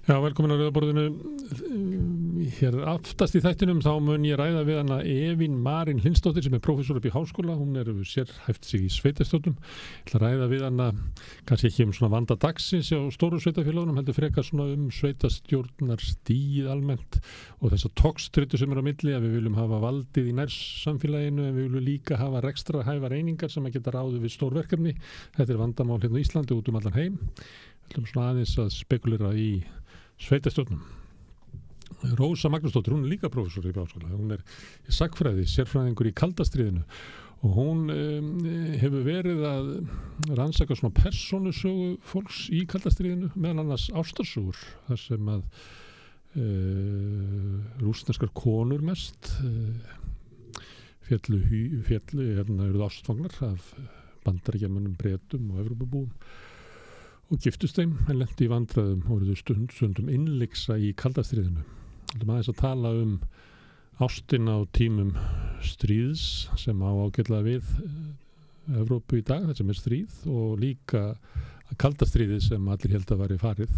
Já, velkomin að Rauðaborðinu. Hér aftast í þættinum þá mun ég ræða við hana Evin Marín Hlynsdóttir sem prófessor upp í háskóla. Hún sérhæft sig í sveitarstjórnum. Ég ætla að ræða við hana kannski ekki svona vanda dagsins á stóru sveitafélögunum, heldur frekar svona sveitarstjórnarstigið almennt og þessa togstreitu sem á milli, að við viljum hafa valdið í nærsamfélaginu en við viljum líka hafa rekstrarhæfar einingar sem að geta ráðið við stór verkefni. Þetta vandamál hérna á Íslandi út allan heim. Við ætlum svona aðeins að spekulera í sveitarstjórnum. Rósa Magnúsdóttir, hún líka prófessor í háskóla. Hún í sagnfræði, sérfræðingur í kalda stríðinu og hún hefur verið að rannsaka svona persónusögu fólks í kalda stríðinu, meðal annars ástarsögur, þar sem að rússneskar konur mest féllu eruð ástfangnar af Bandaríkjamönnum, Bretum og Evrópubúum og giftust þeim en lenti í vandræðum og voru stundum innlyksa í kalda stríðinu. Við ætlum aðeins að tala ástina á tímum stríðs sem á ágætlega við Evrópu í dag, það sem stríð, og líka að kalda stríðið sem allir held að væri farið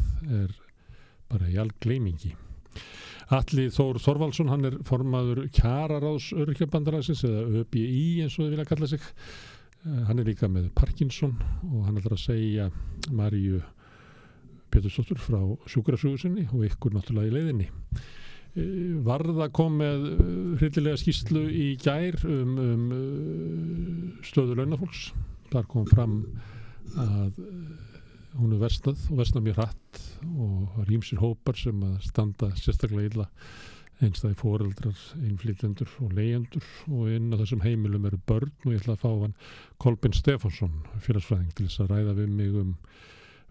bara í algleymingi. Atli Þór Þorvaldsson, hann formaður kjararáðs Öryrkjabandalagsins eða ÖBÍ eins og þau vilja kalla sig. Hann líka með Parkinson og hann ætlar að segja Maríu Pétursdóttur frá sjúkrasögu sinni og ykkur náttúrulega í leiðinni. Varða kom með hryllilega skýrslu í gær stöðu launafólks. Þar kom fram að hún versnað og versnað mjög hratt og ýmsir hópar sem að standa sérstaklega illa. Einstæðir foreldrar, innflytjendur og leigjendur og inn á þessum heimilum eru börn og ég ætla að fá hann Kolbeinn Stefánsson, félagsfræðing, til þess að ræða við mig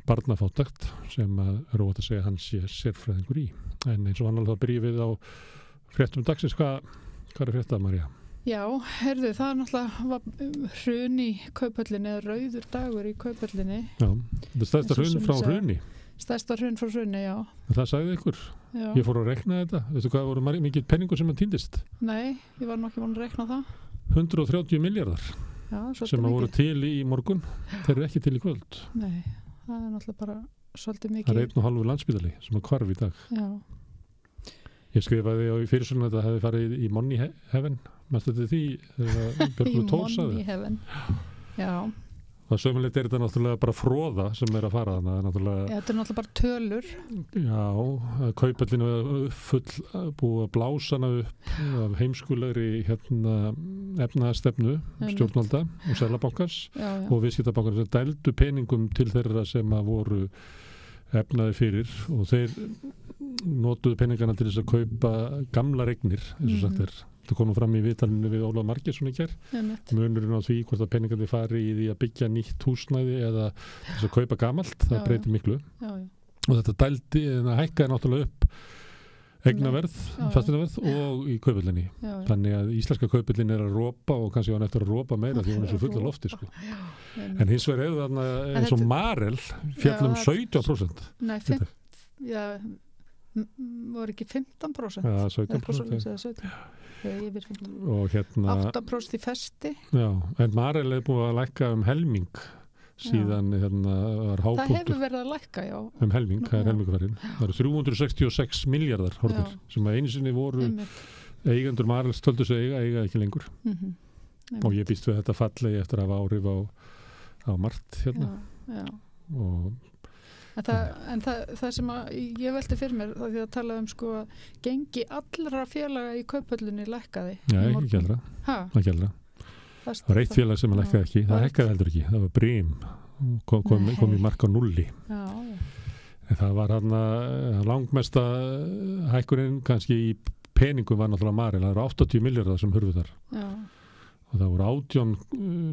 barnafátækt sem að óhætt að segja hann sé sérfræðingur í. En eins og annarlega þá byrjum við á fréttum dagsins. Hvað fréttað, María? Já, heyrðu, það náttúrulega hrun í Kauphöllinni eða rauður dagur í Kauphöllinni. Já, þetta stærsta hrun frá hruni. Stærsta hrun frá hruni, já. Það sagði ykkur. Já. Ég fór að rekna þetta. Veistu hvað voru mikið penningur sem að týndist? Nei, ég var nú ekki búin að rekna það. 130 milljarðar sem að voru til í morgun. Þeir eru ekki til í kvöld. Nei, það náttúrulega bara svolítið mikið. Það 1,5 Landspítali sem að hvarf í dag. Já. Ég skrifaði á í fyrirsögn að það hefði farið í Money Heaven. Mæstu þetta því í Money Heaven. Já. Það sömulegt þetta náttúrulega bara fróða sem að fara þarna. Þetta náttúrulega bara tölur. Já, Kauphöllin full búið að blása hana upp af heimskulegri efnahagsstefnu stjórnvalda og Seðlabankans og viðskiptabankans sem dældu peningum til þeirra sem að voru efnaði fyrir og þeir notuðu peningana til þess að kaupa gamlar eignir, eins og sagt Það kom fram í viðtalinu við Ólaf Margeirsson í gær. Munurinn á því hvort að peningandi fari í því að byggja nýtt húsnæði eða þess að kaupa gamalt, það breytir miklu. Já. Og þetta hækkaði náttúrulega upp eignaverð, fasteignaverð og í Kauphöllinni. Þannig að íslenska Kauphöllin að ropa og kannski hann eftir að ropa meira því hún svo full af lofti. Sko. En hins vegar þarna eins og Marel fjall 17%. Nei, voru ekki 15%? Já, 17%. Og 8% í festi. Já, en Marel búið að lækka helming síðan var hápunktur. Það hefur verið að lækka, já. Helming, það helmingverðin. Það eru 366 milljarðar horfir sem að einu sinni voru eigendur Marels töldu sig eiga ekki lengur. Og ég býst við þetta fallegi eftir að hafa áhrif á margt hérna. Já. Og En það sem ég velti fyrir mér þá því að tala sko gengi allra félaga í Kauphöllinni lækkaði. Nei, ekki allra. Ekki allra. Það var eitt félag sem lækkaði ekki. Það hækkaði heldur ekki. Það var Brim. Kom í mark á 0. Já. En það var langmesta hækkurinn kannski í peningum var náttúrulega Marel. Það eru 80 milljarðar sem hurfu þar. Já. Og það voru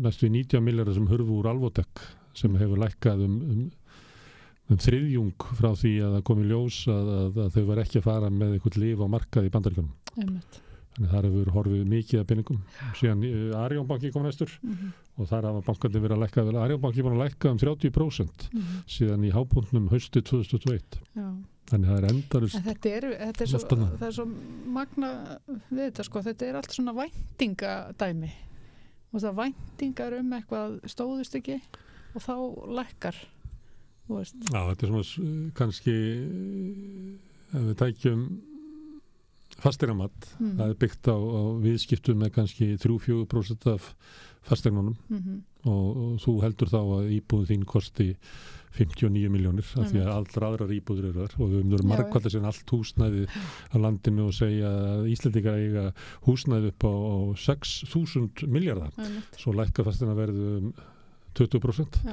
næstu 90 milljarðar sem hurfu úr Alvotech sem hefur lækkað þriðjung frá því að það kom í ljós að þau var ekki að fara með eitthvað líf á markað í Bandaríkjunum. Þannig þar hefur horfið mikið af peningum. Síðan Arion banki kom næstur og þar hafa bankandi verið að lækka. Arion banki búin að lækka 30% síðan í hápunktum haustið 2021. Já. Þannig það endalaust. Það svo magna við þetta sko. Þetta allt svona væntingadæmi. Og það væntingar eitthvað stóðust ekki og þá lækkar. þú veist. Já, þetta svona kannski ef við tækjum fasteignamatt, það byggt á viðskiptum með kannski 3-4% af fasteignunum og þú heldur þá að íbúðin þín kosti 59 milljónir af því að allra aðrar íbúður eru þar og við höfum margkvæmt að segja allt húsnæði á landinu og segja að Íslendingar eiga húsnæði upp á 6.000 milljarða svo lækkar fasteigna verðu 20%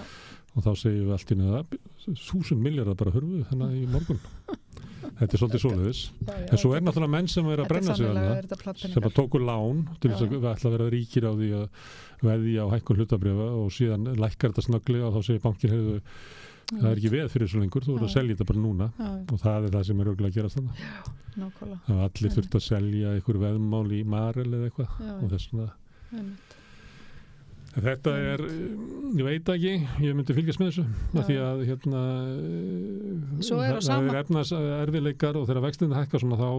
og þá segjum við allt inn að 1.000 milljarða bara hörfu þannig í morgun. Þetta svolítið svoleiðis. En svo náttúrulega menn sem að brenna sig sem að tóku lán til þess að við ætla að vera ríkir á því að veðja á hækkun hlutabréfa og síðan lækkar þetta snögglega og þá segir bankin heyrðu það er ekki veð fyrir þessu lengur, þú verður að selja þetta bara núna og það er það sem er örugglega að gerast þarna. Já, nákvæmlega. Það allir þurft að selja einhver veðmál í Marel eða eitthvað og þess vegna. Þetta ég veit ekki, ég myndi fylgjast með þessu af því að það er efnahagserfiðleikar og þegar vextin hækkar svona þá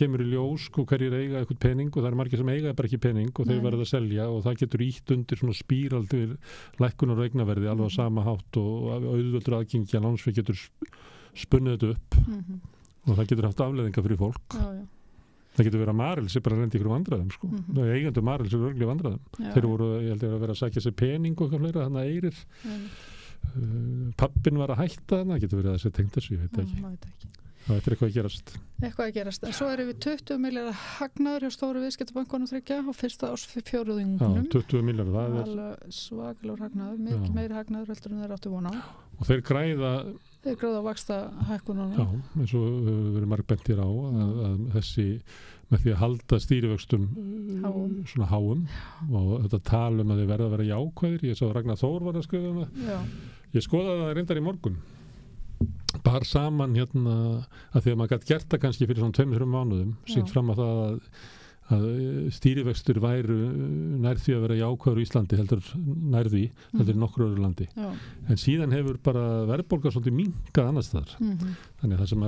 kemur í ljós hverjir eiga eitthvað pening og það er margir sem eiga bara ekki pening og þeir verða að selja og það getur ítt undir svona spíral til lækkunar og eignaverði alveg á sama hátt og auðvöldur aðgengi að lánsfé getur spunnið þetta upp og það getur haft afleiðingar fyrir fólk. Það getur verið að Marel sem bara rendi ykkur vandræðum sko. Eigendur Marel sem eru örglega vandræðum. Þeir voru, ég held að vera að sækja sér pening og eitthvað fleira, þannig að Eyrir. Pappin var að hætta, það getur verið að þessi tengt þessu, ég veit ekki. Það er eitthvað að gerast. Eitthvað að gerast. En svo við 20 milljarðar hagnaður hjá stóru viðskiptabönkunum þriggja á fyrsta árs fjórðungnum. Já, 20 milljarðar, það er svakalegur hagnaður, mikið meiri hagnaður heldur en þeir áttu von á. Og þeir græða vaxta hækkunum. Já, eins og við verðum margbentir á að þessi með því að halda stýrivöxtum svona háum og þetta tala að þeir verða að vera jákvæðir. Ég sá Ragnar Þór var að skrifa það. Ég skoðaði það reyndar í morgun. Bar saman að því að maður gæti gert það kannski fyrir svona 2-3 mánuðum sýnt fram að það að stýrivextur væru nær því að vera jákvæður í Íslandi heldur nær því heldur í nokkru öðru landi en síðan hefur bara verðbólga svolítið minnkað annars þar þannig að það sem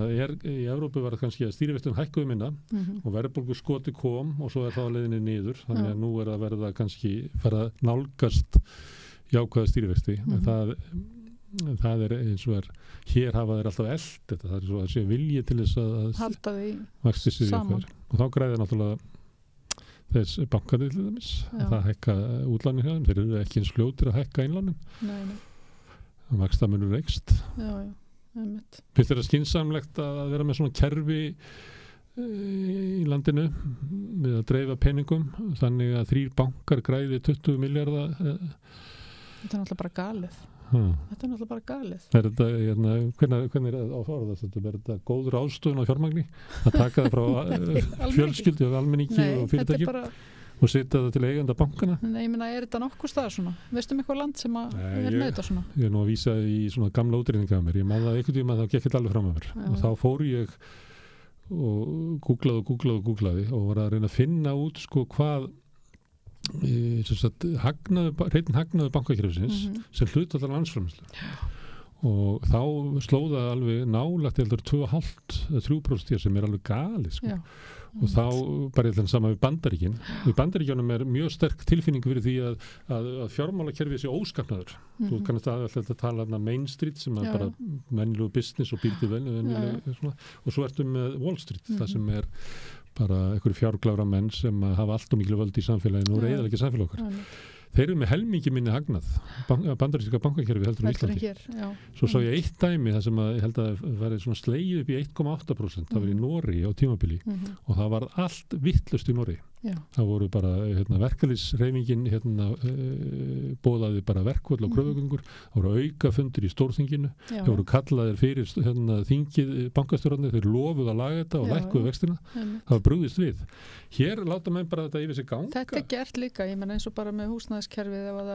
í Evrópu var kannski að stýrivextum hækkuðu minna og verðbólgu skoti kom og svo það á leiðinni niður þannig að nú að verða kannski fara nálgast jákvæða stýrivexti en það eins og hér hafa þeir alltaf eld þetta, það svo að sé vilji til þess að halda því saman og þá græðir náttúrulega þess bankarnir til dæmis það hækka útlánin hjá þeim, þeir eru ekki eins fljótir að hækka innlánin vaxtamunur eykst finnst þér skynsamlegt að vera með svona kerfi í landinu við að dreifa peningum þannig að 3 bankar græði 20 milljarða Þetta er náttúrulega bara galið Þetta er náttúrulega bara galið. Er þetta, hvernig er það á forðast? Er þetta góður ástöðun á fjármagni? Að taka það frá fjölskyldu og almenningi og fyrirtækjum og setja það til eiganda bankana? Nei, ég meina, er þetta nokkuð stað svona? Veistum eitthvað land sem er með þetta svona? Ég er nú að vísa í svona gamla útrýninga af mér. Ég man það einhvern tíma að það gekk þetta alveg fram af mér. Og þá fór ég og googlaði og var að reyna að finna út sko hvað hagnaður bankakerfisins sem hlutallar landsframleiðslu og þá slóða alveg nálægt 2,5-3% sem alveg gali sko. Og þá bara saman við Bandaríkin í Bandaríkjunum mjög sterk tilfinning fyrir því að fjármálakerfið sé óskapnaður þú kannast alltaf tala Main Street sem bara venjulegu business og býrti og svo ertu með Wall Street það sem bara einhverju fjárglára menn sem hafa allt og miklu völd í samfélaginu og reyðar ekki samfélag okkar þeir eru með helmingi minni hagnað bandaríska bankakerfi heldur í Íslandi svo sá ég eitt dæmi þar sem ég held að væri svona slegið upp í 1,8% það var í Noregi á tímabili og það var allt vittlust í Noregi það voru bara verkalýðshreyfingin boðaði bara verkvöld og kröfugöngur það voru aukafundir í stórþinginu það voru kallaðir fyrir þingið bankastjórarnir, þeir lofuð að laga þetta og lækkuðu vextina, það var brugðist við hér láta menn bara þetta yfir sig ganga þetta gert líka, ég menn eins og bara með húsnæðiskerfið ef að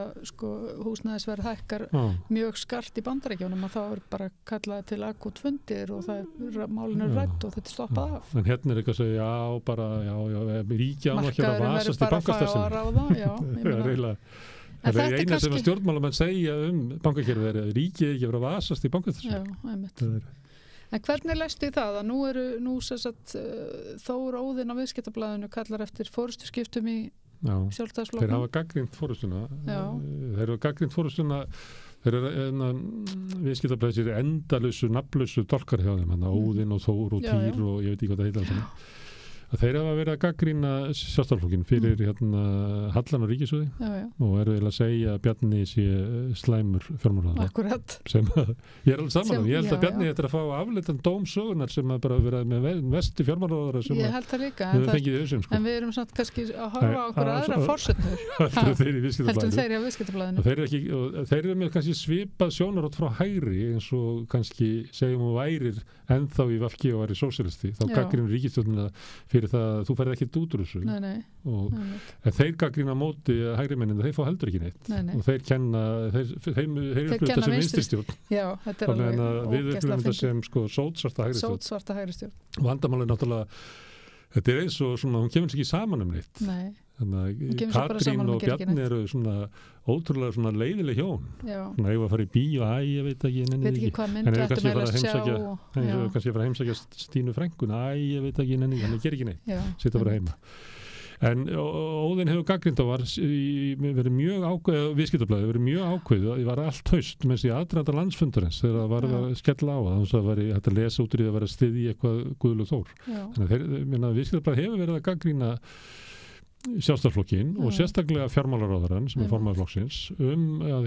húsnæðisverð hækkar mjög skart í Bandaríkjunum og þá bara kallaði til akút fundir og málinu rætt og þetta stoppað af en hérna eitthvað að segja ríkja ekki að vasast í bankastarfsemi það er eina sem stjórnmálamenn segja bankakerfið er að ríkið ekki að vasast í bankastarfsemi En hvernig lestu það að nú Þór Óðinn á Viðskiptablaðinu kallar eftir forystuskiptum í Sjálfstæðisflokknum þeir hafa gagnrýnt forystuna þeir hafa gagnrýnt forystuna Þeir eru viðskiptablaðir endalausu, nafnlausu dálkar hjá þeim, Óðinn og Þór og Týr og ég veit ekki hvað það heitir að þeir hafa verið að gagnrýna Sjálfstæðisflokkin fyrir hallan á ríkissjóði og eru eiginlega að segja að Bjarni sé slæmur fjármálaráðherra. Akkurat. Sem ég er alveg saman ég held að Bjarni þetta að fá afleitan dómsögunar sem að bara vera með vesti fjármálaráðherra sem ég held það líka, en við erum samt kannski að horfa á okkur aðra forsendur heldur þeir í Viðskiptablaðinu. Þeir eru með kannski svipað sjónarótt frá hægri eins og kannski segjum og værir ennþá í VG og væri sósíalisti, þá gagnrýnir ríkisstjórnina fyrir það að þú ferð ekkert út úr þessu. En þeir gagnrýna móti hægri mennina, þeir fá heldur ekki neitt. Og þeir kenna, þeir upplifta sem vinstristjórn. Já, þetta er alveg við upplifum þetta sem sótsvarta hægri stjórn. Vandamálið náttúrulega, þetta er eins og svona, hún kemur sér ekki saman neitt. Nei. Katrín og Bjarni eru svona ótrúlega svona leiðileg hjón svona eigum að fara í bíó, ég veit ekki veit ekki hvað mynd við ættum að sjá kannski að fara að heimsækja Stínu frænkuna, ég veit ekki hann ger ekki neitt, sita bara heima. En Óðinn hefur gagnrýnt og verið mjög ákveð Viðskiptablaðið, verið mjög ákveð ég var allt haust með þessi aðdraganda landsfundurins þegar það var að skella á þannig að það hægt að lesa út úr því að vera styðji eitthvað Guðlaug Þór. Þannig að Viðskiptablaðið hefur verið að gagnrýna Sjálfstæðisflokkinn og sérstaklega fjármálaráðherrann sem er formaður flokksins að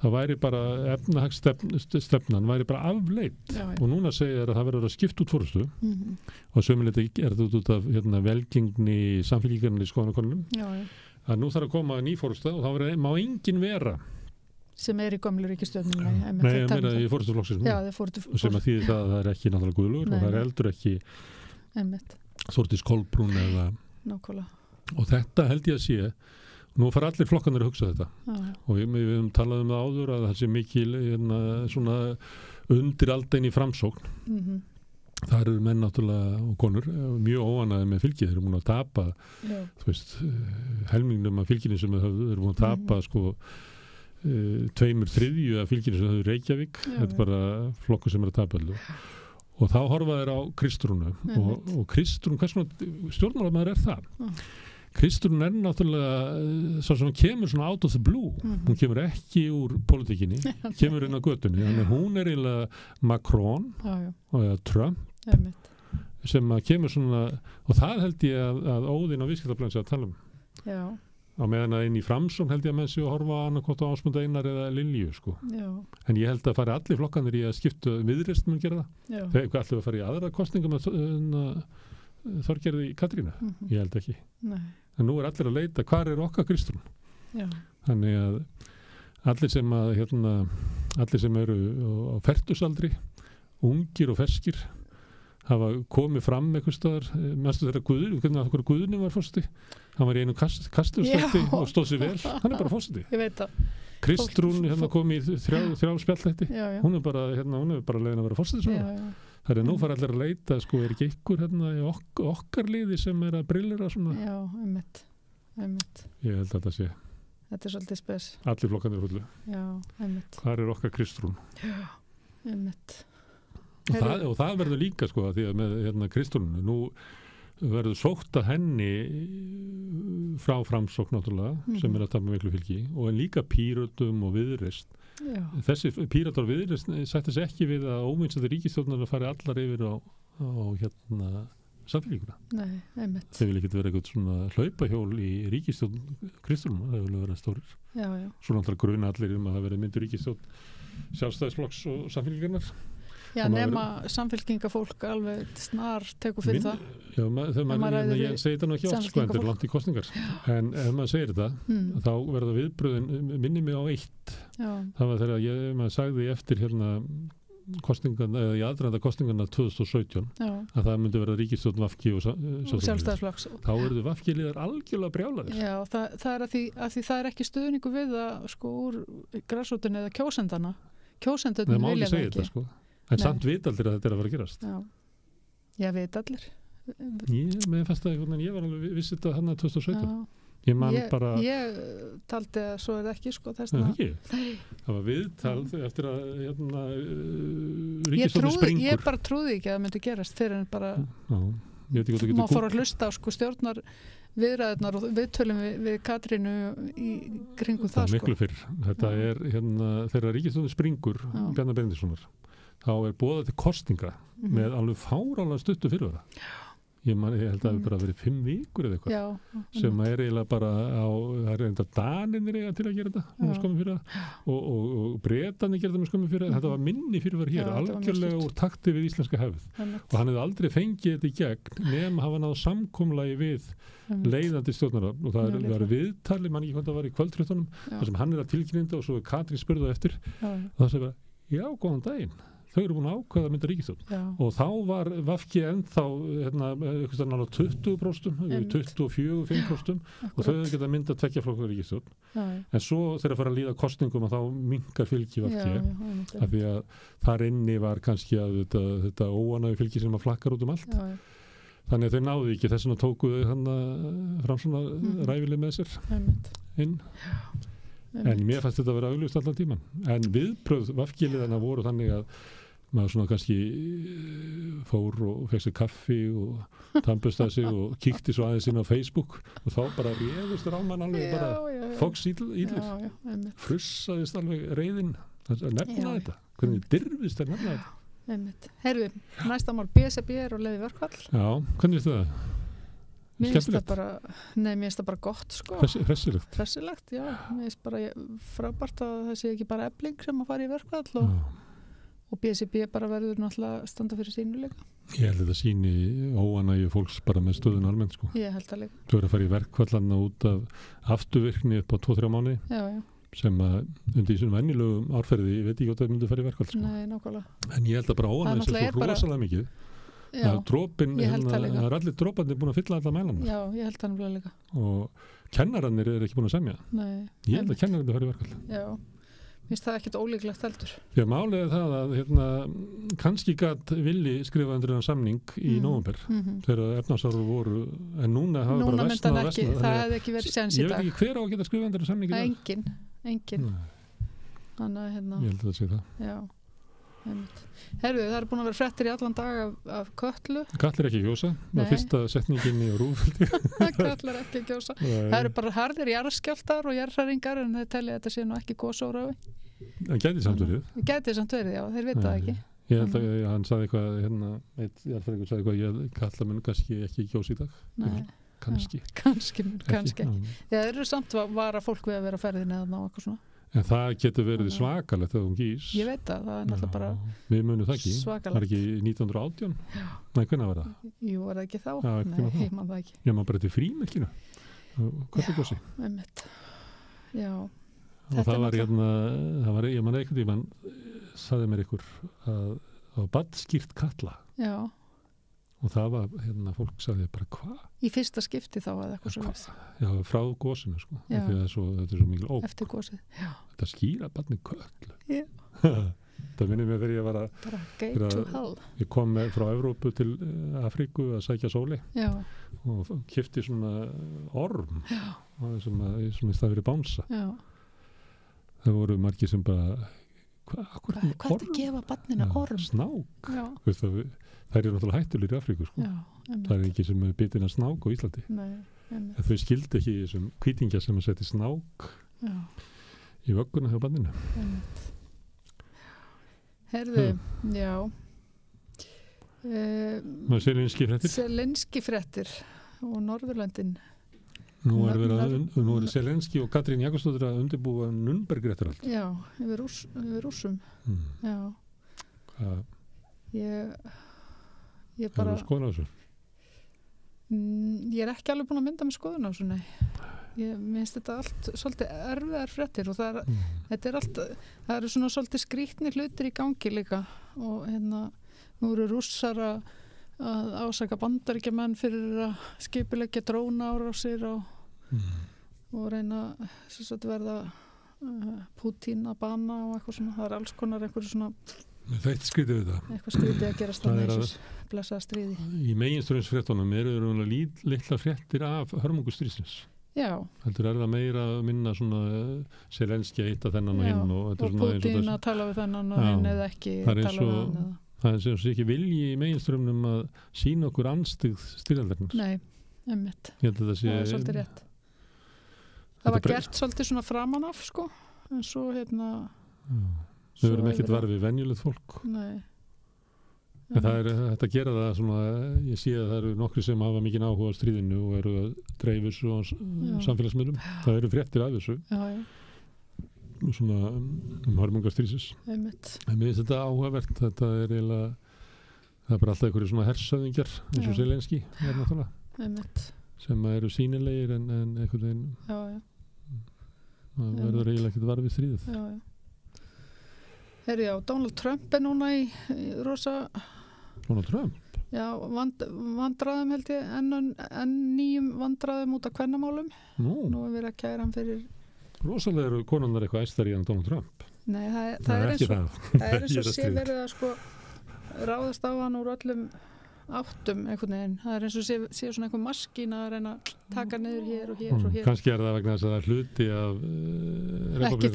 það væri bara efnahagsstefnan væri bara afleitt og núna segir að það verður að skipta út forystu og sömuleyti er þetta út af velgengni samfélkingarnir í skoðanakönnunum að nú þarf að koma ný forysta og þá má enginn vera sem er í gömlu ríkisstjórninni. Nei, ég meina í forystuflokksins sem að þýðir það er ekki náttúrulega Guðlaugur og það er heldur ekki Þórdís Kolbrún eða nákvæmlega. Og þetta held ég að sé nú fara allir flokkanir að hugsa þetta og við höfum talað það áður að það sé mikil svona undiraldain í framsókn það eru menn náttúrulega og konur mjög óanaði með fylgi, þeir eru múin að tapa þú veist, helmingnum af fylginu sem þeir eru múin að tapa 2/3 af fylginu sem þau Reykjavík, þetta er bara flokkur sem er að tapa allir og þá horfa þeir á Kristrúnu og Kristrún, hvers svona stjórnmálamaður er það? Kristrún er náttúrulega svo sem kemur svona out of the blue hún kemur ekki úr pólitíkinni kemur inn á götunni, þannig hún er eiginlega Macron og Trump sem að kemur svona og það held ég að Óðinn á Viðskiptablaðinu sé að tala á meðan að inn í Framsókn held ég að menn sé að horfa annarkvort á Ásmund Einar eða Lilju en ég held að fara allir flokkanir í að skipta Viðreisn mun gera það þegar allir að fara í aðra kosninga með Þorgerði Katrínu ég held ekki en nú er allir að leita hvar er okkar Kristrún þannig að allir sem eru á fertusaldri ungir og ferskir hafa komið fram eitthvað staðar mestu þegar Guðni var fórseti hann var í einu kasturstætti og stóð sér vel hann er bara fórseti Kristrún kom í þrjá spjallþætti hún er bara leiðin að vera fórseti það er nú fara allir að leita er ekki ykkur í okkar liði sem er að brillera svona einmitt ég held að þetta sé þetta er svolítið spes allir flokkanir fullu hvar er okkar Kristrún einmitt og það verður líka því að með Kristrúnu nú verður sótt að henni frá Framsókn náttúrulega sem er að tapa miklu fylgi og en líka Pírötum og Viðreisn þessi Píratar og Viðreisn sætti sig ekki við að óvinnsætti ríkisstjórnar að fara allar yfir á samfélguna þeir vil ekki vera eitthvað svona hlaupahjól í ríkisstjórn Kristrúnu, það vil vera stórir svo náttúrulega gruna allir að það verði myndur ríkisstjórn Sjálfstæðisflokks og samfélgingarnar Já, nema samfélkingafólk alveg snar tekur fyrir það. Já, ég segi þetta nú ekki oft en þetta er langt í kosningar. En ef maður segir þetta, þá verða viðbröðin, minni mig á eitt. Það var þegar maður sagði eftir kosningarna, eða í aðdraganda kosningarna 2017, að það myndi vera ríkisstjórn VG og Sjálfstæðisflokks. Þá verður VG-liðar algjörlega brjálaðir. Já, það er að því það er ekki stuðningu við að úr grasrótinni eða kjósendana. Kjósendunum vilja það ekki. En samt veit allir að þetta er að fara að gerast. Já, veit allir. Mér fannst það einhvern veginn, ég var alveg vissið þetta hann að 2017. Ég taldi að svo er það ekki þess að það var viðtal eftir að ríkisstjórnin springur. Ég bara trúði ekki að það myndi gerast fyrir en bara maður fór að hlusta á stjórnar viðræðurnar og viðtölum við Katrínu í kringum það sko. Miklu fyrr. Þetta þegar ríkisstjórnin springur Bjarna Benediktssonar, þá boðað til kosninga með alveg fáránlega stuttu fyrirvara. Ég held að það bara verið 5 vikur eða eitthvað sem eiginlega bara það enda Danirnir eiga til að gera þetta með skömmu fyrir það og Bretarnir gera þetta með skömmu fyrir það. Þetta var minni fyrirvar hér, algjörlega úr takti við íslenska hefð og hann hefði aldrei fengið þetta í gegn nema hafa náð samkomulagi við leiðandi stjórnara og það var viðtali, mann ekki hvað það var í kvöldfréttunum þar sem hann að tilkynna og svo Katrín spurði eftir og það segði bara, já, góðan daginn. Þau eru búin að ákveða að mynda ríkisstjórn og þá var VG ennþá eitthvað nála 20%, 24-5% og þau geta myndað 2 flokka ríkisstjórn en svo þegar fara að líða kosningum og þá minnkar fylgi VG af því að þar inni var kannski að þetta óánægju fylgi sem að flakkar út allt þannig að þau náðu ekki þess vegna tókuðu fram svona ræfileg með sér inn en mér fannst þetta að vera augljóst allan tíman en viðbrögð VG-liðana voru þannig að maður svona kannski fór og fekk sér kaffi og tannburstaði sig og kíkti svo aðeins inn á Facebook og þá bara réðust ráman alveg bara fóks ílir frussaðist alveg reiðin að nefna þetta hvernig dirfist að nefna þetta Herðu, næsta mál BSB og leiði verkfall Já, hvernig veistu það? Mér finnst það bara gott sko Hressilegt, já Mér finnst bara frábært að það sé ekki bara Efling sem að fara í verkfall og BSB bara verður náttúrulega standa fyrir sínu líka. Ég held að þetta síni óánægju fólks bara með stöðun almennt sko. Ég held það líka. Þú verður að fara í verkfallarna út af afturvirkni upp á 2-3 mánuði sem að undir þessum venjulegum árferði, ég veit ekki hvort það myndi að fara í verkfall sko. Nei, nákvæmlega. En ég held að bara óánægju sem svo rosalega mikið. Já, drópin, það er allir dróparnir búin að fylla alla mælana. Já, ég held það líka. Og kennararnir eru ekki búin að semja. Nei. Ég held að kennararnir fara í verkfall. Já. Finnst það ekkert ólíklegt heldur. Já, málið er það að kannski gat villi skrifa undir þennan samning í nóvember þegar efnahagsáhrif voru en núna hafa bara versnað og versnað. Það hefði ekki verið séns í dag. Ég veit ekki hver á að geta skrifa undir þennan samning í dag. Engin. Þannig að Ég held að það sé það. Já. Herðu, það er búin að vera fréttir í allan dag af Kötlu. Katla er ekki gjósa. Það er fyrsta setningin í Rúfildi. Katla er ekki gjósa. Það eru bara harðir jarðskjálftar og jarðhræringar en þeir telja þetta sé nú ekki gosórói. Það gæti samt verið. Gæti samt verið, já. Þeir vita það ekki. Ég held að hann sagði eitthvað, eitt jarðfræðingur sagði eitthvað, Katla mun kannski ekki gjósa í dag. Nei. Kannski. Kannski. Þeir eru samt vara fólk við að vera ferðin eða ná eitthvað svona. En það getur verið svakalegt þegar hún gís. Ég veit það er náttúrulega bara við munum það ekki. Svakalegt. Var ekki 1918? Nei, hvernig var það? Jú, var það ekki þá? Já, Nei, man það ekki. Já, maður bara til frímerkinu. Hvað er gósi? Já, einmitt. Já. Og það var það var, ég man eitthvað tímann, sagði mér ykkur að badskýrt Katla. Já. Og það var, fólk sagði bara hvað? Í fyrsta skipti þá eða eitthvað svo. Já, frá gósinu sko. Þetta er svo mikil ógn. Eftir gósið, já. Þetta skýra barnið Kötlu. Já. Það minnir mér þegar ég var bara gate to hell. Ég kom frá Evrópu til Afríku að sækja sóli. Já. Og keypti svona orm. Já. Sem í staði fyrir bánsa. Já. Það voru margir sem bara hvað er að gefa barninu orm? Snák. Já. Það eru náttúrulega hættulir í Afríku sko. Já, það er ekki sem bitin að snák á Íslandi. Nei, þau skildi ekki þessum hvítingja sem að setja snák í vögguna hjá barninu. Herðu, já. Selenski fréttir og Norðurlöndin. Nú er Selenski og Katrín Jakobsdóttir að undirbúa Nürnberg-réttarhald. Já, yfir Rússum. Já. Hvað? Ég bara... Hefur þú skoðun á þessu? Ég er ekki alveg búin að mynda með skoðun á þessu, nei. Mér finnst þetta allt svolítið erfiðar fréttir og þetta er allt, það eru svona svolítið skrýtnir hlutir í gangi líka og nú eru Rússar að ásaka Bandaríkjamenn fyrir að skipuleggja drónaárásir og reyna að verða Pútín að bana og eitthvað svona, það er alls konar eitthvað svona Þetta skrítið við það. Eitthvað skrítið að gerast það með þessu blessaða stríði. Í meginströmsfréttunum eru litla fréttir af hörmungustríðsins. Já. Heldur það meira að minna svona Selenski að hitta þennan og hinn og Pútín að tala við þennan og hinn eða ekki tala við hann eða. Það er sem sé ekki vilji í meginströmmnum að sína okkur anstigð styrjaldarinnar. Nei, Einmitt. Ég held að það sé... Það svolítið rétt. Það var gert svolítið svona framan af, sko, en svo Við verðum ekkert varfið venjulegt fólk. Nei. En það er þetta að gera það svona, ég sé að það eru nokkri sem hafa mikinn áhuga á stríðinu og eru að dreifa þessu á samfélagsmiðlum. Það eru fréttir af þessu. Svona hörmungar stríðsins. Einmitt. En mér finnst þetta áhugavert. Þetta er eiginlega, það er bara alltaf einhverju svona hersöðingjar eins og Zelenski, náttúrulega. Einmitt. Sem eru sýnilegir en einhvern veginn. Það verður eiginlega ekkert varfið stríðið. Donald Trump núna í rosa... Donald Trump? Já, vandræðum held ég, enn nýjum vandræðum út af kvennamálum. Nú er verið að kæra hann fyrir... Rosalega eru konunnar eitthvað æstari en Donald Trump. Nei, það er eins og sé verið að sko ráðast á hann úr öllum áttum einhvern veginn. Það er eins og sé svona einhver maskína að reyna að taka niður hér og hér og hér. Kannski er það vegna þess að það er hluti af ekki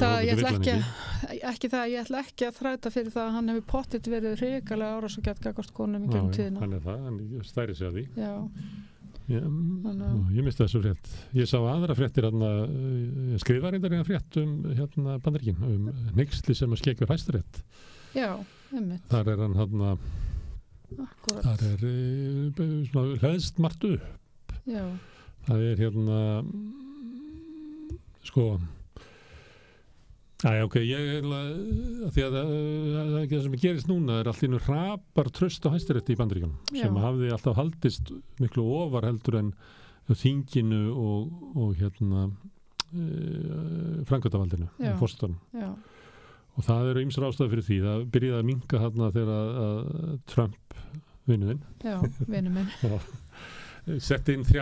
það, ég ætla ekki að þræta fyrir það að hann hefur pottitt verið hrikalega árásargjarn gagnvart konum í gegnum tíðina. Hann er það, hann stæri sig að því. Já. Ég misti þessu frétt. Ég sá aðra fréttir skrifa reyndar eina frétt Bandaríkin, hneyksli sem að skekja Hæstarétt. Já, einmitt. Þar er hann Akkurat. Það er svona hleðst margt upp. Já. Það er sko því að það sem gerist núna er allt í einu hrapar traust á Hæstarétti í Bandaríkjunum sem hafði alltaf haldist miklu ofar heldur en þinginu og framkvæmdarvaldinu, forsetanum. Já. Og það eru ýmsar ástæður fyrir því. Það byrjaði að minnka þarna þegar að Trump, vinnuðinn. Já, vinnuðinn. Setti inn 3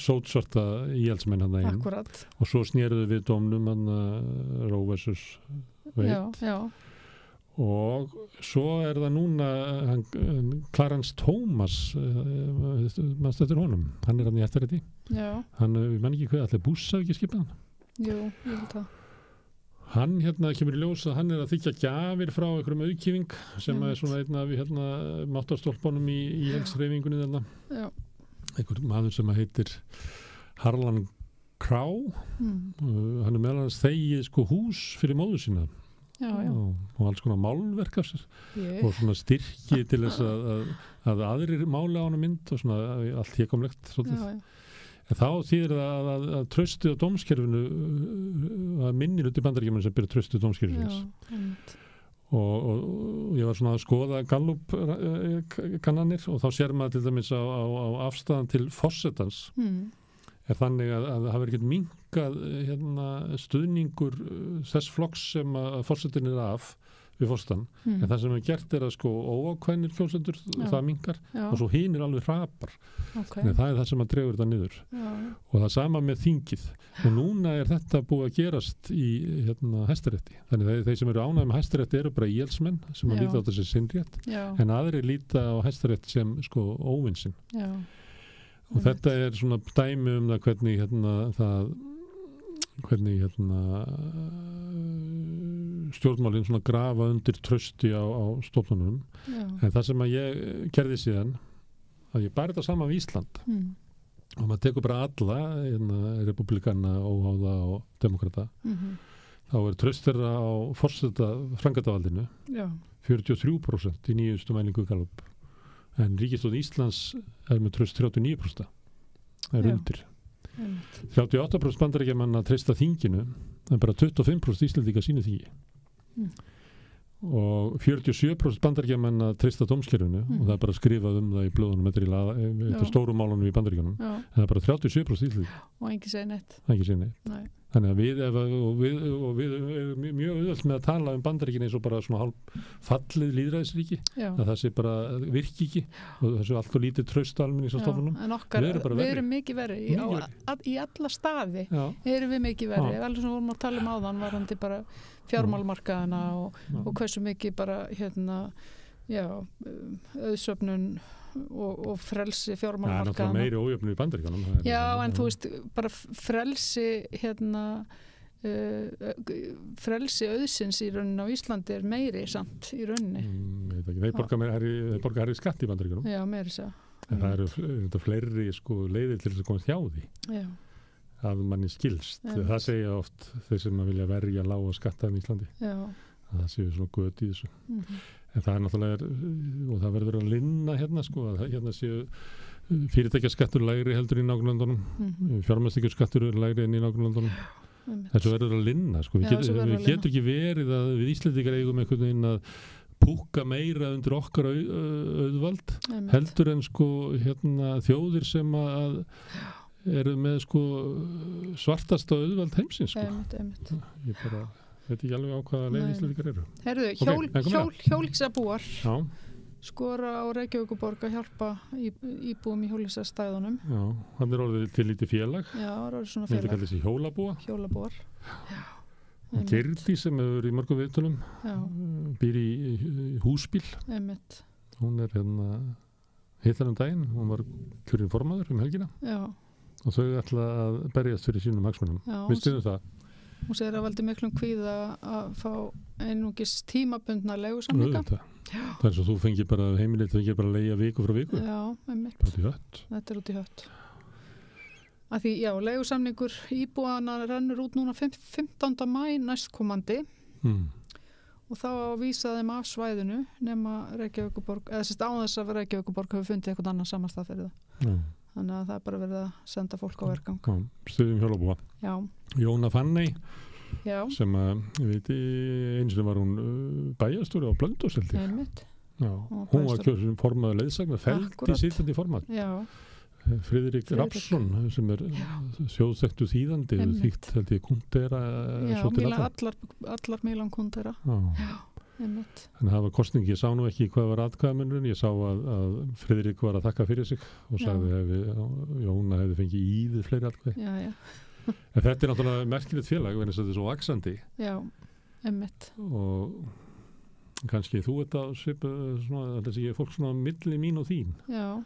sótsvarta íhaldsmenn inn. Akkurat. Og svo snéruðu við dómnum Roe versus Wade. Já. Og svo er það núna Clarence Thomas, maður stöttur honum. Hann er hann í Hæstarétti. Já. Við mann ekki hvað, allir Bush hafi ekki skipað hann. Jú, ég vil það. Hann kemur í ljós að hann er að þykja gjafir frá einhverjum auðkýfing sem er svona einn af máttarstólpunum í íhaldshreyfingunni þarna. Já. Einhver maður sem heitir Harlan Crow. Hann er meðal annars þegið hús fyrir móður sína. Já. Og alls konar málverk af sér. Og svona styrki til þess að aðrir máli á hann mynd og svona allt hégumlegt svolítið. Já. En þá þýðir það að traustið á dómskerfinu að minnir út í Bandaríkjunum sem byrja traustið á dómskerfinu. Og ég var svona að skoða Gallup kannanir og þá sér maður til dæmis á afstæðan til forsetans er þannig að það hafi ekkert minnkað stuðningur þess flokks sem að forsetin er af við forsetan, en það sem er gert er að óákveðnir kjósendur, það minnkar og svo hinn er alveg hrapar. Það er það sem að dregur þetta niður. Og það sama með þingið. Og núna er þetta búið að gerast í Hæstarétti. Þannig að þeir sem eru ánægð með Hæstarétti eru bara íhaldsmenn sem að líta á þessi sinnrétt, en aðrir líta á Hæstarétti sem óvinsinn. Og þetta er svona dæmi um það hvernig stjórnmálinn svona grafa undir trausti á stofnunum. En það sem að ég gerði síðan að ég bæri þetta saman við Ísland og maður tekur bara alla republikana, óháða og demokrata þá er traust þeirra á forseta framkvæmdarvaldinu 43% í nýjustu mælingu Gallup, en ríkisstjórn Íslands er með traust 39%, það er undir. 38% Bandaríkjamanna treysta þinginu en bara 25% Íslendinga sínu þingi. Og 47% Bandaríkjamanna treysta dómskerfinu og það er bara skrifað um það í blöðunum eftir stórum málunum í Bandaríkjunum, en það er bara 37% Íslendinga. Og enginn segir neitt. Enginn segir neitt. Nei. Þannig að við erum mjög auðvelt með að tala um Bandaríkin eins og bara svona hálf fallið lýðræðisríki, að það sé bara virki ekki og það sé allt og lítið traust almennis á stofnunum. En við erum mikið verri í alla staði erum við mikið verri, alveg sem við vorum að tala um áðan varandi bara fjármálmarkaðina og hversu mikið bara auðsöfnun og frelsi fjármálamarkaðana. Það er náttúrulega meiri ójöfnu í Bandaríkjunum. Já, en þú veist, bara frelsi frelsi auðsins í rauninni á Íslandi er meiri samt í rauninni. Þeir borga hærri skatt í Bandaríkjunum. Já, meiri svo. En það eru fleiri sko leiðir til þess að komast hjá því. Já. Að manni skilst. Það segja oft þeir sem að vilja verja lága skatta í Íslandi. Já. Að það séu svona göt í þessu. En það náttúrulega og það verður að linna hérna sko, að hérna séu fyrirtækjaskattur lægri heldur í nágrannlöndunum, fjármagnstekjuskattur lægri en í nágrannlöndunum. Þessu verður að linna sko. Við getum ekki verið að við Íslendingar eigum einhvern veginn að púkka meira undir okkar auðvald heldur en sko hérna þjóðir sem að eru með sko svartasta auðvald heimsins sko. Ég bara veit ekki alveg á hvaða leið Íslendingar eru. Herðu, hjólhýsabúar skora á Reykjavíkurborg að hjálpa íbúum í hjólhýsastæðunum. Já, hann orðið til lítið félag. Já, orðið svona félag. Þetta kallar þessi hjólabúar. Já. Gerði sem hefur í mörgum viðtölum býr í húsbíl. Einmitt. Hún hérna hittar daginn, hún var kjörinn formaður helgina. Já. Og þau ætla að berjast fyrir sínum hagsmunum. Við styðjum það. Hún segir að valdi miklum kvíða að fá einungis tímabundna leigusamninga. Það svo þú fengir bara heimilið, þú fengir bara að leigja viku frá viku. Já, einmitt. Þetta er hött. Þetta er út í hött. Að því, leigusamningur íbúana rennur út núna 15. maí næstkomandi og þá að vísa þeim af svæðinu nema Reykjavíkurborg, eða sérst á þess að Reykjavíkurborg hefur fundið eitthvað annan samastað fyrir það. Þannig að það er bara verið að senda fólk á vergang. Stuðum hjólabúa. Já. Jóna Fanney sem að, ég veit, eins og var hún bæjarstjóri á Blönduósi. Einmitt. Já, hún var kjörinn formaður leiðsagnar, feldi sitjandi formað. Já. Friðrik Rafnsson sem er þjóðþekktur þýðandi þýtt held ég Kundera. Já, allar Milan Kundera. Já. Einmitt. En það var kosningi, ég sá nú ekki hvað var atkvæðamennurinn, ég sá að Friðrik var að þakka fyrir sig og sagði Jóna hefði fengið ívið fleiri atkvæði. Já. En þetta er náttúrulega merkilegt félag, en þetta er svo vaxandi. Já, einmitt. Og kannski þú þessi fólk svona milli mín og þín. Já.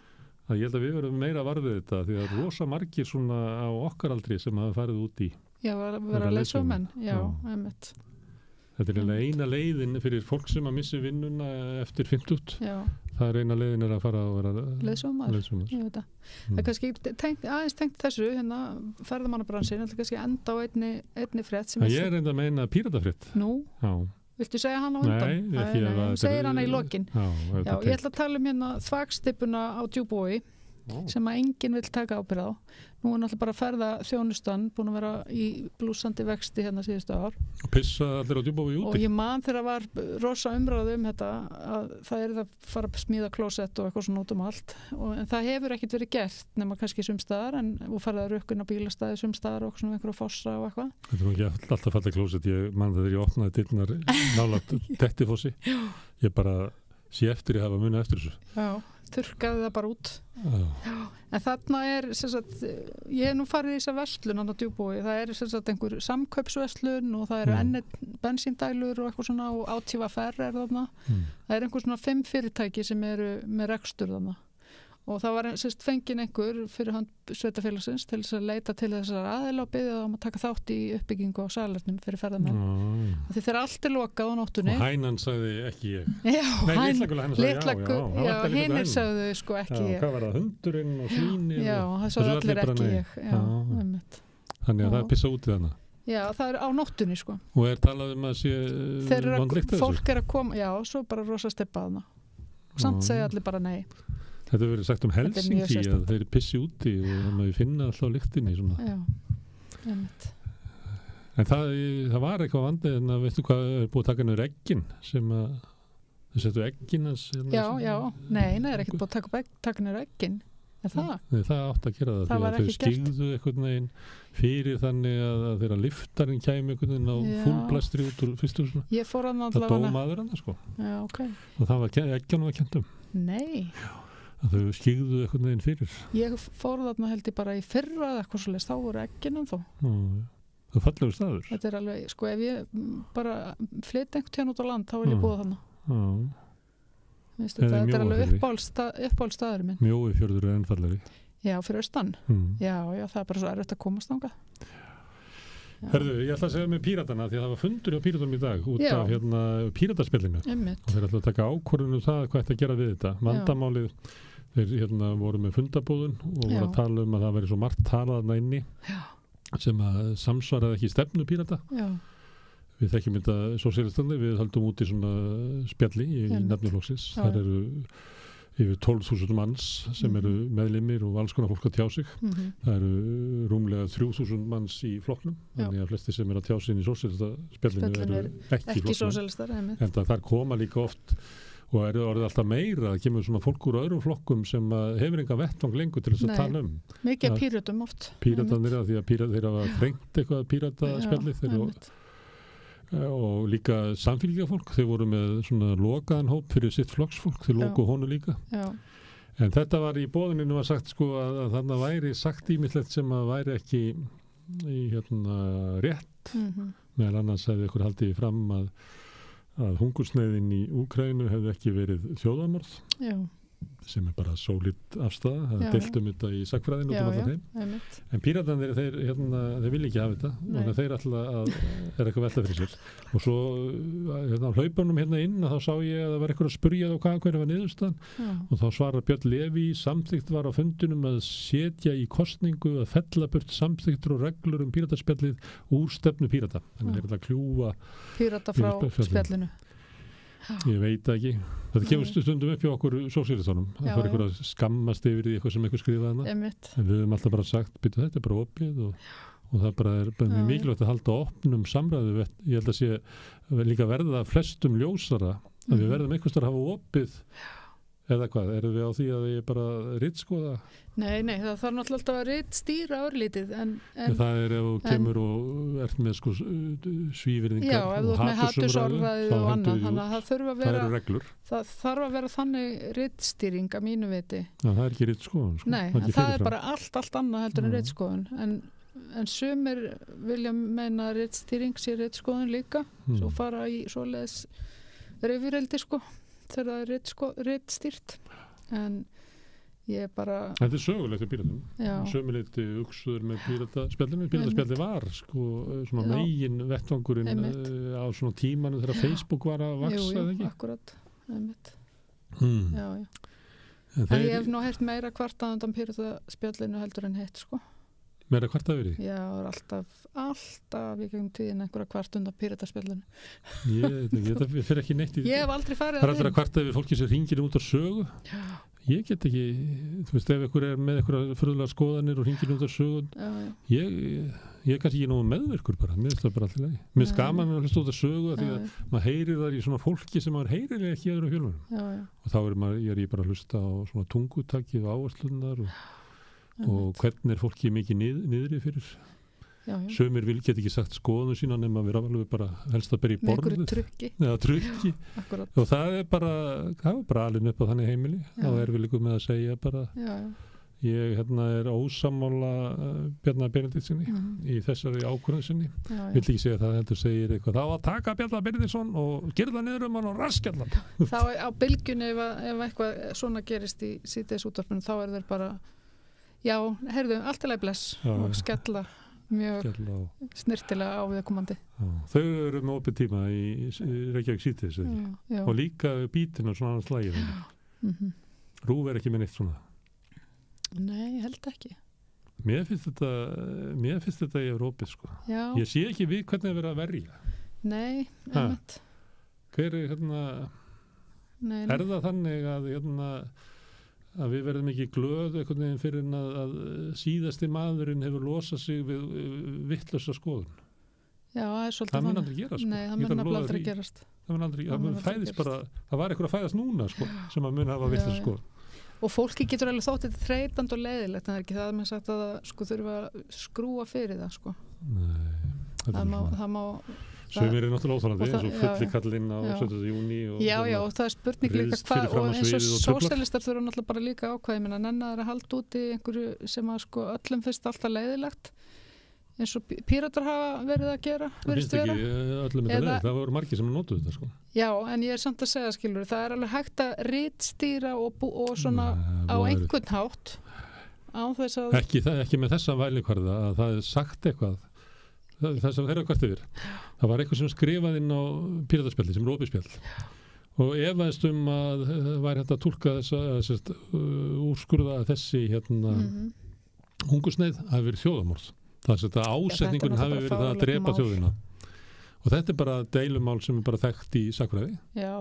Ég held að við verðum meira varðið þetta því að rosa margir svona á okkar aldri sem hafa farið út í. Já, vera leiðsögumenn. Já, einmitt. Þetta er eina leiðin fyrir fólk sem að missi vinnuna eftir 50. Já. Það er eina leiðin að fara að vera leiðsögumaður. Ég veit það. Það er kannski aðeins tengt þessu, hérna ferðamannabransin, þetta er kannski enda á einni frétt sem ég er enda að meina píratafrétt. Nú? Já. Viltu segja hana á undan? Nei, ekki ef að segir hana í lokin. Já, ég ætla að tala hérna þvagstippuna á Djúpavogi sem að enginn vill taka ábyrgð á. Nú er náttúrulega bara ferðaþjónustan búin að vera í blúsandi vexti hérna síðustu ár. Og pissa allir á Djúpavogi úti. Og ég man þegar var rosa umræðu þetta að það er að fara að smíða klósett og eitthvað svona út allt. En það hefur ekkert verið gert nema kannski sumstaðar og farið að rukka inn á bílastæði sumstaðar og svona einhverja fossa og eitthvað. Þetta er ekki alltaf falla klósett. Ég man þegar ég opnaði dyrnar nálægt Dettifossi. Ég bara sé eftir ég hafa munið eftir þessu. Já. Þurrkaði það bara út. En þarna er ég hef nú farið í þessa verslun á Djúpavogi, það er einhver samkaupsverslun og það eru bensíndælur og eitthvað svona og ÁTVR er þarna. Það er einhver svona 5 fyrirtæki sem eru með rekstur þarna og það var fenginn einhver fyrir hand sveitafélagsins til þess að leita til þessar aðila og biðja þá að taka þátt í uppbyggingu á salernum fyrir ferðamenn. Því þegar allt er lokað á nóttunni. Og hænan sagði ekki ég. Já, já, hinir sagði sko ekki ég. Hvað var það, hundurinn og svínið? Já, það sagði allir ekki ég. Þannig að það er pissa út í þarna. Já, það er á nóttunni sko. Og er talað að sé vandlíkt þessu? Fólk er að koma, já, svo bara rosa steppa þarna. Samt segja allir bara nei. Þetta hefur verið sagt Helsinki að þeir pissi úti og þannig að við finna alltaf lyktinni svona. Já, einmitt. En það var eitthvað vandið en að veistu hvað er búið að taka niður eggin sem að þau settu eggin Já, nei, það er ekkert búið að taka niður eggin. Er það? Nei, það átt að gera það því að þau stígðu einhvern veginn fyrir þannig að þeirra liftarinn kæmi einhvern veginn á fullblæstri út úr fyrstúsuna. Ég fór hann allavega. Það dómaður hann sko. Já, ok. Og það var eggjanum að kentum. Nei. Já. Að þau stígðu einhvern veginn fyrir. Ég fór þarna held ég bara í fyrra eða eitthvað svoleiðis, þá voru egginum þó. Það er fallegur staður. Þetta er alveg, sko ef ég bara flyt einhvern tíðan út á land, þá vil ég búa þarna. Þetta er alveg uppáhaldstaður minn. Mjóifjörður er ennfallari. Já, fyrir austan. Já, það er bara svo erfitt að komast þangað. Herðu, ég ætla að segja með píratana því að það var fundur hjá píratunum í dag út af pírataspillinu. Og þeir ætla að taka ákvörðun það hvað ætti að gera við þetta. Vandamálið þeir voru með fundabúðun og voru að tala að það veri svo margt talað þarna inni sem að samsvaraði ekki stefnu Pírata. Við þekkjum þetta sósíalistandi, við höldum út í svona spjalli í nefniflokksins. Þar eru yfir 12.000 manns sem eru meðlimir og alls konar fólk að tjá sig. Það eru rúmlega 3.000 manns í flokknum, þannig að flesti sem eru að tjá sig inn í sósíalistaspjallinu eru ekki sósíalistar. En þar koma líka oft og orðið alltaf meira, það kemur svona fólk úr öðrum flokkum sem hefur enga vettvang lengur til þess að tala um. Mikið Pírötum oft. Píratarnir, því að þeir hafa þrengt eitthvað Pírataspjallið og líka samfélgingafólk, þeir voru með svona lokaðan hóp fyrir sitt flokksfólk, þeir lokuðu honu líka. En þetta var í boðuninu var sagt að þarna væri sagt ýmislegt sem að væri ekki rétt. Meðal annars hefði ykkur haldið fram að hungursneyðin í Úkraínu hefði ekki verið þjóðarmorð. Sem bara sólít afstæða, það deiltum þetta í sakfræðinu út allan heim. En Píratarnir, þeir vilja ekki hafa þetta og þeir alltaf eitthvað velta fyrir sér. Og svo hlaupunum inn þá sá ég að það var eitthvað að spurja hverju var niðurstaðan og þá svarar Björn Leví, samþykkt var á fundunum að setja í kosningu að fella burt samþyktur og reglur Pírataspjallið úr stefnu Pírata. Þannig þeir að kljúfa Pírata frá spjallinu. Ég veit ekki. Þetta kemur stundum upp hjá okkur sósíalistunum. Það var eitthvað að skammast yfir því eitthvað sem eitthvað skrifaði hana. En við höfum alltaf bara sagt, þetta er bara opið og það bara er mjög mikilvægt að halda opnum samræðu. Ég held að sé líka verða flestum ljósara að við verðum einhvers staðar að hafa opið eða hvað, erum við á því að ég bara ritskoða? Nei, það þarf náttúrulega alltaf að ritstýra örlítið. En það er ef þú kemur og ert með svívirðingar og hatursumræðu. Já, ef þú ert með hatursorðræðu og annað, þannig að það eru reglur. Það þarf að vera þannig ritstýring að mínu viti. Það er ekki ritskoðun. Nei, það er bara allt annað heldur en ritskoðun. En sumir vilja meina að ritstýring sé ritskoðun líka, svo fara í svoleiðis reyfirildi þegar það er ritstýrt. En ég bara... Þetta er sögulegt í Píratum. Sömuleyti uksuður með Pírataspjallinu. Pírataspjallið var svona megin vettvangurinn á svona tímanu þegar Facebook var að vaksa, eða ekki? Jú, akkurat. Já. En ég hef nú heyrt meira kvartað undan Pírataspjallinu heldur en hitt, Meira kvartað verið? Já, það er alltaf í gegnum tíðin einhverja kvart undan Pírataspjallinu. Ég fyrir ekki neitt í Ég hef aldrei farið það. Það er aldrei að kvartað við fólki sem hringir út á sögu. Ég get ekki, þú veist, ef einhver er með einhverja furðulegar skoðanir og hringir út á sögun, ég er kannski ekki nógu meðvirkur bara, mér finnst það bara alltaf leið. Mér finnst gaman að hlusta út á sögu því að maður heyrir þar í svona fólki sem maður heyrir ekki í öðrum fjölmiðlum. Og þá er ég bara að hlusta á svona tungutakið og áherslunar og hvernig er fólki mikið niðri fyrir. Sumir get ekki sagt skoðunum sína nema við alveg bara helst að byrja í borðið. Með einhverju trukki. Og það er bara alveg upp á þannig heimili. Þá er við líka með að segja bara ég er ósammála Bjarna Benediktssyni í þessari ákvörðun sinni. Vill ekki segja það, heldur segir eitthvað þá að taka Bjarna Benediktsson og gera það niður hann og raskja hann. Þá á bylgjunni ef eitthvað svona gerist í síðdegisútvarpinu þá er þeir bara heyrðu, allt er leið bless og skella mjög snirtilega á viðkomandi. Þau eru með opið tíma í Reykjavík síðdegis og líka bítinu svona annars lagið. Rúf er ekki með neitt svona? Nei, ég held ekki. Mér finnst þetta í Evrópið Ég sé ekki við hvernig það verið að verja. Nei, einmitt. Hver er er það þannig að við verðum ekki glöð einhvern veginn fyrir að síðasti maðurinn hefur losað sig við vittlausa skoðun? Já, það er svolítið. Það mun aldrei gerast. Nei, það mun aldrei gerast. Það var eitthvað að fæðast núna sem að mun hafa vittlausa skoðun. Og fólki getur alveg þótt þetta þreytandi og leiðilegt, en það er ekki það að maður sagt að það þurfa að skrúa fyrir það. Nei, það má Sumir er náttúrulega óþolandi eins og fulli kallinn á 17. júní og og það er spurning líka hvað og eins og sósíalistar þurfa náttúrulega bara líka ákvæði nenna þeir að halda út í einhverju sem að öllum finnst alltaf leiðilegt eins og Píratar hafa verið að gera virðist vera. Það voru margir sem notuðu þetta Já, en ég er samt að segja skilur það er alveg hægt að ritstýra og svona á einhvern hátt á þess að ekki með þessa vælikvarða að það er sagt eitthvað það sem þeirra kvart yfir það var eitthvað sem skrifaði inn á Pírataspjalli sem er opið spjall og efaðist að væri hægt að túlka þessa úrskurða að þessi hungursneið hafi verið þjóðamorð. Það að ásetningun hafi verið það að drepa þjóðina. Og þetta bara deilumál sem bara þekkt í sagnfræði.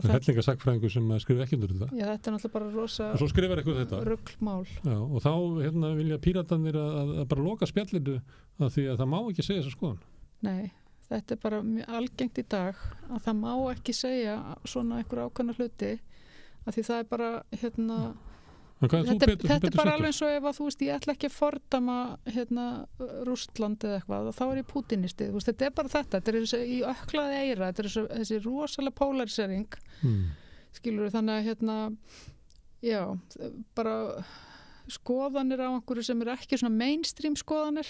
Hellinga sagnfræðingur sem skrifa ekki undir þetta. Já, þetta náttúrulega bara rosa og svo skrifar eitthvað þetta. Ruglmál. Já, og þá vilja píratarnir að bara loka spjallinu að því að það má ekki segja þessa skoðun. Nei, þetta bara mjög algengt í dag að það má ekki segja svona einhver ákveðna hluti að því það bara þetta bara alveg eins og ef að þú veist ég ætla ekki að fordama Rússland eða eitthvað og þá ég pútinisti, þú veist þetta bara þetta er í öklaði eira, þetta er þessi rosalega polarisering skilur þannig að já, bara skoðanir á einhverju sem eru ekki svona mainstream skoðanir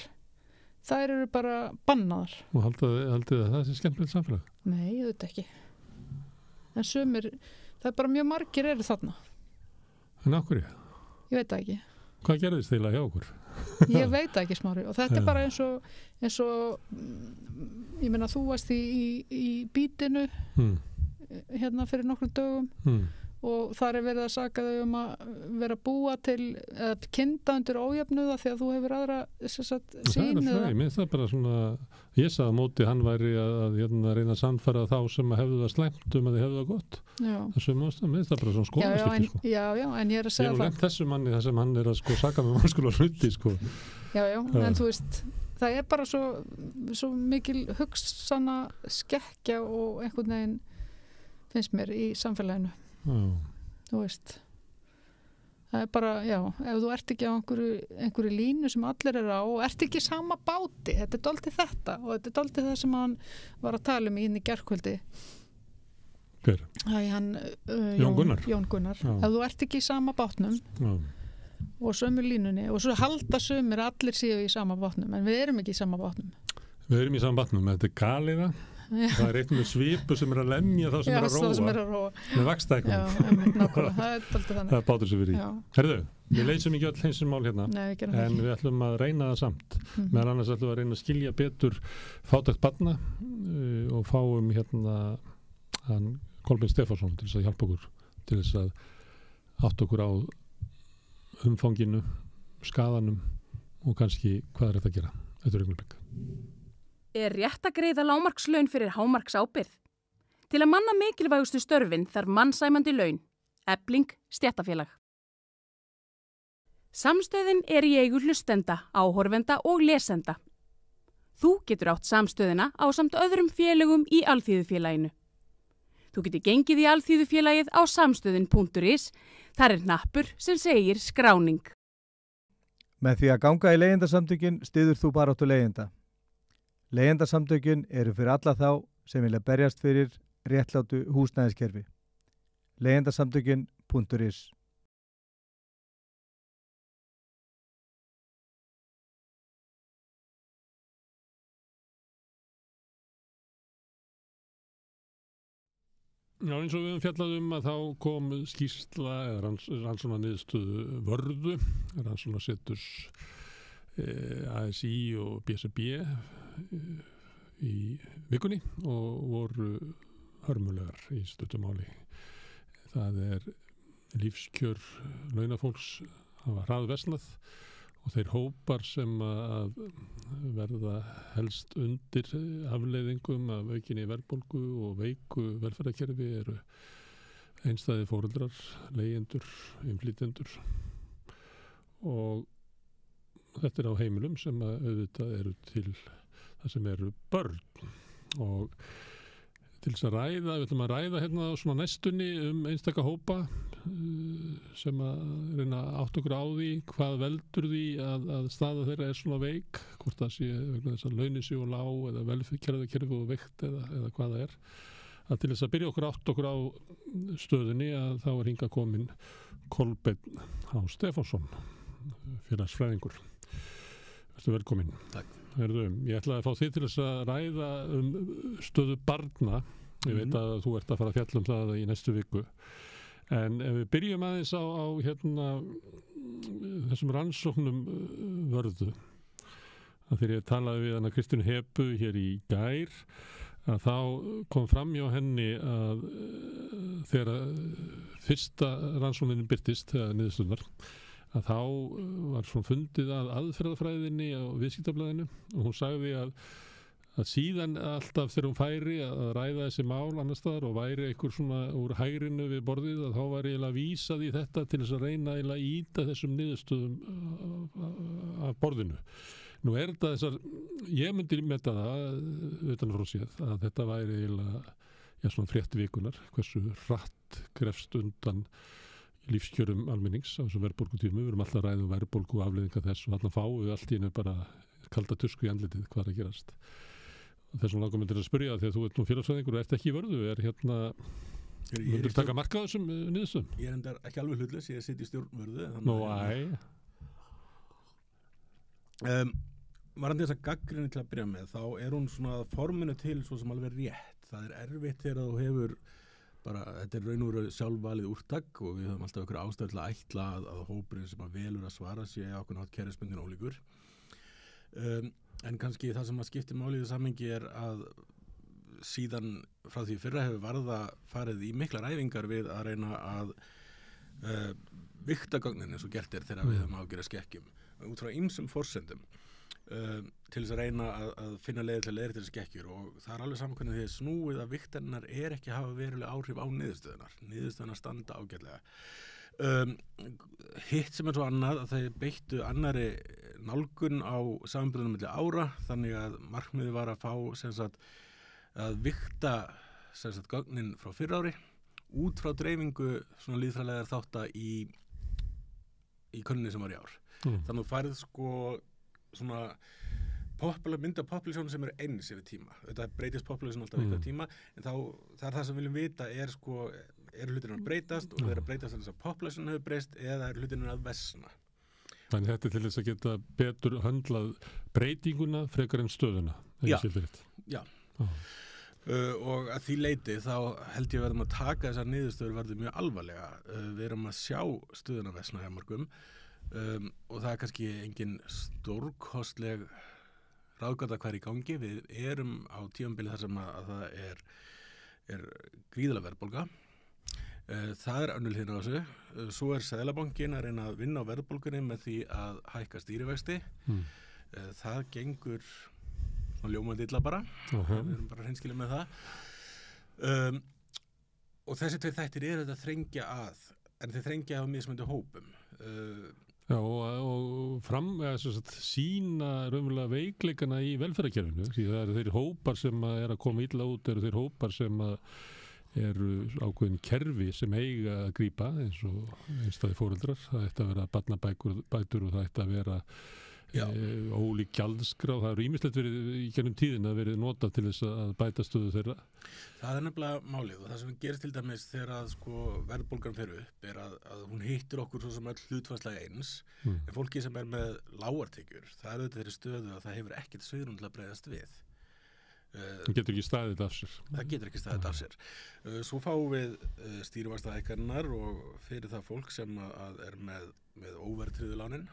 þær eru bara bannaðar. Og haldið að það sé skemmtilegt samfélag? Nei, ég veit ekki en sumir, það er bara mjög margir eru þarna. En af hverju? Ég veit það ekki. Hvað gerðist þeirra hjá okkur? Ég veit það ekki, Smári. Og þetta er bara eins og ég meina, þú varst í bítinu fyrir nokkrum dögum og þar er verið að saka þau að vera búa til að kynda undir ójöfnuða því að þú hefur aðra sín. Það er bara svona, ég sagði á móti hann væri að reyna að sannfæra þá sem hefðu það slæmt að þið hefðu það gott. Þessum ástæðum, það er bara svona skoðaskipti. Já, en ég er að segja það. Ég hef lent þessu manni þar sem hann er að saka með mannskóla hluti. Já, en þú veist, það er bara svo mikil hugsana skekkja og einhvern veginn finnst mér í samfélaginu. Þú veist það er bara, ef þú ert ekki á einhverju línu sem allir eru á og ert ekki sama báti, þetta er dálítið þetta og þetta er dálítið það sem hann var að tala um í gærkvöldi. Hver? Jón Gunnar. Ef þú ert ekki í sama bátnum og sömu línunni og svo halda sömur allir séu í sama bátnum en við erum ekki í sama bátnum. Við erum í sama bátnum, þetta er galiða. Það er eitt með svipu sem er að lemja þá sem er að róa með vakstæknum. Það er alltaf þannig. Það bátur sér fyrir í. Herðu, við leysum ekki öll hreinsum mál hérna. Nei, en við ætlum að reyna það samt. Meðal annars ætlum við að reyna að skilja betur fátækt barna og fáum hann Kolbeinn Stefánsson til þess að hjálpa okkur til þess að átta okkur á umfanginu, skaðanum og kannski hvað er þetta að gera. Þetta er augnablik. Er rétt að greiða lágmarkslaun fyrir hámarksábyrgð? Til að manna mikilvægustu störfin þarf mannsæmandi laun. Efling stéttarfélag. Samstöðin er í eigu hlustenda, áhorfenda og lesenda. Þú getur átt samstöðina ásamt öðrum félögum í Alþýðufélaginu. Þú getur gengið í Alþýðufélagið á samstöðin.is. Þar er hnappur sem segir skráning. Með því að ganga í leigjendasamtökin styður þú baráttu leigjenda. Leigjendasamtökin eru fyrir alla þá sem vilja berjast fyrir réttlátu húsnæðiskerfi. Leigjendasamtökin.is. Já, eins og við höfum fjallað að þá kom skýrsla eða rannsóknar niðurstöðu Vörðu, rannsóknarseturs ASÍ og BSRB í vikunni og voru hörmulegar í stuttu máli. Það er lífskjör launafólks hafa hraðversnað og þeir hópar sem að verða helst undir afleiðingum af aukinni verðbólgu og veiku velferðarkerfi eru einstæðir foreldrar, leigjendur, innflytjendur og þetta er á heimilum sem auðvitað eru til það sem eru börn og til þess að ræða, við ætlum að ræða hérna svona næstunni einstaka hópa sem að reyna átt okkur á því hvað veldur því að staða þeirra er svona veik, hvort það sé vegna þess að launin séu og lág eða velferðarkerfi og veikt eða hvað það er. Að til þess að byrja okkur á stöðunni að þá er hingað komin Kolbeinn H. Stefánsson, félagsfræðingur. Vertu velkomin. Takk. Ég ætlaði að fá þig til þess að ræða stöðu barna. Ég veit að þú ert að fara að fjalla það í næstu viku. En ef við byrjum aðeins á þessum rannsóknum Vörðu. Þegar ég talaði við hana Kristínu Hebu hér í gær, að þá kom fram hjá henni að þegar fyrsta rannsóknin birtist, þegar niðurstöðnar, að þá var svona fundið að aðferðafræðinni á viðskiptablaðinu og hún sagði að síðan alltaf þegar hún færi að ræða þessi mál annars staðar og væri einhver svona úr hægrinu við borðið að þá var eiginlega vísað í þetta til þess að reyna eiginlega að ýta þessum niðurstöðum af borðinu. Nú þetta þessar, ég myndi meta það utan frá séð að þetta væri eiginlega svona frétt vikunar, hversu hratt grefst undan lífskjörum almennings á þessum verðbólgutímum. Við erum alltaf að ræða verðbólgu og afleiðingar þess og þarna fáum við allt í einu bara kalda tusku í andlitið hvað er að gerast. Þessum langar myndir að spyrja þegar þú ert nú félagsfræðingur og ert ekki í Vörðu, myndir taka marka á þessum niðurstöðum? Ég er endar ekki alveg hlutlaus, ég sitt í stjórn Vörðu. Varandi þessa gagnrýni til að byrja með, þá er hún svona forminu til svo sem alveg rétt. Það er erfitt þegar þú hefur bara, þetta er raun og veru sjálfvalið úrtak og við höfum alltaf okkur ástæðu til að ætla að hópurinn sem að velur að svara sé ákveðinn hátt kerfisbundinn ólíkur. En kannski það sem að skipti máli í þessu samhengi er að síðan frá því fyrra hefur Varða farið í miklar æfingar við að reyna að vigta gögnin eins og gert er þegar við höfum ágjörða skekkjum út frá ýmsum forsendum til þess að reyna að finna leiðir til að skekkjur og það er alveg saman hvernig því snúið að vigtarinnar er ekki að hafa veruleg áhrif á niðurstöðunar standa ágætlega. Hitt sem er svo annað að þeir beittu annari nálgun á samanburðunum milli ára, þannig að markmiðið var að fá að vigta gögnin frá fyrra ári út frá dreifingu svona lýðfræðilegar þátta í könninni sem var í ár. Þannig að þú færið sko svona mynda population sem eins yfir tíma. Þetta breytist population alltaf yfir tíma, en þá það er það sem við viljum vita er hlutirinn að breytast og þeir að breytast þess að population hefur breyst eða hlutirinn að versna. Þannig þetta er til þess að geta betur höndlað breytinguna frekar en stöðuna. Já. Og að því leiti þá held ég að verðum að taka þessar niðurstöður verður mjög alvarlega. Við erum að sjá stöðuna versna hjá mörgum og það er kannski engin stórkostleg ráðgáta hver í gangi. Við erum á tímabili þar sem að það er gríðarleg verðbólga. Það er önnur hlýðin á þessu. Svo er Seðlabankinn að reyna að vinna á verðbólgunni með því að hækka stýrivexti. Það gengur ljómandi illa bara. Við erum bara hreinskilið með það. Og þessi tveir þættir eru þetta þrengja að, en þeir þrengja á mismunandi hópum. Já, og sína raunverulega veikleikana í velferðarkerfinu. Því það eru þeir hópar sem er að koma illa út, eru þeir hópar sem eru ákveðin kerfi sem eiga að grípa eins og einstæði foreldrar. Það ætti að vera barnabætur og það ætti að vera ólík gjaldskrá. Það eru ýmislegt verið í gennum tíðina verið notað til þess að bæta stöðu þeirra. Það er nefnilega málið og það sem gerist til dæmis þegar að verðbólgan fer upp er að hún hittir okkur svo sem öll hlutfallslega eins en fólki sem er með lágartekjur, það er auðvitað þeirri stöðu að það hefur ekkert svigrúm til að bregðast við. Það getur ekki staðið af sér. Það getur ekki staðið af sér. Svo fáum við stýrivaxtahækkanirnar og fyrir það fólk sem er með óverðtryggðu lánin.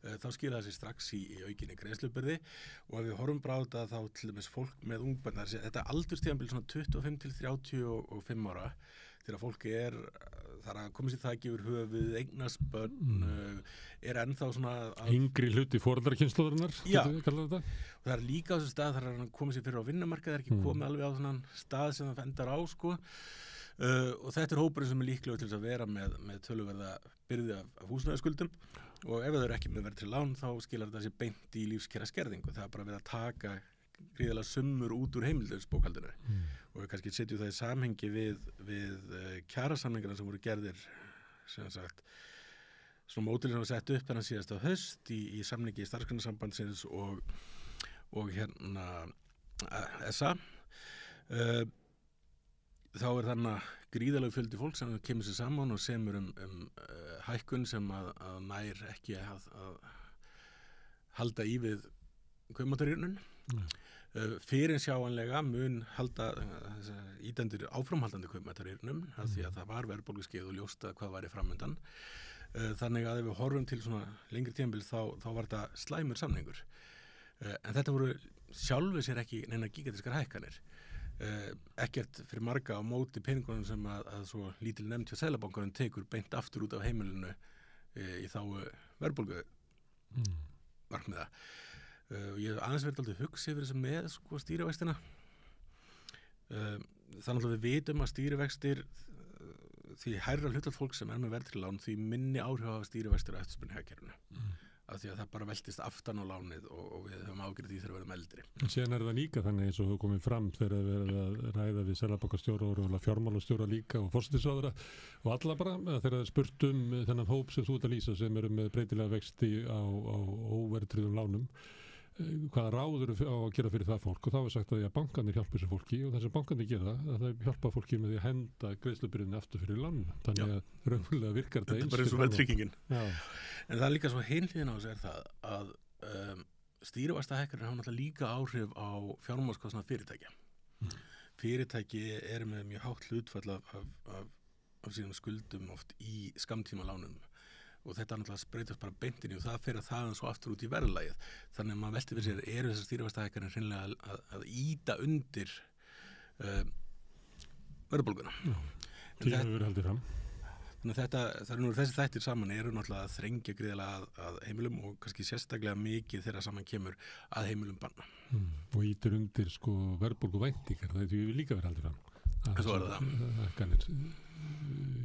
Þá skila það sér strax í aukinni greiðslubyrði og ef við horfum bara á þetta þá til dæmis fólk með ungbörn, þetta aldurstímabil svona 25 til 35 ára þegar fólk þar að komast í þakki yfir höfuð, eignast börn, er ennþá svona yngri hluti foreldrakynslóðarinnar. Já, og það er líka á þessu stað þar að komið sér fyrir á vinnumarkað, það er ekki komið alveg á svona stað sem það endar á og þetta er hópurinn sem er líklegur til þess að vera með töluverða byrði af húsnæðisskuldum og ef það eru ekki með verðtryggð lán þá skilar þetta sér beint í lífskjara skerðingu. Það er bara verið að taka gríðarlega summur út úr heimildarspókhaldinu og við kannski setjum það í samhengi við kjarasamningarna sem voru gerðir sem sagt svona mótilinn sem var sett upp þennan síðasta haust í samningi í starfsgreinasambandsins og SA þá er þannig gríðarlega fjöldi fólk sem kemur sér saman og semur hækkun sem að nær ekki að halda í við kaupmáttarrýrnun. Fyrir sjáanlega mun halda ítendur áframhaldandi kaupmáttarrýrnum af því að það var verðbólguskeið og ljóst hvað væri framundan. Þannig að ef við horfum til svona lengri tímabil þá var þetta slæmur samningur. En þetta voru sjálfu sér ekki neina gigantískar hækkanir. ekkert fyrir marga á móti peningunum sem að svo lítil nefnd hjá Seðlabankanum tekur beint aftur út af heimilinu í þá verðbólgu markmiða. Ég hef aðeins verið aldrei hugsa yfir þessu með sko, stýrivextina. Þannig að við vitum að stýrivextir því hærra hlutfall fólk sem með verðtryggð lán því minni áhrif á stýrivextir á eftirspurn í hagkerfinu. Af því að það bara veltist aftan á lánið og við höfum ágjörð því þegar við erum eldri. Síðan það líka þannig eins og hefur komið fram þegar við erum að ræða við seðlabankastjóra og fjármálastjóra líka og forsætisráðherra og alla bara þegar það spurt þennan hóp sem þú ert að lýsa sem eru með breytilega vexti á óverðtryggðum lánum. Hvaða ráður á að gera fyrir það fólk og þá sagt að bankarnir hjálpa þessu fólki og það sem bankarnir gera að það hjálpa fólki með því að henda greiðslubyrðinni aftur fyrir lánuna. Þannig að raunverulega virkar það eins. Þetta er bara eins og verðtryggingin. En það er líka svo hinliðin á þessu það að stýrivaxtahækkanir hafa náttúrulega líka áhrif á fjármagnskostnað fyrirtækja. Fyrirtæki eru með mjög hátt hlutfall af sínum skuldum oft í skammtíma lánum. Og þetta náttúrulega spreytast bara beintinni og það fer að þaðan svo aftur út í verðlagið. Þannig að maður velti fyrir sér, eru þessar stýrivaxtahækkanir hreinlega að ýta undir verðbólguna. Það hefur verið haldið fram. Þannig að þessi þættir saman eru náttúrulega að þrengja gríðarlega að heimilum og kannski sérstaklega mikið þegar saman kemur að heimilum banna. Og ýtir undir sko verðbólguvæntingar, það hefur líka verið haldið fram. Svo er það.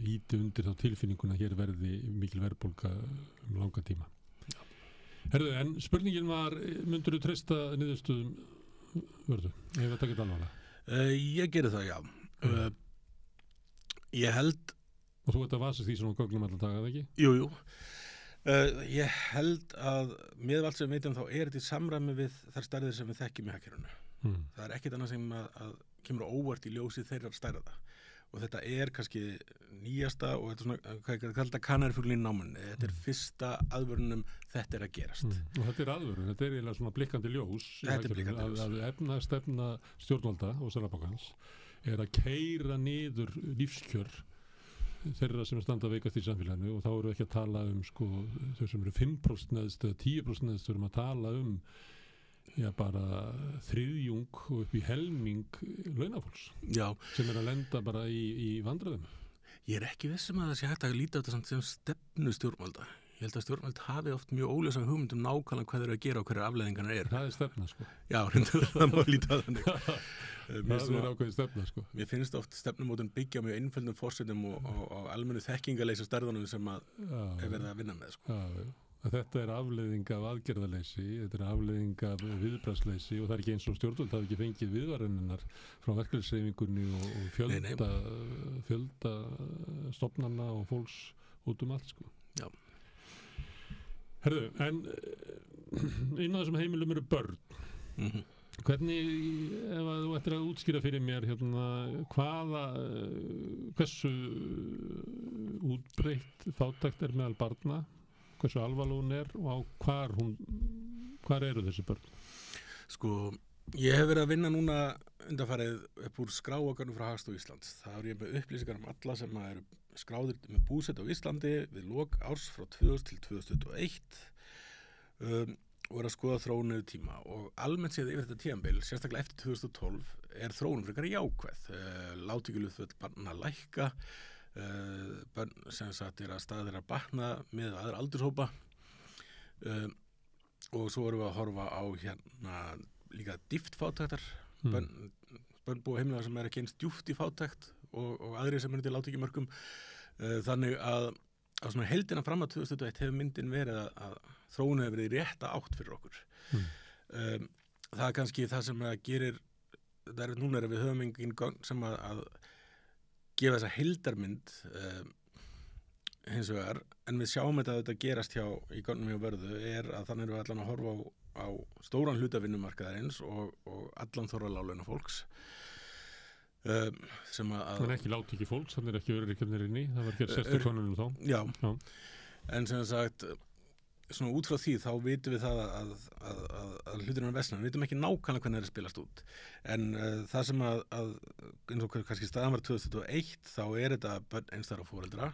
Íti undir þá tilfinninguna hér verði mikil verðbólga langa tíma. Herðu, en spurningin var, myndur þú treysta niðurstöðum vörðu? Ef það takkit alvarlega? Ég geri það, já. Ég held... Og þú ert að vasast því svona gögnum allar daga, eða ekki? Jú. Ég held að með allt sem við veitum þá er þetta í samræmi við þær stærðir sem við þekkjum í hagkerfinu. Það er ekkert annað sem að kemur óvart í ljósi þeirrar stærða. Og þetta er kannski nýjasta og þetta er svona, hvað er þetta kanarfuglinn í námunni. Þetta er fyrsta aðvörunum þetta er að gerast. Og þetta er aðvörun, þetta er eiginlega svona blikkandi ljós. Þetta er blikkandi ljós. Að efnastefna stjórnvalda og Seðlabankans er að keyra niður lífskjör þeirra sem standa veikast í samfélaginu og þá eru ekki að tala sko, þau sem eru 5% neðst eða 10% neðst, þau erum að tala bara þriðjung og upp í helming launafólks sem að lenda bara í vandræðum. Ég er ekki vissum að það sé hægt að líta á þetta sem stefnu stjórnvalda. Ég held að stjórnvald hafi oft mjög óljósa hugmyndum nákvæmlega hvað þeir eru að gera og hverju afleiðingarnar eru. Það er stefna, sko. Já, það má líta að þannig. Það er ákveðin stefna, sko. Mér finnst oft stefnumótun byggja mjög einföldum forsendum og almennu þekkingarleysa stærðunum sem að er verið að vinna með, sko. Já. Þetta er afleiðing af aðgerðaleysi, þetta er afleiðing af viðbragðsleysi og það er ekki eins og stjórnvöld hafi ekki fengið viðvaranirnar frá verkalýðshreyfingunni og fjölda stofnanna og fólks út allt, sko. Já. Herðu, en inn á þessum heimilum eru börn. Hvernig, ef að þú ættir að útskýra fyrir mér hversu útbreitt fátækt er meðal barna, hversu alvarleg hún er og hvar eru þessi börn? Sko, ég hef verið að vinna núna undanfarið upp úr skráagarnum frá Hagstofu Íslands. Það er ég með upplýsingar alla sem eru skráðir með búsett á Íslandi við lok árs frá 2000 til 2021 og er að skoða þróun yfir tíma og almennt séð yfir þetta tímabil, sérstaklega eftir 2012 er þróun frekar jákvæð. Lágtekjuhlutföll barna lækka, börn sem sagt er að staðir að batna með aðra aldurshópa og svo erum við að horfa á líka dýpt fátæktar börn búa heimilega sem er ekki eins djúpt í fátækt og aðrir sem er til lágtekjumörkum þannig að svona heildina fram að 2021 hefur myndin verið að þróun hefur verið í rétta átt fyrir okkur það er kannski það sem að gerir núna við höfum engin gögn sem að gefa þessa heildarmynd hins vegar, en við sjáum þetta gerast í gögnum hjá Vörðu er að þannig erum við allan að horfa á stóran hluta vinnumarkaðarins og allan þorra láglaunafólks sem að það er ekki lágtekju fólks, þannig ekki öryrkjarnir inni, það var gerð sérstu konunum þá. Já, en sem sagt svona út frá því þá vitum við það að hluturinn er vesna, við vitum ekki nákvæmlega hvernig það er að spilast út en það sem að eins og kannski staðan var 2021 þá er þetta börn einstæðra foreldra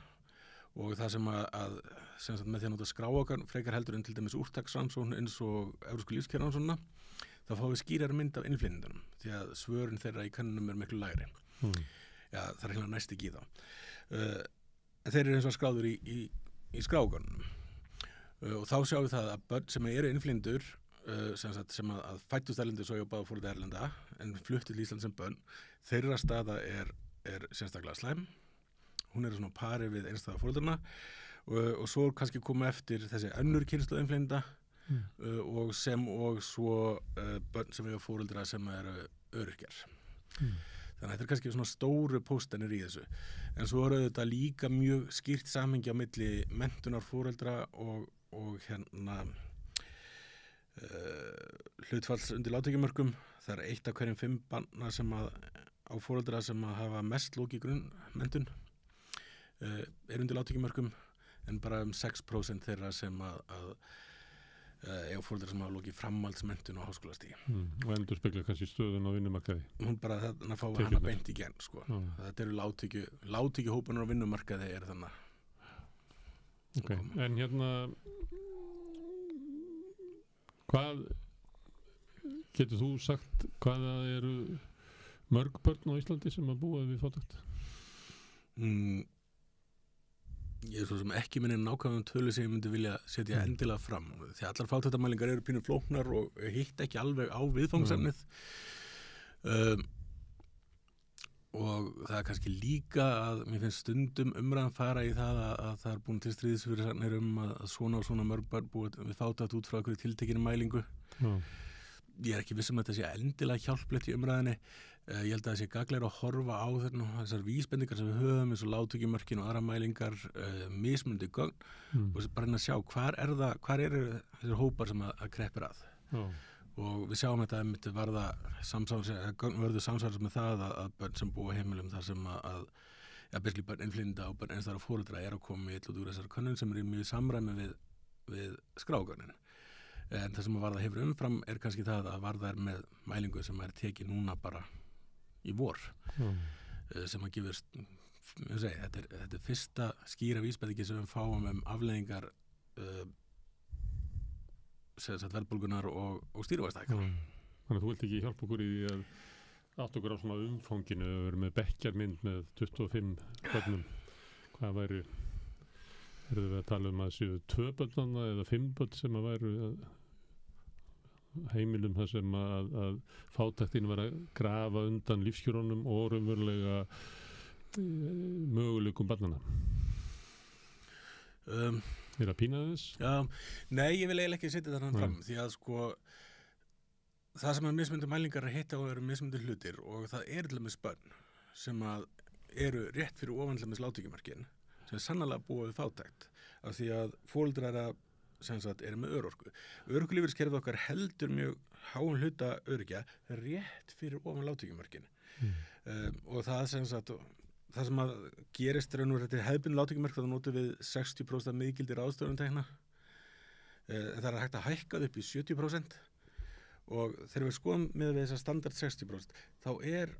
og það sem að sem sagt með því að nota skráagarn frekar heldur en til dæmis úrtaksrannsókn eins og Evrópsku lífskjararannsóknina þá fáum við skýrar mynd af innflytjendunum því að svörin þeirra í könnunum miklu lægri. Já, það hérna næst ekki í þá. En þeir eru eins og skráður í skrágörnum. Og þá sjáum við það að börn sem eru innflytjendur sem að fættust erlendur svo báðu fóruð erlenda en fluttu til Ísland sem börn, þeirra staða er sérstaklega slæm. Hún er svona pari við einstæða fóreldrana og svo kannski koma eftir þessi önnur kynslóð innflytjenda og svo börn sem eiga fóreldra sem eru öryrkjar. Þannig að þetta er kannski svona stóru póstanir í þessu. En svo eru þetta líka mjög skýrt samhengi á milli menntunar fóreldra og hérna hlutfalls undir lágtekjumörkum. Það er 1 af hverjum 5 barna sem á fóreldra sem hafa mest lók í grunnmenntun undir lágtekjumörkum en bara 6% þeirra sem eiga fóreldra sem hafa lók í framhaldsmenntun og háskólastigi. Og endurspeglar kannski stöðun á vinnumarkaði. Hún bara þarna fá hana beint í gegn sko. Þetta eru lágtekjuhópanur á vinnumarkaði er þannig. Okay. En hérna hvað getur þú sagt hvaða eru mörg börn á Íslandi sem að búa við fátækt? Ég er svo sem ekki minni nákvæmum tölu sem ég myndi vilja setja endilega fram því allar fátæktarmælingar eru pínu flóknar og hitt ekki alveg á viðfangsefnið og það er kannski líka að mér finnst stundum umræðan fara í það að það er búin til stríðsfyrirsagnir að svona og svona mörg börn búið við fátækt út frá einhverju tiltekinni mælingu. Ég er ekki viss að þetta sé endilega hjálplegt í umræðinni. Ég held að það sé gagnlegra að horfa á þessar vísbendingar sem við höfum eins og lágtekjumörkin og aðra mælingar mismunandi gögn og bara reyna að sjá hvar eru þessir hópar sem að kreppir að. Og við sjáum þetta að verður samsvars með það að börn sem búa heimilum þar sem að byrjum börn innflytjenda og börn einstæðra foreldra er að koma í úr þessar könnun sem er í mjög samræmi við skrágörnin. En það sem að varða hefur umfram er kannski það að varða er með mælingu sem er tekið núna bara í vor sem að gefur þetta er fyrsta skýra vísbendingi sem við fáum afleiðingar verðbólgunar og stýrivaxtahækkana. Þannig að þú vilt ekki hjálpa okkur í því að átt okkur á svona umfanginu að vera með bekkjarmynd með 25 börnum. Hvað væri erum við að tala um að séu 2 börn eða 5 börn sem að væru heimilum þar sem að fátæktin var að grafa undan lífskjörunum og raunverulega möguleikum barnana. Er að pína þess? Já, nei, ég vil eiginlega ekki setja þarna fram því að sko það sem að mismunandi mælingar að hitta og eru mismunandi hlutir og það er til dæmis börn sem að eru rétt fyrir ofan til dæmis lágtekjumarkinn sem sannarlega búa við fátækt af því að foreldrar eru með örorku. Örorkulífeyriskerfið okkar heldur mjög háum hluta öryrkja rétt fyrir ofan lágtekjumarkinn og það sem að gerist þetta hefðbundin lágtekjumark þá notum við 60% af miðgildi ráðstöfunartekna en það er hægt að hækka það upp í 70% og þegar við skoðum með þessar standard 60% þá er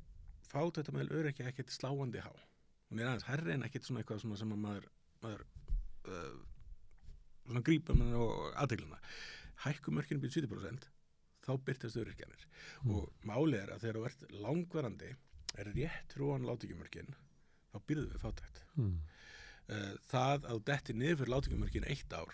fátækt meðal öryrkja ekkert sláandi há. Hún er aðeins herri en ekkert svona eitthvað svona sem að maður svona grípum og aðtegluna. Hækkumörkinu býr 70% þá byrtast öryrkjanir og málið er að þegar þú ert langvarandi er rétt fyrir ofan lágtekjumörkin þá byrðu við fátækt. Það að detti niður fyrir lágtekjumörkin 1 ár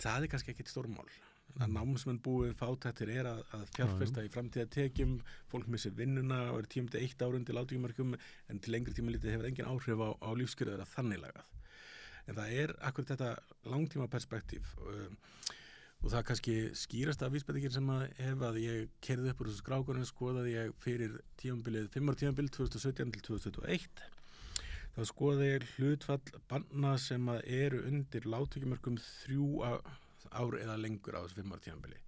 það er kannski ekkert stórmál. Að námsmenn búið fátæktir er að fjárfesta í framtíðartekjum, fólk missir vinnuna og er tímandi 1 ár undir lágtekjumörkum en til lengri tíma litið hefur engin áhrif á lífskjör þeirra þannig lagað. En það er akkurat þetta langtíma perspektíf og það kannski skýrast af vísbendingin sem að ég keyrði upp úr þessu skrágörnum skoðaði ég fyrir 5 ára tímabil 2017 til 2021 þá skoðaði ég hlutfall barna sem að eru undir lágtekjumörkum 3 ár eða lengur á þessu 5 ára tímabili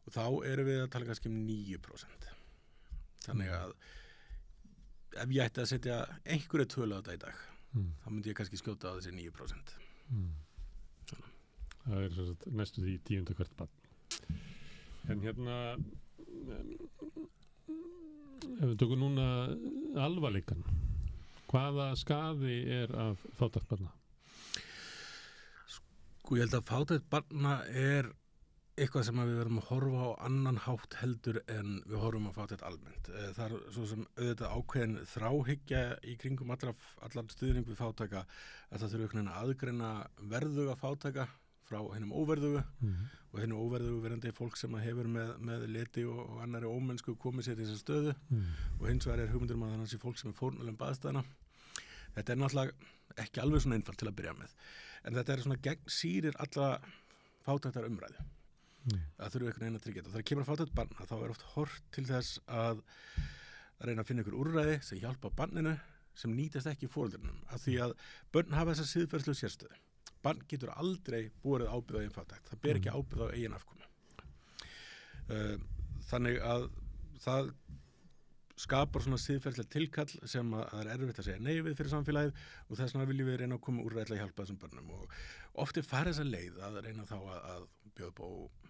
og þá erum við að tala kannski 9%. Þannig að ef ég ætti að setja einhverju tölu á þetta í dag þá myndi ég kannski skjóta á þessi 9%. Það er næstu því 10. hvert barn. En hérna ef við tökum núna alvarleikann, hvaða skaði er af fátækt barna? Sko ég held að fátækt barna er eitthvað sem við verðum að horfa á annan hátt heldur en við horfum að fátækt almennt. Það er svo sem auðvitað ákveðin þráhyggja í kringum allan stuðning við fátæka að það þurfi einhvern veginn að aðgreina verðuga fátæka frá hennum óverðugu og hennu óverðugu verandi fólk sem hefur með leti og annari ómennsku komið sér í þessa stöðu og hins vegar er hugmyndur að það sé fólk sem fórnalöfum aðstæðna. Þetta er náttúrulega ekki alveg svona einfalt til að byrja með en þetta er svona gegnsýrir alla fátæktar umræðu. Það þurfi einhvern veginn að tryggja þetta. Þegar kemur að fátækt barna þá er oft hort til þess að reyna að finna einhver úrræði sem hjálpa barninu sem nýtast ekki foreldrunum af því að börn hafa þessa siðferðslegu sérstöðu. Barn getur aldrei borið ábyrgð á eigin fátækt. Það ber ekki ábyrgð á eigin afkomu. Þannig að það skapar svona siðferðslega tilkall sem að er erfitt að segja nei við fyrir samfélagið og þess vegna viljum við reyna að koma úrræði að hjálpa þessum börnum og oft farið þessa leið að reyna þá að bjóða upp á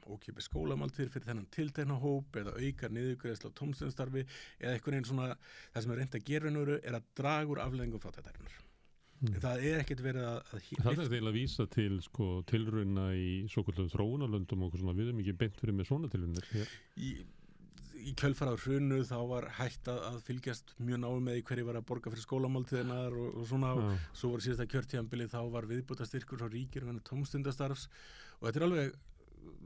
ókeypis skólamáltíðir fyrir þennan tiltekna hóp eða auka niðurgreiðslu á tómstundastarfi eða einhvern veginn svona það sem er reynt að gera er að draga úr afleiðingum fátæktarinnar. En það er ekkert verið að það er að vísa til tilrauna í svokölluðum þróunarlöndum og svona við ekki beint fyrir með svona tilraunir. Í kjölfar á hrunu þá var hægt að fylgjast mjög náið með hverju var að borga fyrir skólamáltíðinar og svona svo var síðasta kjörtímabilið þá var viðbótarstyrkur frá ríkir og tómstundastarfs og þetta er alveg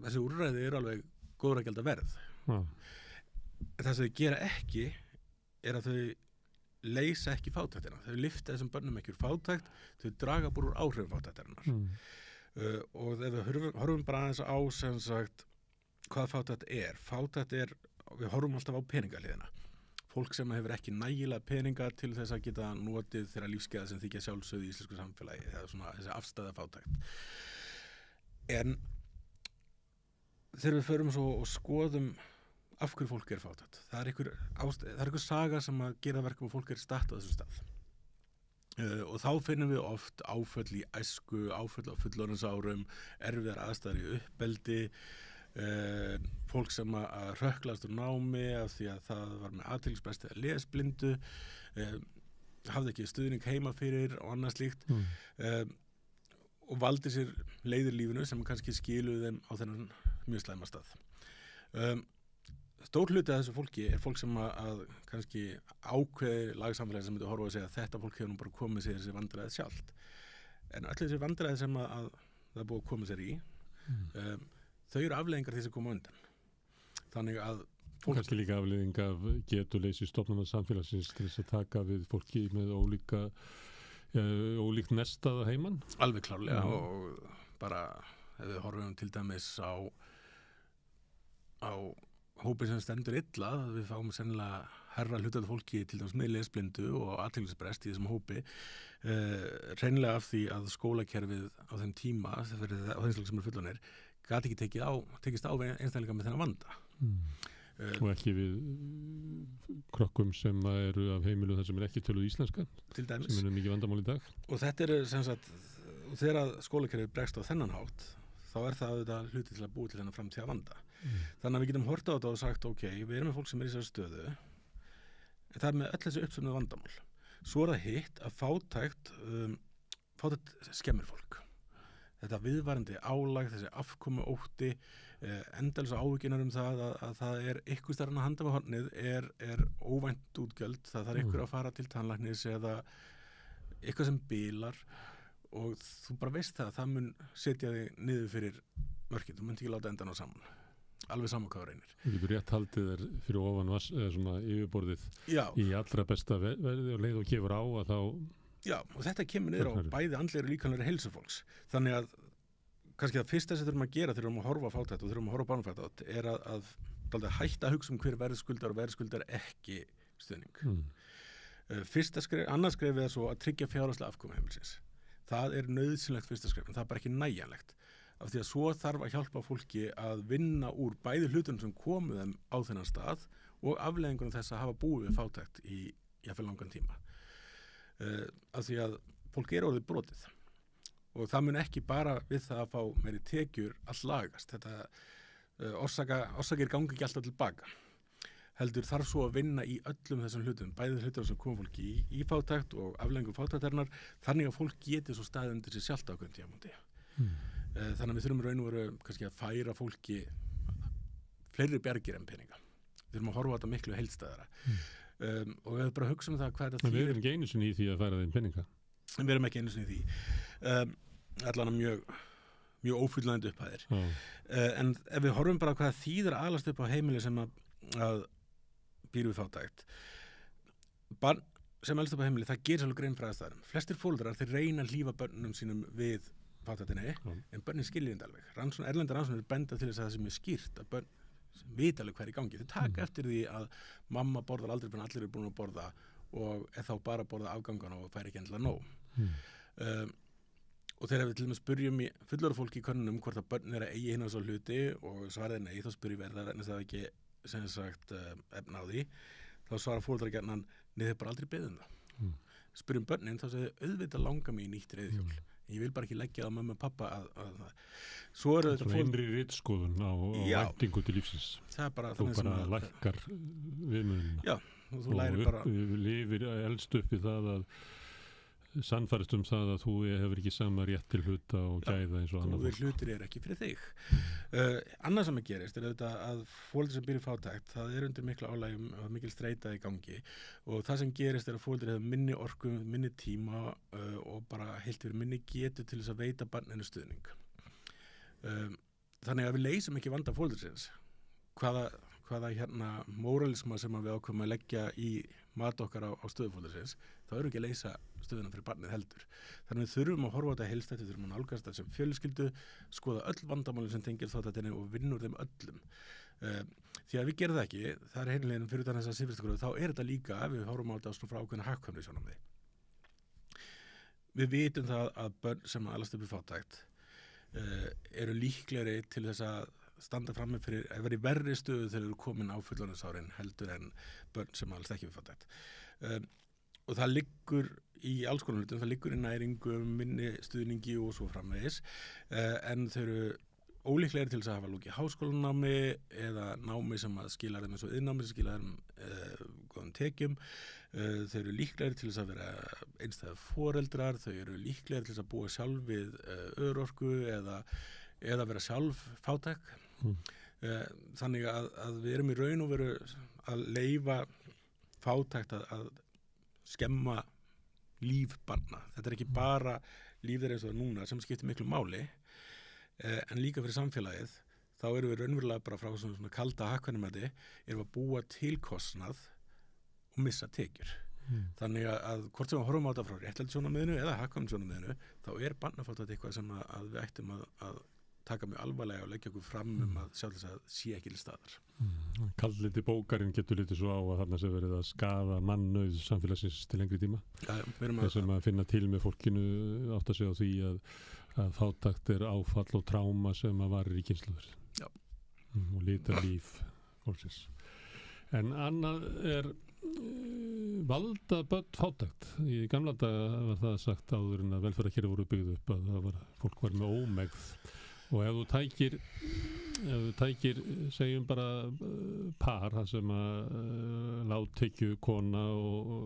þessi úrræði er alveg góðra gjalda verð. Það sem þau gera ekki er að þau leysa ekki fátæktina. Þau lyfta þessum börnum ekki úr fátækt, þau draga bara úr áhrifum fátæktarinnar. Og ef við horfum bara aðeins á sem sagt hvað fátækt er. Fátækt er, við horfum alltaf á peningahliðina. Fólk sem hefur ekki nægilega peninga til þess að geta notið þeirra lífskeiða sem þykja sjálfsögðu í íslensku samfélagi, eða svona þessi afstæða fátækt. En þegar við förum svo og skoðum af hverju fólk er fátækt. Það er einhver saga sem að gera verkum og fólk er statt á þessum stað. Og þá finnum við oft áföll í æsku, áföll á fullorðinsárum, erfiðar aðstæður í uppeldi, fólk sem að hrökklast úr námi af því að það var með athyglisbresti eða lesblindu, hafði ekki stuðning heima fyrir og annað slíkt og valdi sér leiðir lífinu sem kannski skiluði þeim á þennan mjög slæma stað. Stór hluti af þessu fólki er fólk sem að kannski ákveði lagsamfélagi sem myndi horfa og segja að þetta fólk hefur nú bara komið sér þessi vandræði sjálft. En öll þessi vandræði sem að það er búið að koma sér í, þau eru afleiðingar því sem koma undan. Þannig að fólk... Kannski líka afleiðing af getuleysi stofnana samfélagsins til þess að taka við fólki með ólíkt nestaða heiman. Alveg klárlega og bara ef við horfum til dæmis á hópi sem stendur illa, við fáum sennilega herra hlutað fólki til dæmis með lesblindu og athyglisbrest í þessum hópi hreinlega af því að skólakerfið á þeim tíma, á þeim slag sem er fullanir, gat ekki tekist á einstaklega með þennan vanda. Og ekki við krökkum sem eru af heimilu þar sem er ekki töluð íslenska, sem er mikið vandamál í dag. Og þetta er sem sagt, þegar skólakerfið bregst á þennan hátt, þá er það auðvitað hluti til að búa til þennan framtíða vanda. Þannig að við getum horft á þetta og sagt, ok, við erum með fólk sem er í þessari stöðu, en það er með öll þessi uppsöfnuðu vandamál. Svo er það hitt að fátækt skemmir fólk. Þetta viðvarandi álag, þessi afkomu ótti, endalaus áhyggjur það að það er eitthvað stærra en að handa við hornið er óvænt útgjöld, það þarf ykkur að fara til tannlæknis eða eitthvað sem bilar og þú bara veist það mun setja þig niður fyrir mörkin, þú myndi ekki láta endan á saman. Alveg saman hvað reynir. Þú getur rétt haldið þér fyrir ofan svona yfirborðið í allra besta verði og leið og gefur á að þá... Já, og þetta kemur niður á bæði andlegri og líkamlegri heilsu fólks. Þannig að kannski það fyrsta sem þurfum að gera þegar við erum að horfa á fátækt og þurfum að horfa á barnafátækt er að hætta að hugsa hver verðskuldar og verðskuldar ekki stuðning. Annað skrefið er svo að tryggja fjárhagslega afkomu heimilsins. Það er nauðsynlegt fyrsta skref, en það er bara ekki nægjanlegt. Af því að svo þarf að hjálpa fólki að vinna úr bæði hlutunum sem komu þeim á þennan stað og afleiðingunum þess að hafa búið við fátækt í jafnvel langan tíma. Af því að fólk er orðið brotið og það mun ekki bara við það að fá meiri tekjur að lagast. Þetta orsakir gangi ekki alltaf tilbaka. Heldur þarf svo að vinna í öllum þessum hlutum, bæði hlutum sem kom fólki í fátækt og afleiðingum fátæktarinnar, þannig að fólk geti svo staðið undir sér sjálft á hverjum tímapunkti. Þannig að við þurfum raun og veru kannski að færa fólki fleiri bjargir en peninga. Við þurfum að horfa á þetta miklu heildstæðara. Og við höfum bara að hugsa það hvað þetta þýðir. Við erum ekki einu sinni í því að færa þeim peninga. Við erum ekki einu sinni í því. Allan mjög ófullnægjandi upphæðir. En ef við horfum bara hvað þýðir að alast upp á heimili sem að býr við fátækt. Barn sem elst upp á heimili, það gerir svolítið grein frá aðstæðum. Flestir foreldrar þeir reyna að hlífa börnum sínum við fátæktinni, en börnin skilja þetta alveg. Erlendar rannsóknir benda til þess að það sem er skýrt að börn vita alveg hvað er í gangi. Þau taka eftir því að mamma borðar aldrei fyrir allir eru búin að borða og er þá bara að borða afgangana og fær ekki endilega nóg. Og þegar við til dæmis spyrjum í fullorðið fólki í könnunum hvort að börn er að eigi hinn á svo hluti og svarið nei, þá spyrjum við það það ekki sem sagt efna á því, þá svarar foreldrar gjarnan nei, þau bara aldrei beðum það. Spyrjum börnin, þá segir þau auðvitað langa mig í nýtt reiðhjól. Ég vil bara ekki leggja á mömmu og pappa að svo eru þetta innri ritskoðun á væntingu til lífsins. Það er bara þú bara lækkar viðmunina. Já, og þú lærir bara lifir elst upp í það að sannfærist það að þú hefur ekki sama rétt til hluta og gæða eins og annað. Og hlutir er ekki fyrir þig. Annað sem að gerist er auðvitað að foreldrar sem býr í fátækt, það er undir miklu álægjum og mikil streita í gangi og það sem gerist er að foreldrar hefur minni orku, minni tíma og bara heilt verið minni getu til þess að veita barninu stuðning. Þannig að við leysum ekki vanda foreldrisins. Hvaða móralisma sem við ákveðum að leggja í mat okkar á stöðufóðursins, þá erum við ekki að leysa stöðuna fyrir barnið heldur. Þannig við þurfum að horfa á þetta heilstætt, við þurfum að nálgast þetta sem fjölskyldu, skoða öll vandamálin sem tengir þáttatinni og vinna úr þeim öllum. Því að við gerum það ekki, það er heimleginn fyrir utan þessa sífristakröfu, þá er þetta líka, við horfum á þetta frá ákveðna hagkvæmni sjónarmiði. Við vitum það að börn sem alast upp í fátækt eru líklegri til þess að standa frammi fyrir að vera í verri stöðu þegar eru komin á fullorðinsárin heldur en börn sem alls ekki við fátækt. Og það liggur í alls konar hlutum, það liggur í næringum, minni stuðningi og svo framvegis, en þau eru ólíklegir til þess að hafa lokið háskólanámi eða námi sem að skila þeim eins og iðnnámi sem skila þeim góðum tekjum. Þau eru líklegir til þess að vera einstæða foreldrar, þau eru líklegir til þess að búa sjálf við örorku eða vera sjálf fátæk. Þannig að við erum í raun og veru að leyfa fátækt að skemma líf barna. Þetta er ekki bara líf þeirra eins og núna sem skiptir miklu máli, en líka fyrir samfélagið, þá erum við raunverulega bara frá svona kalda hagkvæmni erum við að búa til kostnað og missa tekjur. Þannig að hvort sem við horfum á þetta frá réttlætisjónarmiðinu eða hagkvæmnisjónarmiðinu, þá er barnafátækt eitthvað sem að við ættum að taka mjög alvarlega og leggja okkur fram að sjá þess að sé ekki til staðar. Kaldliti bókarinn getur litið svo á að þarna sé verið að skaða mannauð samfélagsins til lengri tíma. Þessum að finna til með fólkinu átt að segja á því að fátækt er áfall og tráma sem að varir í kynslóður. Já. Og litar líf fólksins. En annað er valda börn fátækt. Í gamla daga var það sagt áður en að velferðarkerfi voru byggð upp að fólk var með ómegð. Og ef þú tækir segjum bara par, það sem að lágtekju kona og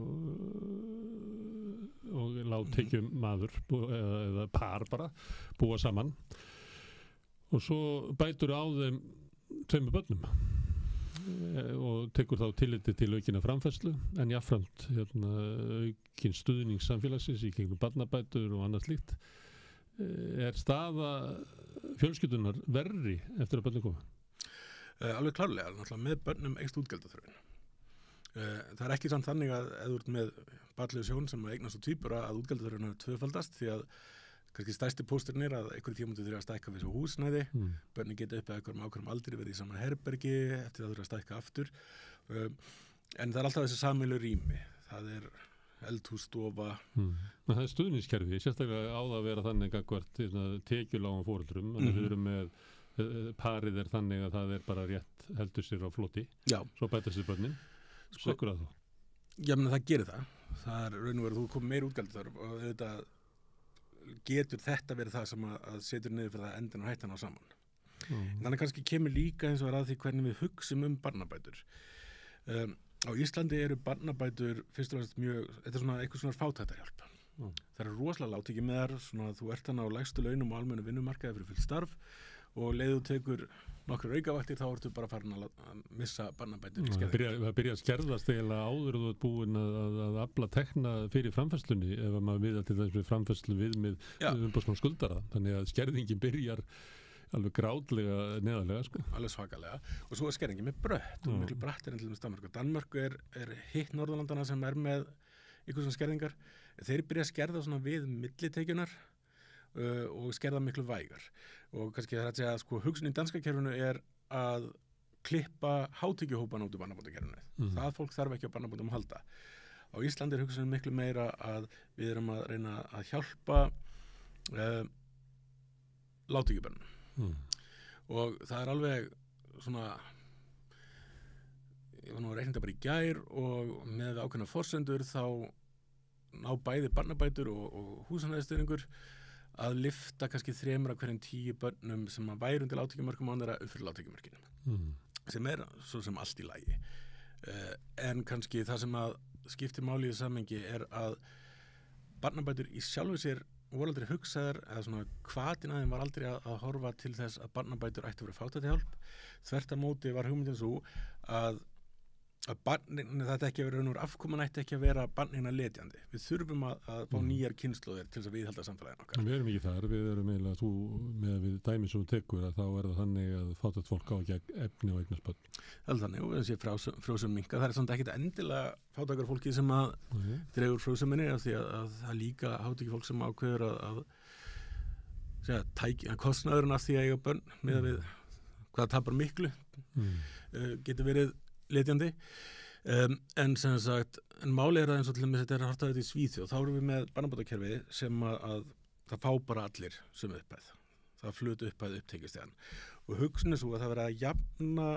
lágtekju maður eða par bara búa saman og svo bætur á þeim tveimur börnum og tekur þá tilliti til aukina framfærslu en jafnframt aukinn stuðning samfélagsins í kringum barnabætur og annað slíkt. Er staða fjölskyldunar verri eftir að börnum koma? Alveg klárlega, náttúrulega með börnum eykst útgjaldaþörfin. Það er ekki samt þannig að ef þú ert með barnlegu sjón sem eignast á tvíbura að útgjaldaþörfin er tvöfaldast því að kannski stærsti pósturinn er að einhverju tímandu þurfa að stækka við svo húsnæði, börnin geta upp að ákveðum aldri verið í sama herbergi eftir að þurfa að stækka aftur. En það er alltaf þessi sameiginlegu rými. Það er eldhús, stofa. Það er stuðningskerfi, sérstaklega á það að vera þannig gagnvart tekjulágum foreldrum. Við erum með parið er þannig að það er bara rétt heldur sér á floti. Já. Svo bætast þið börnin. Sökkur að þú? Já, menn það gerir það. Það er raun og veru, þú komið meir útgjaldaþörf og auðvitað getur þetta verið það sem að setur niður fyrir það endan og hættan á saman. Þannig kannski kemur líka eins og að því hvernig við hugsum barnabætur. Á Íslandi eru barnabætur fyrst og fremst þetta er svona eitthvað svona fátæktarhjálp. Það eru rosalega lágtekið með þar, svona þú ert hann á lægstu launum og almennu vinnumarkaði fyrir fullt starf og leiðu tekur nokkur aukavaktir þá ertu bara farin að missa barnabætur. Það byrja að skerðast eiginlega áður og þú ert búin að afla tekna fyrir framfærslunni ef maður viðar til þess við framfærslu viðmið umboðsmann skuldara. Þannig að skerðingin byrjar alveg grátlega neðarlega sko. Alveg svakalega og svo er skerðingin með brött og miklu brattir en til dæmis Danmörku. Danmörku er hitt Norðurlandana sem er með ykkur svona skerðingar. Þeir byrja að skerða svona við millitekjunar og skerða miklu vægar og kannski það er að segja að sko hugsun í danska kerfinu er að klippa hátekjuhópan út úr barnabótakerfinu. Það fólk þarf ekki á barnabótum að halda. Á Íslandi er hugsunin miklu meira að við erum að reyna að hjálpa lágtekjubörnum og það er alveg svona ég var nú að reikna þetta bara í gær og með ákveðna forsendur þá ná bæði barnabætur og húsnæðisstuðningur að lyfta kannski 3 af hverjum 10 börnum sem að væru til lágtekjumörkum án þeirra upp fyrir lágtekjumörkinu sem er svo sem allt í lagi en kannski það sem að skiptir máli í samhengi er að barnabætur í sjálfu sér voru aldrei hugsaðar eða svona hvatin aðeins var aldrei að horfa til þess að barnabætur ætti að vera fátæktahjálp þvert á móti var hugmyndin svo að þetta ekki að vera raunur afkoman ætti ekki að vera barnina letjandi. Við þurfum að fá nýjar kynslóðir til þess að viðhalda samfélaginu okkar. Við erum ekki þar, við erum eiginlega þú með við dæmi sem þú tekur að þá er það þannig að fátækt fólk á ekki efni og eignarspöld. Það er þannig og þessi frjósum minka, það er samt ekkit endilega fátækar fólki sem að dregur frjósuminni af því að það líka hátekju fólk sem ákveður að kostnaðurinn af því að eiga börn með að við hvað tapar miklu getur verið letjandi en sem sagt en máli er að eins og til dæmis þetta er að harta þetta í Svíþjóð þá erum við með barnabótakerfi sem að það fá bara allir sömu upphæð það flutu upphæð upptekist þegar og hugsun er svo að það verða að jafna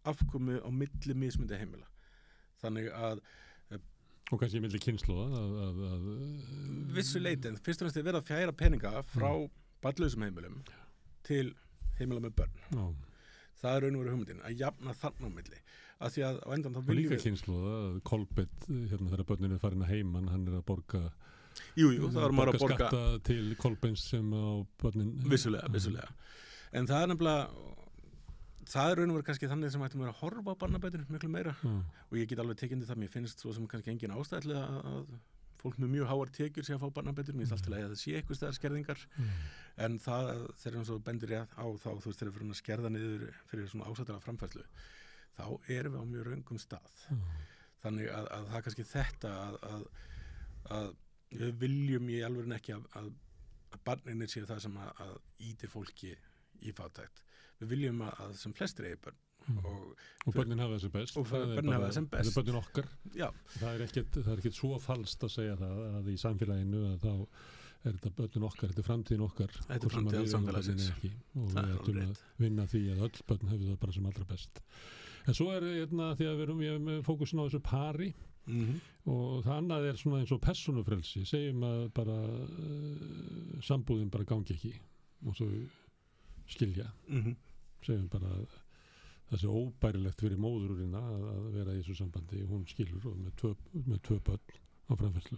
afkomu á milli mismundi heimila þannig að og kannski milli kynslóða að vissu leyti en fyrst og næst er verið að fjæra peninga frá barnlausum heimilum til heimila með börn það er raun og veru hugmyndin að jafna þarna á milli að því að á endan þá viljum við líka kynslóða að Kolbett þegar börnin er farin að heiman hann er að borga það er maður að borga skatta til Kolbens sem á börnin vissulega en það er nefnilega það er raun og veru kannski þannig sem ættum við að horfa á barnabætur miklu meira og ég get alveg tekindi það mér finnst svo sem kannski engin ástæðilega að fólk með mjög háar tekjur sé að fá barnabætur mér finnst alltaf að það sé eitthvað stæðar skerðingar en það þegar eins og bendir ég á þá þú veist þegar fyrir að skerða niður fyrir svona ásættilega framfærslu þá erum við á mjög röngum stað þannig að það er kannski þetta að við viljum í alvörin ekki að barninir séu það sem að ítir fólki í fátækt við viljum að sem flestir eigi börn og börnin hafa þessi best og börnin hafa þessi best það er börnin okkar það er ekkert svo falskt að segja það að í samfélaginu að þá er þetta börnin okkar, þetta er framtíðin okkar þetta er framtíðin samfélagsins og við ætlum að vinna því að öll börn hefur það bara sem allra best en svo er því að við erum með fókusin á þessu pari og það annað er svona eins og persónufrelsi segjum að bara sambúðin bara gangi ekki og svo skilja segjum bara það sé óbærilegt fyrir móðurina að vera í þessu sambandi hún skilur og með tvö börn á framfærslu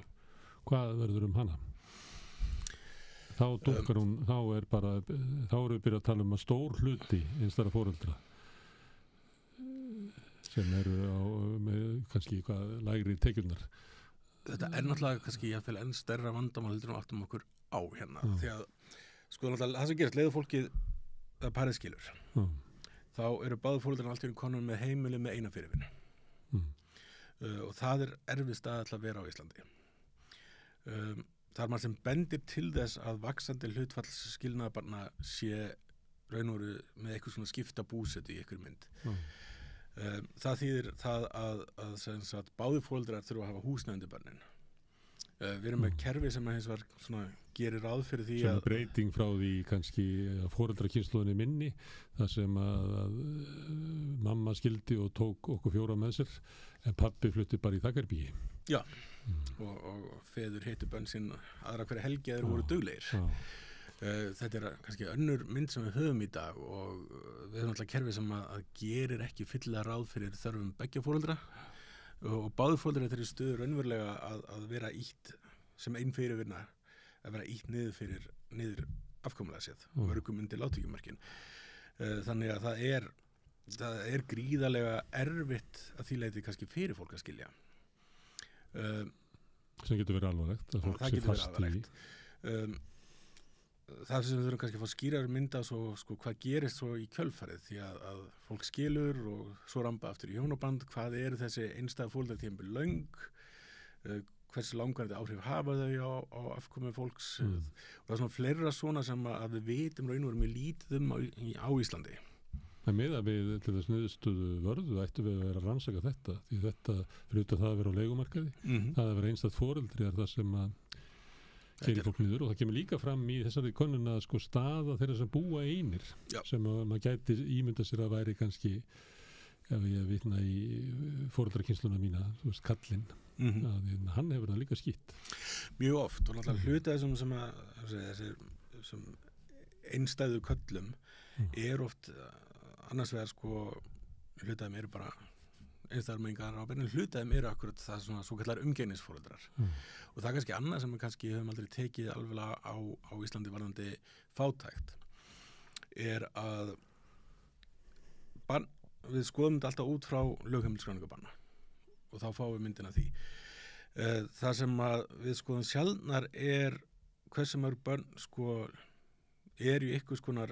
hvað verður hana? Þá dúkkar hún þá erum við byrjað að tala að stór hluti einstæðra foreldra sem eru með kannski lægri tekjurnar þetta er náttúrulega kannski jafnvel enn stærra vandamál heldur en áttum okkur á hérna því að sko náttúrulega það sem gerist leiður fólkið að parið skilur þá eru báðu fólkdrarna alltaf konur með heimili með eina fyrirvinnu og það er erfið stað að vera á Íslandi það er maður sem bendir til þess að vaxandi hlutfalls skilnaðarbarna sé raun og veru með eitthvað svona skipta búsetu í einhverju mynd það þýðir það að báðu fóreldrar þurfa að hafa húsnæði börnin við erum með kerfi sem að hins var svona gerir ráð fyrir því að breyting frá því kannski að foreldrakynslóðinni minni þar sem að mamma skildi og tók okkur 4 með sér en pappi flutti bara í þakarbíi og feður heitu bönn sín aðra hverja helgi þeir voru duglegir þetta er kannski önnur mynd sem við höfum í dag og við höfum alltaf kerfi sem að gerir ekki fyllilega ráð fyrir þörfum beggja foreldra og báðu foreldrar þetta er stöður raunverulega að vera ítt sem einn fyrirvinna að vera ítt niður afkomulega séð, mörgum undir lágtekjumarkin. Þannig að það er gríðarlega erfitt að því leyti kannski fyrir fólk að skilja. Sem getur verið alvarlegt, að fólk sé fast í því. Það sem við þurfum kannski að fá skýrar mynda svo, sko, hvað gerist svo í kjölfarið, því að fólk skilur og svo ramba aftur í hjónaband, hvað eru þessi einstæða fólkdartímabil löng, hversu langar þetta áhrif hafa þau á afkomu fólks og það er svona fleira svona sem að við vitum raun og veru með lítið á Íslandi. En með að við til þess niðurstöðu vörðu ættum við að vera að rannsaka þetta, því þetta fyrir auðvitað það að vera á leigumarkaði, það að vera einstætt foreldri er það sem að keyrir fólk niður og það kemur líka fram í þessari könnun að sko staða þeirra sem búa einir sem að maður gæti ímynda sér að væri kannski ef ég vitna í foreldrakynnsluna mína, þú veist, kallinn að hann hefur það líka skýtt. Mjög oft og náttúrulega hluta þessum einstæðu köllum er oft annars vegar sko hlutaðum eru bara einstæðar mengar á beinum, hlutaðum eru akkurat það svona svo kallar umgengnisforeldrar og það er kannski annað sem við kannski höfum aldrei tekið alveg á Íslandi varðandi fátækt er að við skoðum þetta alltaf út frá lögheimilisskráningabanna og þá fáum við myndina því. Það sem að við skoðum sjaldnar er hversu mörg börn sko er í einhvers konar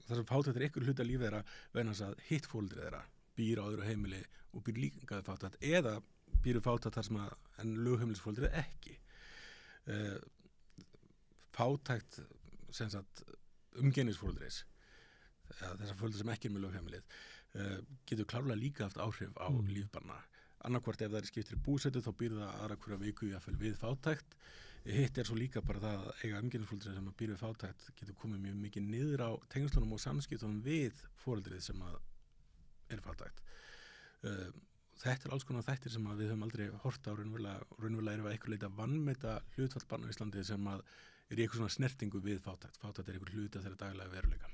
það sem fátækt er einhver hluta lífið þeirra vegna þess að hitt foreldrið þeirra býr á öðru heimili og býr líka fátækt eða býr fátækt þar sem að en lögheimilisforeldrið ekki. Fátækt sem sagt umgengnisforeldris þessar foreldrar sem ekki er með lögheimilið getur klárlega líka haft áhrif á lífbarna. Annarkvort ef það er skiptir í búsetu þá býr það aðra hverja viku jafnvel við fátækt. Hitt er svo líka bara það að eiga umgengnisforeldri sem að býr við fátækt getur komið mjög mikið niður á tengslunum og samskiptunum við foreldrið sem að er fátækt. Þetta er alls konar þættir sem að við höfum aldrei hort á raunverulega erum við eitthvað leita að vannmeta hlutfall barna á Íslandi sem að er í eitthvað svona snertingu við fátækt. Fátækt er eitthvað hluti af þeirra daglega veruleika.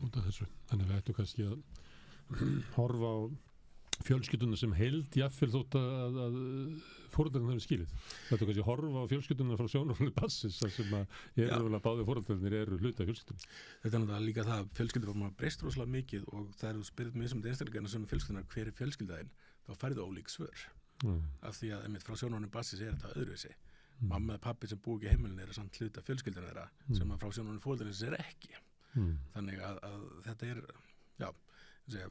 Út af þessu. Þannig við ættum kannski að horfa á fjölskylduna sem held jafnvel þótt að foreldrarnir hefur skilið. Þetta kannski horfa á fjölskylduna frá sjónarhóli bassis þar sem að báði foreldrarnir eru hluti af fjölskyldunum. Þetta er náttúrulega líka það að fjölskyldur breyst rosalega mikið og það eru spyrðið með þessum einstaklega sem fjölskyldunar hver er fjölskyldaðinn þá færðu ólík svör. Af því að frá sjónarhóli bassis er þetta öðruvísi. Mamma eða pappi sem búi ekki heimilin er samt hluti af fjölskylduna þeirra sem að frá sjónarhóli foreldrarnir er ekki. Þannig að þetta er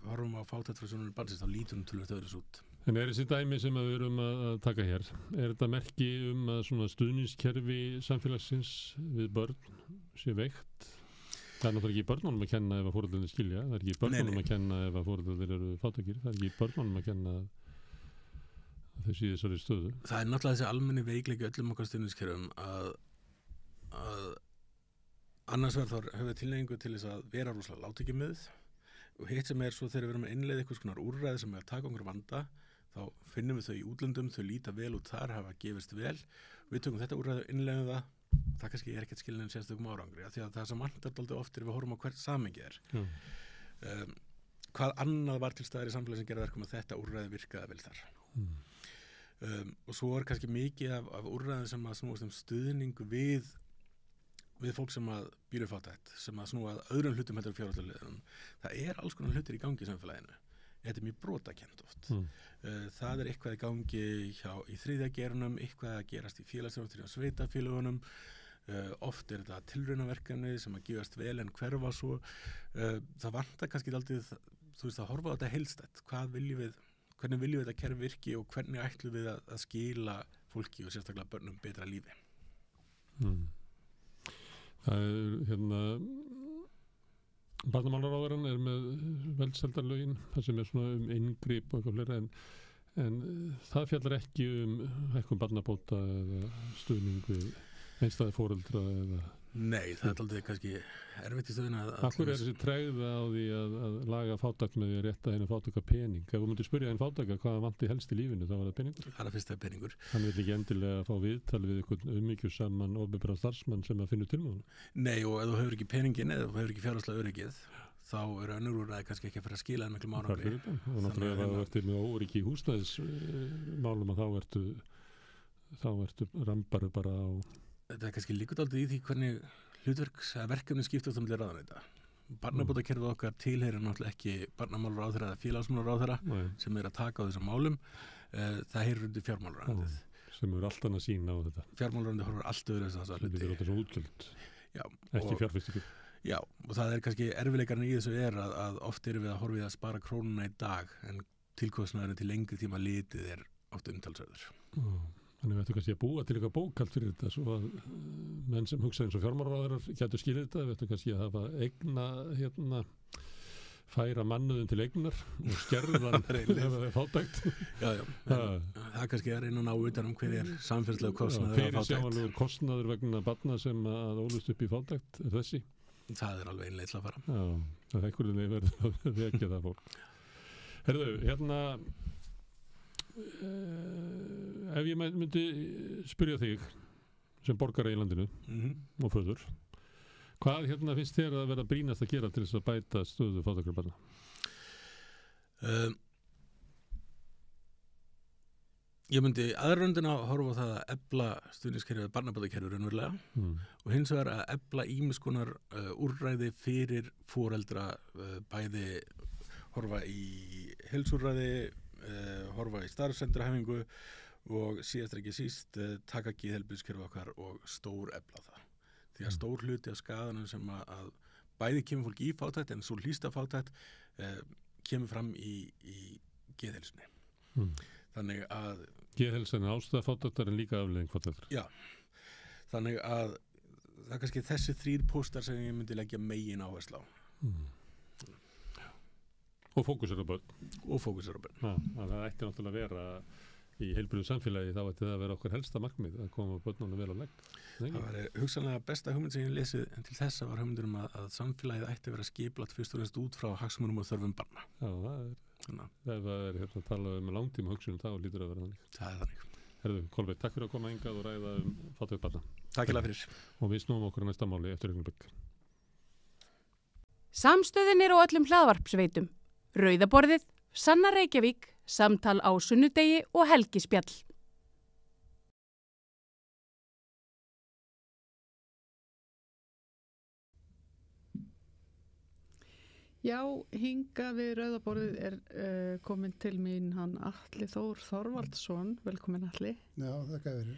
horfum á fátækt frá sjónarhóli bassis þá lítur töluvert öðruvísi út. En er þessi dæmi sem við erum að taka hér, er þetta merki að svona stuðningskerfi samfélagsins við börn sé veikt? Það er náttúrulega ekki börnunum að kenna ef að foreldrarnir skilja, það er ekki börnunum að kenna ef að foreldrarnir eru fátækir, það er ekki börnunum að kenna að þau séu þessari stöðu. Það er náttúrulega þessi almenni veikleiki öllum okkar stuðningskerfum að annars vegar þá höfum við tilneyingu til þess að vera rosalega lágtekjumiðuð og hitt sem er svo þegar við erum að innleiða einhvers konar úrræði sem er að taka okkur vanda þá finnum við þau í útlöndum, þau líta vel út þar, hafa gefist vel við tökum þetta úrræði og innleiðum það kannski er ekkert skilin en sérstökum árangri því að það sem vantar dálítið oft er við horfum á hvert samhengi er hvað annað var til staðar í samfélagi sem gerði verkum að þetta úrræði virkaði vel þar og svo er kannski mikið af úrræði sem að snúast stuðning við fólk sem að býr fátækt, sem að snúa öðrum hlutum heldur fjárhagslegur. Það er alls konar hlutir í gangi í samfélaginu. Þetta er mjög brotakent oft. Það er eitthvað í gangi í þriðja geiranum, eitthvað að gerast í félagsþjónustu hjá sveitarfélögunum. Oft er þetta tilraunaverkefni sem að gefast vel en hverfa svo. Það vantar kannski aldrei, þú veist, að horfa á þetta heildstætt. Hvernig viljum við þetta kerfi virki og hvernig ætlum við að skila fólki og sérstaklega börnum betra lífi? Það er barnamálaráðherrann er með velseldarlögin það sem er svona inngrip og eitthvað fleira en það fjallar ekki eitthvað barnabóta eða stuðning við einstæða foreldra eða Nei, það er aldrei kannski erfitt í stöðuna Akkur er þessi tregða á því að laga fátækt með því að rétta henni fátæka pening ef þú myndir spyrja henni fátæka hvað vanti helst í lífinu þá var það peningur Það er fyrst að peningur Hann vil ekki endilega fá viðtal við einhvern umhyggjusaman opinberan starfsmann sem að finna tilmúðun Nei, og ef þú hefur ekki peningin eða þú hefur ekki fjárhagslega öryggið þá eru önnur úrræði kannski ekki að fara að skila miklu árangri og náttúrulega ef þú ert með óryggi í húsnæðismálum þá ertu þá rambaru bara á... Þetta kannski líkur dálítið í því hvernig verkefni skiptast milli ráðuneyta. Barnabótakerfið okkar tilheyrir náttúrulega ekki barnamálaráðherra eða félagsmálaráðherra sem að taka á þessum málum. Það heyrir undir fjármálaráðuneytið. Sem er allt annað sín á þetta. Fjármálaráðuneytið horfir allt öðru þessa hluti. Þetta er þetta svo útgjöld, ekki fjárfestingu. Já, og það kannski erfiðleikarnir í þessu að oft erum við að horfa í að spara krónuna í dag en tilkostnaðurinn til lengri tíma litið oft umtalsverður. Þannig við ættum kannski að búa til eitthvað bókhald fyrir þetta svo að menn sem hugsa eins og fjármálaráðherrar gætu skilið þetta, við ættum kannski að hafa færa mannuðin til eignar og skerðan ef það fátækt. Já. Það kannski að reyna að ná utan hver samfélagslega kostnaður fyrir sjáanlegur kostnaður vegna barna sem að ólust upp í fátækt þessi. Það alveg einlega til að fara. Já, það einhvern veginn verður að vekja það fólk. Herðu, ef ég myndi spyrja þig sem borgara í landinu og föður, hvað finnst þér að vera brýnast að gera til þess að bæta stöðu fátækra barna? Ég myndi aðröndina horfa á það að efla stuðningskerfið barnabótakerfið raunverulega og hins vegar að efla ýmiss konar úrræði fyrir foreldra, bæði horfa í heilsúrræði, horfa í starfsendurhæfingu og síðast ekki síst taka geðheilbrigðiskerfið okkar og stór efla það. Því að stór hluti af skaðanum sem að bæði kemur fólk í fátækt en svo hlýsta fátækt kemur fram í geðheilsunni. Þannig að geðheilsan er ástæða fátæktar en líka afleiðing fátæktar. Já, þannig að það er kannski þessi 3 póstar sem ég myndi leggja megin áherslu á. Og fókusir á börn. Það ætti náttúrulega að vera í heilbrigðu samfélagi, þá ætti það að vera okkar helsta markmið að koma börnunum vel á legg. Það var hugsanlega besta hugmynd sem ég lesið en til þessa var hugmyndur að samfélagið ætti að vera skipulagt fyrst og næst út frá hagsmunum og þörfum barna. Já, ef það að tala langtíma hugsunum þá lítur að vera þannig. Það þannig. Herðu, Kolbeinn, takk fyrir að koma hingað og ræða fátækt barna. Takk fyrir. Og við snúum okkur á næsta máli eftir augnablik. Samstöðin á öllum hlaðvarpsveitum. Rauðaborðið, Sanna Reykjavík, samtal á sunnudegi og helgispjall. Já, hinga við Rauðaborðið komin til mín hann Atli Þór Þorvaldsson. Velkomin Atli. Já, þakka fyrir.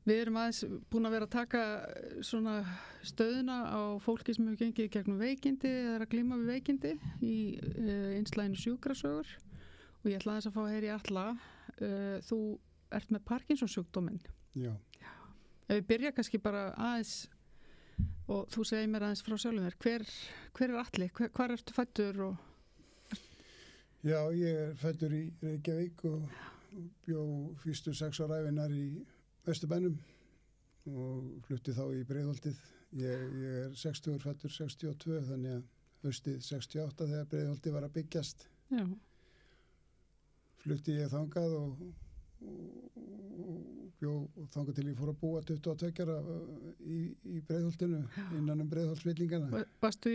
Við erum aðeins búin að vera að taka svona stöðuna á fólki sem hefur gengið gegnum veikindi eða að glíma við veikindi í einslæginu sjúkrasögur og ég ætla aðeins að fá að heyra í Atla. Þú ert með Parkinsons sjúkdóminn. Já. Ef við byrja kannski bara aðeins og þú segir mér aðeins frá sjálfum þér. Hver Atli? Hvar ertu fæddur? Já, ég fæddur í Reykjavík og bjó fyrstu 6 ára ævinnar í Vesturbænum og flutti þá í Breiðholtið. Ég er 60 fæddur 62 þannig að haustið 68 þegar Breiðholtið var að byggjast. Já. Flutti ég þangað og bjó þangað til ég fór að búa 22 ára í Breiðholtinu innan Breiðholtsvillingana. Varstu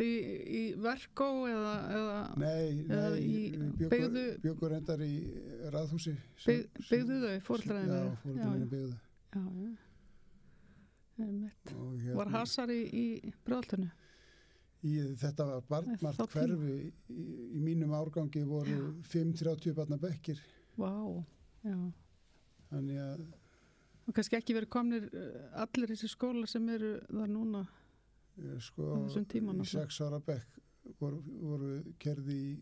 í Verkó eða Nei, við bjögum reyndar í Raðhúsi. Byggðu þau, fóreldrarnir? Já, fóreldrarnir byggðu. Já. Var hasar í Breiðholtinu? Þetta var barnmargt hverfi. Í mínum árgangi voru 5-30 barna bekkir. Vá, já. Þannig að... Og kannski ekki verið komnir allir þessi skóla sem eru þar núna á þessum tíman. Í 6 ára bekk voru kerði í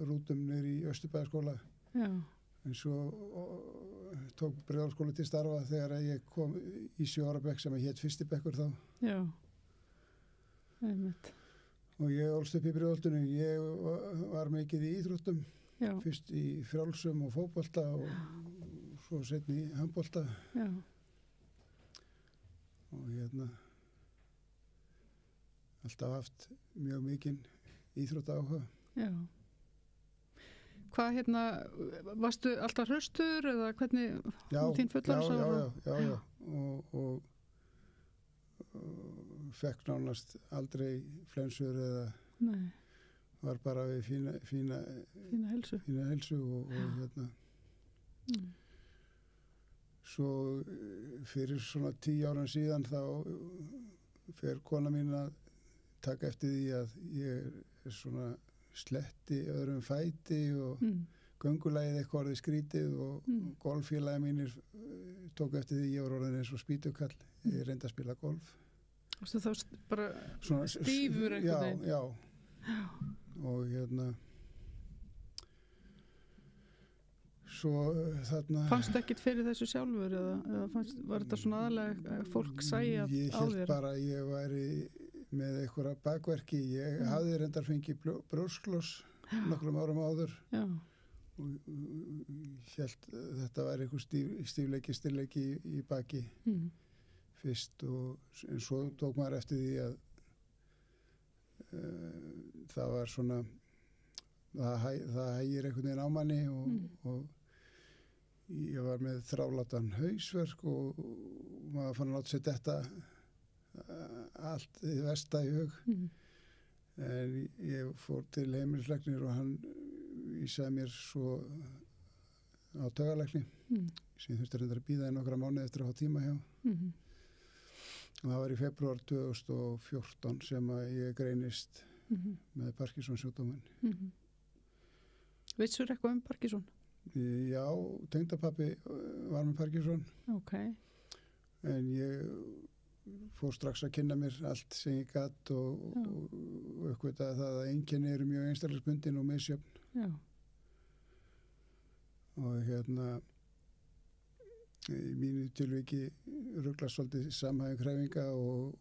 rútum niður í Austurbæðarskóla. Já. En svo tók Breiðholtsskóli til starfa þegar ég kom í 7 ára bekk sem hét fyrsti bekkur þá. Já, einmitt. Og ég ólst upp í Breiðholtinu. Ég var mikið í íþróttum. Já. Fyrst í frjálsum og fótbolta og svo seinni í handbolta. Já. Og alltaf haft mjög mikinn íþróttaáhuga. Já. Hvað varstu alltaf hraustur eða hvernig þín fullorðinsára? Já. Og fekk nánast aldrei flensur eða Nei. Var bara við fína heilsu og svo fyrir svona 10 árum síðan þá fer kona mín að taka eftir því að ég er svona sletti öðrum fæti og göngulagið eitthvað orðið skrítið og golffélagi mínir tók eftir því ég var orðin eins og spýtukall. Ég reyndi að spila golf. Og þá bara svona, stífur eitthvað þeim? Já. Og svo þarna... Fannst ekkit fyrir þessu sjálfur eða var þetta svona aðalega fólk sæja á þér? Ég hélt bara að ég væri með einhverja bakverki. Ég hafði reyndar fengið brjóskloss nokkrum árum áður. Já. Og hélt þetta væri einhver stífleiki í baki fyrst en svo tók maður eftir því að það var svona það hægir einhvern veginn á manni og ég var með þrálatan hausverk og maður fann að láta sér þetta allt í versta í hug en ég fór til heimilislæknir og hann vísaði mér svo á taugalækni sem þurfti að reynda að bíða í nokkra mánuði eftir að hafa tíma hjá og það var í febrúar 2014 sem að ég greinist með Parkinson sjúkdóminn. Vissur eitthvað Parkinson? Já, tengdapabbi var með Parkinson. Ok. En ég fór strax að kynna mér allt sem ég gat og uppgötaði það að einkenni eru mjög einstaklingsbundin og misjöfn. Já. Og í mínu tilviki ruglast svolítið samhæfing hreyfinga og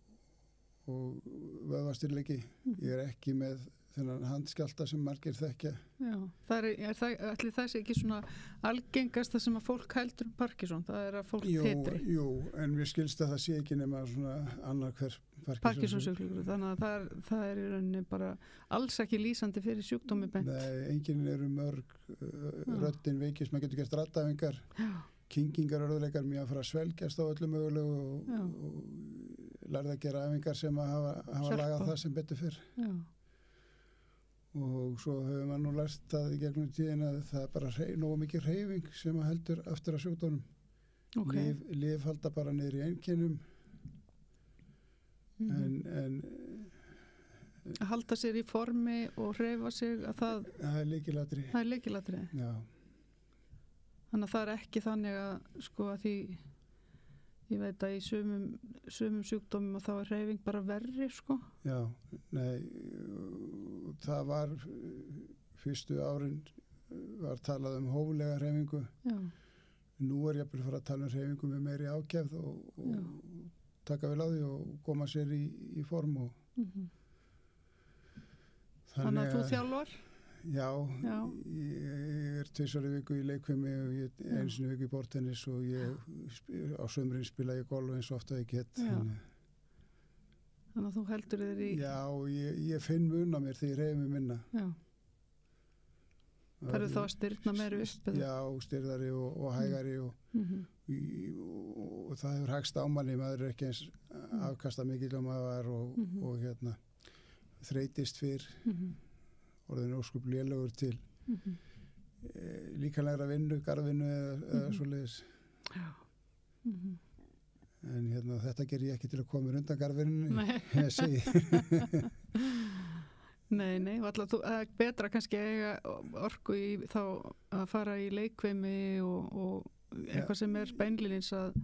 vöðvastyrleiki. Ég er ekki með þennan handskjálta sem margir þekkja. Já, ætli það sé ekki svona algengast það sem að fólk heldur Parkinson, það er að fólk titri. Jú, en mér skilst að það sé ekki nema svona annar hver Parkinson-sjúklingur, þannig að það er í rauninni bara alls ekki lýsandi fyrir sjúkdómi bent. Nei, enginn eru mörg, röddin veikist, maður getur gert raddæfingar, kyngingar örðuleikar, mjög að fara að svelgjast á öllu mögulegu og lærði að gera æfingar sem að hafa lagað það sem betur fyrr. Já. Og svo hefur maður nú lært það í gegnum tíðin að það er bara nógu mikið hreyfing sem að heldur aftur að sjúkdómnum. Okay. Lyf halda bara niður í einkennum en að halda sér í formi og hreyfa sig að það er lykilatriði. Það er lykilatriði. Já. Þannig að það er ekki þannig að sko að því ég veit að í sumum sjúkdómum að þá er hreyfing bara verri sko. Já, nei, það var fyrstu árin var talað hóflega hreyfingu. Já. Nú er ég að fara að tala hreyfingu með meiri ákefð og taka vel á því og koma sér í form og Þannig að þú þjálfar? Já, ég er 2 ári viku í leikfimi og ég er 1 sinni viku í bortennis og á sumrin spila ég golf eins og ofta ég get. Þannig að þú heldur þér í... Já, ég finn mun á mér þegar ég reyði mig minna. Já. Það eru þá að styrna meira upp? Já, styrðari og hægari og það hefur hægst ámanni, maður er ekki eins afkasta mikill og maður og þreytist fyrr. Orðin óskup lélegur til líkanlegra vinnu, garðvinnu eða svoleiðis. En þetta ger ég ekki til að koma mér undan garðvinnunni. Ég segi. Nei, það er betra kannski að eiga orku í þá að fara í leikvimi og eitthvað sem er beinlínis að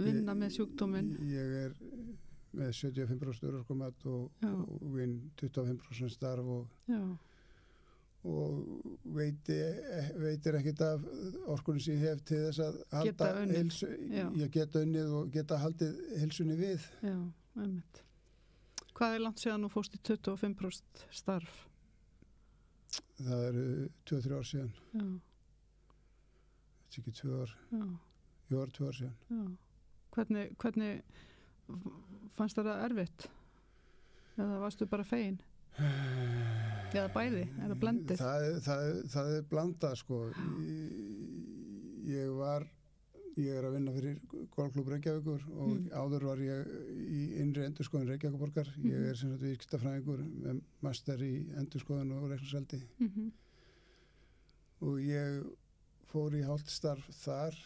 vinna með sjúkdóminn. Ég er með 75% örorkumat og vinn 25% starf og veitir ekkert af orkunni sem ég hef til þess að halda heilsu, ég geta unnið og geta haldið heilsunni við. Já, einmitt. Hvað er langt síðan þú fórst í 25% starf? Það eru 2-3 ár síðan. Já. Þetta er ekki 2 ár. Já. Jú, 2 ár síðan. Já. Hvernig fannst það erfitt? Eða varstu bara fegin? Eða bæði? Er það blendið? Það er blandað sko. Ég er að vinna fyrir Golfklúbb Reykjavíkur og áður var ég í innri endurskoðun Reykjavíkurborgar. Ég er sem sagt viðskiptafræðingur með master í endurskoðun og reikningshaldi. Og ég fór í hálft starf þar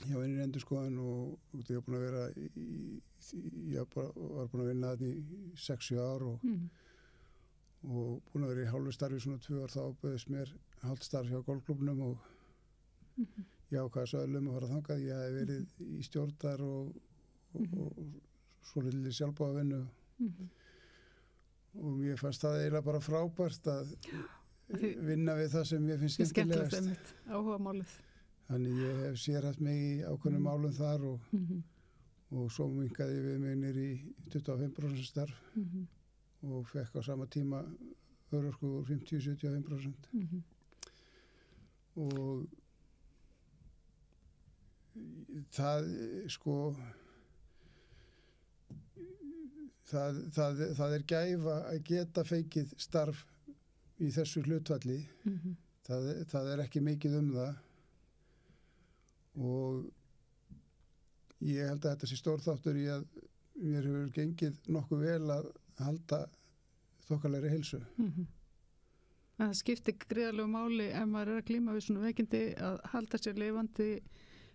hjá einnig endurskoðun og ég var búin að vera var búin að vinna þarna í 6-7 ár og búin að vera í hálfu starfi svona 2 ár, þá bauðist mér hálft starf hjá golfklúbbnum og ég ákvaða söðlum að fara þangað. Ég hef verið í stjórnar og svo lítið sjálfbóðavinnu og mér fannst það eiginlega bara frábært að vinna við það sem ég finnst skemmtilegast. Áhuga málið. Þannig ég hef sérhæft mig í ákveðnum málum þar og svo minnkaði ég við mig niður í 25% starf og fekk á sama tíma örorku úr 50-75%. Og það sko það gæfa að geta feikið starf í þessu hlutfalli. Það ekki mikið það og ég held að þetta sé stór þáttur í að mér hefur gengið nokkuð vel að halda þokkalegri heilsu. Það skiptir gríðarlegu máli ef maður að glíma við svona veikindi að halda sér lifandi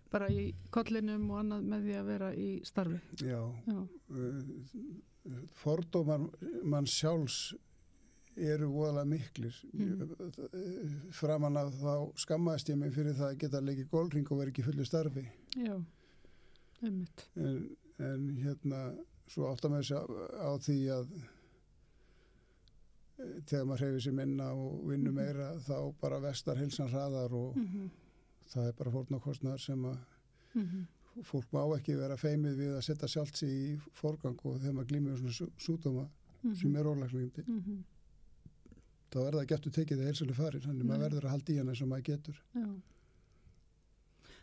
bara í kollinum og annað með því að vera í starfi. Já. Fordómar mann sjálfs eru voðalega miklir. Framan að þá skammaðist ég mig fyrir það að geta leikið golfhring og vera ekki fullu starfi. Já, einmitt. En svo áttar maður sig á því að þegar maður hreyfir sig minna og vinnur meira þá bara vestar heilsan hraðar og það bara fórnarkostnaðar sem að fólk má ekki vera feimið við að setja sjálft sig í forgang og þegar maður glímir svona sjúkdóma sem ólæknandi. Þá það ekki eftir tekið það heilsuleg farin, þannig maður verður að halda í hana sem maður getur. Já.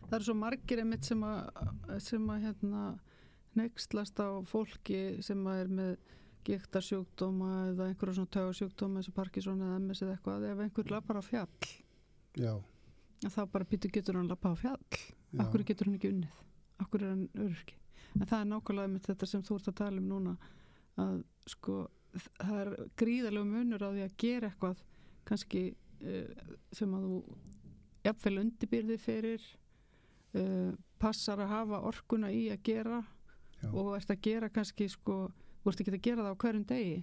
Það eru svo margir einmitt sem að hneykslast á fólki sem er með gigtarsjúkdóma eða einhverja svona taugasjúkdóma eins og Parkinson eða MS eða eitthvað, ef einhver lappar á fjall. Já. Þá bara getur hann lappa á fjall. Akkur getur hann ekki unnið. Akkur hann öryrki. En það nákvæmlega einmitt þetta sem þú ert að tala núna að sko það gríðarlegu munur á því að gera eitthvað kannski sem að þú jafnvel undirbyrði fyrir passar að hafa orkuna í að gera. Já. Og ert að gera kannski sko, þú ert ekki að gera það á hverjum degi.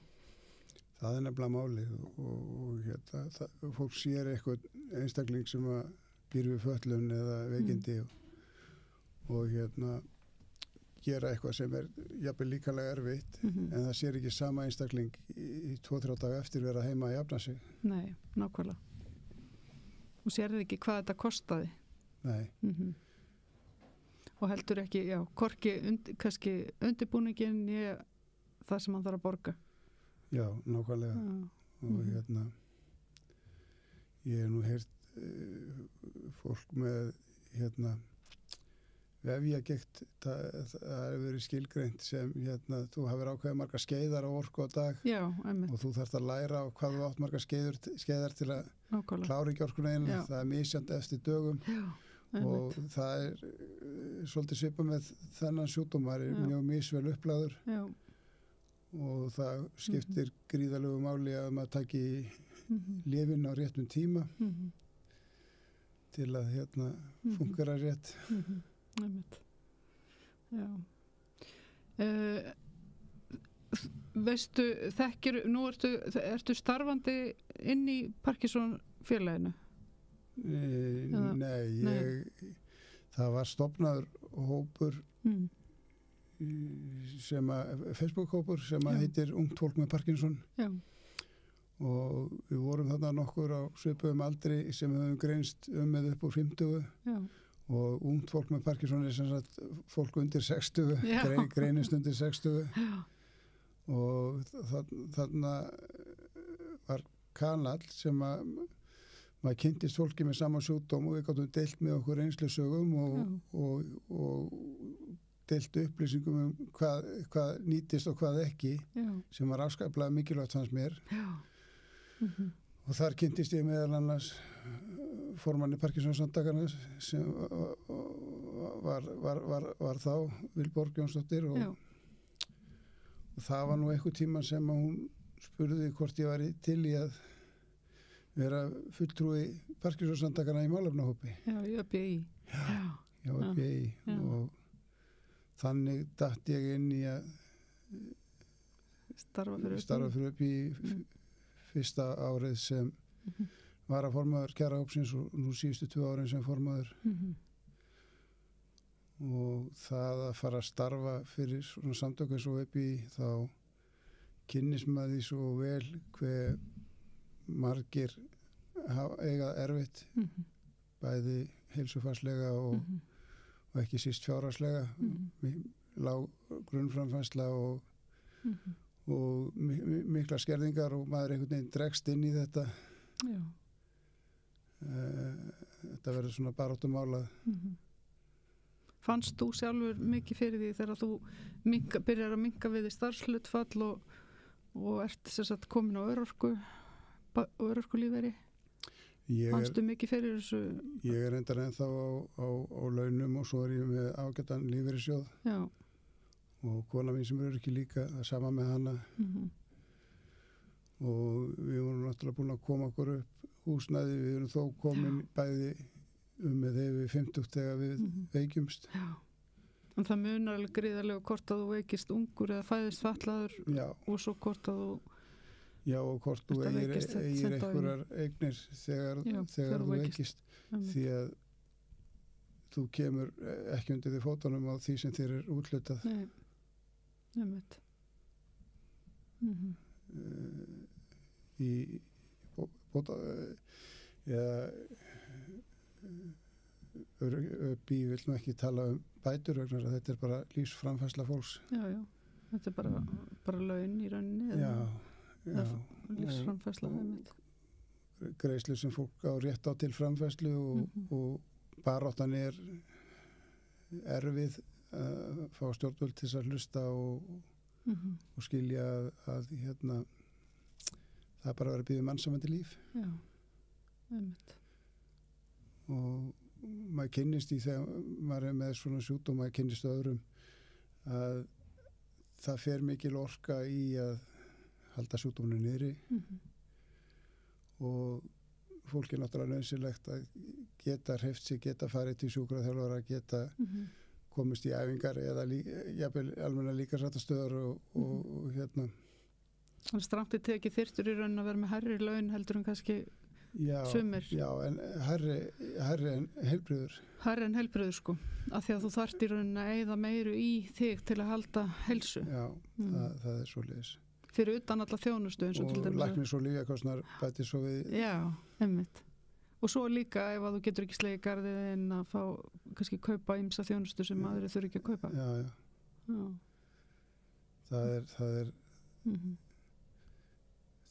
Það nefnilega málið og fólk sér eitthvað einstakling sem að býr við fötlun eða veikindi og gera eitthvað sem jafnvel líkalega erfitt en það sér ekki sama einstakling í 2-3 daga eftir vera heima að jafna sig. Nei, nákvæmlega. Og sér ekki hvað þetta kostaði. Nei. Og heldur ekki, hvorki kannski undirbúningin það sem hann þarf að borga. Já, nákvæmlega. Og ég hef nú heyrt fólk með vefjagigt, það hefur verið skilgreint sem þú hafir ákveðið marga skeiðar á orku á dag. Já, einmitt. Og þú þarft að læra á hvað þú átt marga skeiðar til að klára ekki orkuna einu. Það er misjant eftir dögum. Já. Og það svolítið svipað með þennan sjúkdómar mjög misvel upplæður og það skiptir gríðarlegu máli að maður taki lyfin á réttum tíma til að fungera rétt. Já. Veistu, nú ertu starfandi inn í Parkinson félaginu? Nei, það var stofnaður hópur Facebook-hópur sem heitir Ungt fólk með Parkinson. Já. Og við vorum þarna nokkur á svipuðum aldri sem höfum greinst með upp úr 50. Já. Og Ungt fólk með Parkinson sem sagt fólk undir 60, greinist undir 60. Já. Og þarna var kanal sem maður kynntist fólki með sama sjúkdóm og við gáttum deilt með okkur reynslusögum og deilt upplýsingum hvað nýtist og hvað ekki, sem var afskaplega mikilvægt fannst mér. Og þar kynntist ég meðal annars formanni Parkinson-samtakanna sem var þá Vilborg Jónsdóttir og það var nú einhver tíma sem hún spurði hvort ég var til í að vera fulltrúi Parkinson-samtakanna í málefnahópi. Já, í ÖBI. Já, hjá FBI og þannig datt ég inn í að starfa fyrir FBI fyrsta árið sem var að formaður kjarahópsins og nú síðustu 2 árin sem formaður og það að fara að starfa fyrir svona samtök eins og FBI þá kynnist maður því svo vel hver margir eiga erfitt bæði heilsufarslega og ekki síst fjárhagslega lág grunnframfærsla og mikla skerðingar og maður einhvern veginn dregst inn í þetta. Já. Þetta verður svona baráttumálað. Fannst þú sjálfur mikið fyrir því þegar þú byrjar að minnka við í starfshlutfall og ert sem sagt komin á örorkulífeyri? Fannstu mikið fyrir þessu? Ég er endar ennþá á launum og svo er ég með ágætan lífeyrissjóð. Já. Og kona mín sem er ekki líka að sama með hana. Og við vorum náttúrulega búin að koma okkur upp húsnæði. Við erum þó komin bæði með þegar við 50 þegar við veikjumst. Já. En það munar alveg gríðarlega hvort að þú veikist ungur eða fæðist fatlaður og svo hvort að þú Já, og hvort þú eigir einhverjar eignir þegar þú veikist því að þú kemur ekki undir því fótunum á því sem þér er úthlutað. Nei, nefnt. Í bóta upp í viljum ekki tala bætur vegna að þetta er bara lífsframfærsla fólks. Já, þetta er bara laun í rauninni. Já, lífsframfærsla greiðslu sem fólk á rétt á til framfærslu og baráttan er erfið að fá stjórnvöld til að hlusta og skilja að það er bara að vera að byggja mannsamandi líf. Já, einmitt. Og maður kynnist í þegar maður er með svona sjúkdóm, maður kynnist öðrum að það fer mikil orka í að halda sjúkdóminu niðri og fólk er náttúrulega nauðsynlegt að geta hreyft sig, geta farið til sjúkraþjálfara, geta komist í æfingar eða jafnvel almenna líkamsræktarstöðvar og Þannig að strangt í tekið þyrftur í raun að vera með hærri laun heldur en kannski sumir. Já, en hærri en heilbrigður. Hærri en heilbrigður sko, af því að þú þarft í raun að eyða meiru í þig til að halda heilsu. Já, það er svoleiðis. Fyrir utan alla þjónustu eins og til dæmis. Og læknis og lyfjakostnaðar bæti svo við. Já, einmitt. Og svo líka ef að þú getur ekki slegið garðið inn að fá kannski kaupa ýmsa þjónustu sem aðrir þurfi ekki að kaupa. Já.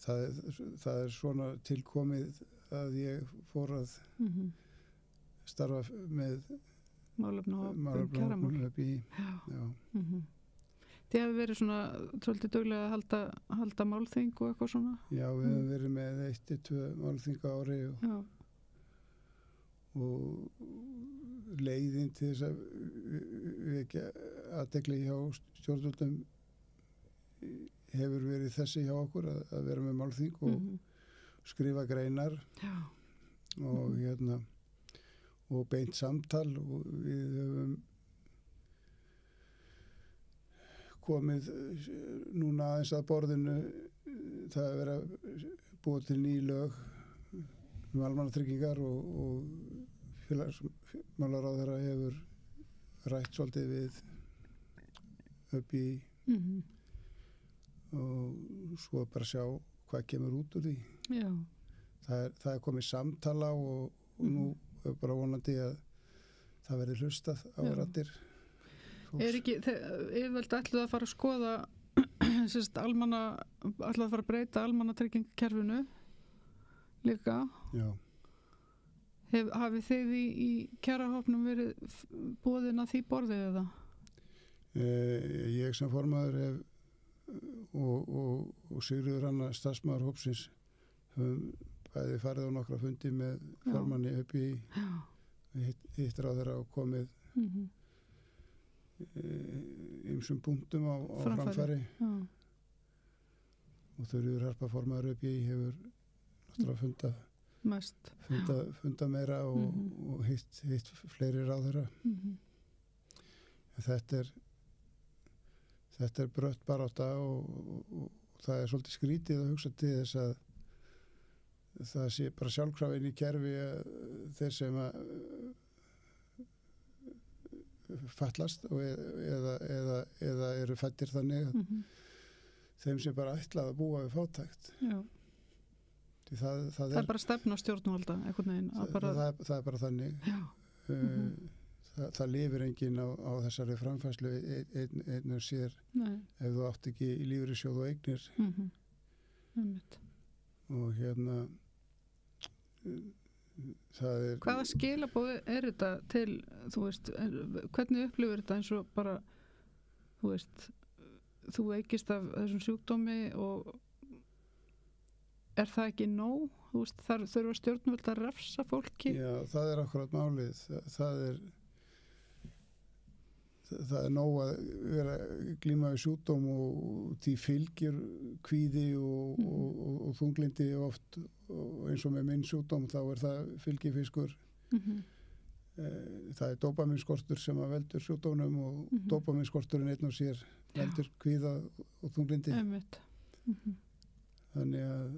Það er svona tilkomið að ég fór að starfa með málefnahópnum upp í. Já. Þið hefur verið svona svolítið duglega að halda málþing og eitthvað svona? Já, við hefum verið með 1-2 málþing á ári og leiðin til þess að við ekki athygli hjá stjórnvöldum hefur verið þessi hjá okkur að vera með málþing og skrifa greinar og beint samtal og við höfum komið núna aðeins að borðinu það er verið að búa til ný lög almannatryggingar og félagsmálaráðherra hefur rætt svolítið við upp í og svo bara sjá hvað kemur út úr því. Já. Það er komið samtala og nú er bara vonandi að það verði hlustað á raddir. Er ekki, yfirvöld ætluð að fara að skoða ætluð að fara að breyta almannatryggingakerfinu líka? Já. Hafið þið í kjarahópnum verið boðin að því borðið eða? Ég sem formaður hef og Sigríður Anna starfsmaður hópsins höfum bæði farið á nokkra fundi með formanni upp í hittir á þeirra og komið ýmsum punktum á framfæri og Þuríður Harpa formaður upp í hefur náttúrulega fundað mest funda meira og hitt fleiri ráðherra. Þetta er brött barátta og það er svolítið skrítið að hugsa til þess að það sé bara sjálfkrafin í kerfi að þeir sem að fallast eða eru fæddir þannig að þeim sem bara ætlað að búa við fátækt. Já. Það er bara stefna stjórnvalda einhvern veginn. Það er bara þannig. Það lifir enginn á þessari framfærslu einn og sér. Nei. Ef þú átt ekki í lífeyrissjóð og eignir. Og það er... Hvaða skilaboð er þetta til, þú veist, hvernig upplifir þetta eins og bara, þú veist, þú veikist af þessum sjúkdómi og er það ekki nóg? Þú veist, þurfa stjórnvöld að refsa fólki? Já, það er akkurat málið. Það er nóg að vera glíma við sjúkdóm og því fylgir kvíði og þunglindi oft og eins og með minn sjúkdóm þá er það fylgifiskur. Það er dópaminskortur sem að veldur sjúkdómnum og dópaminskorturinn einn og sér veldur kvíða og þunglindi. Þannig að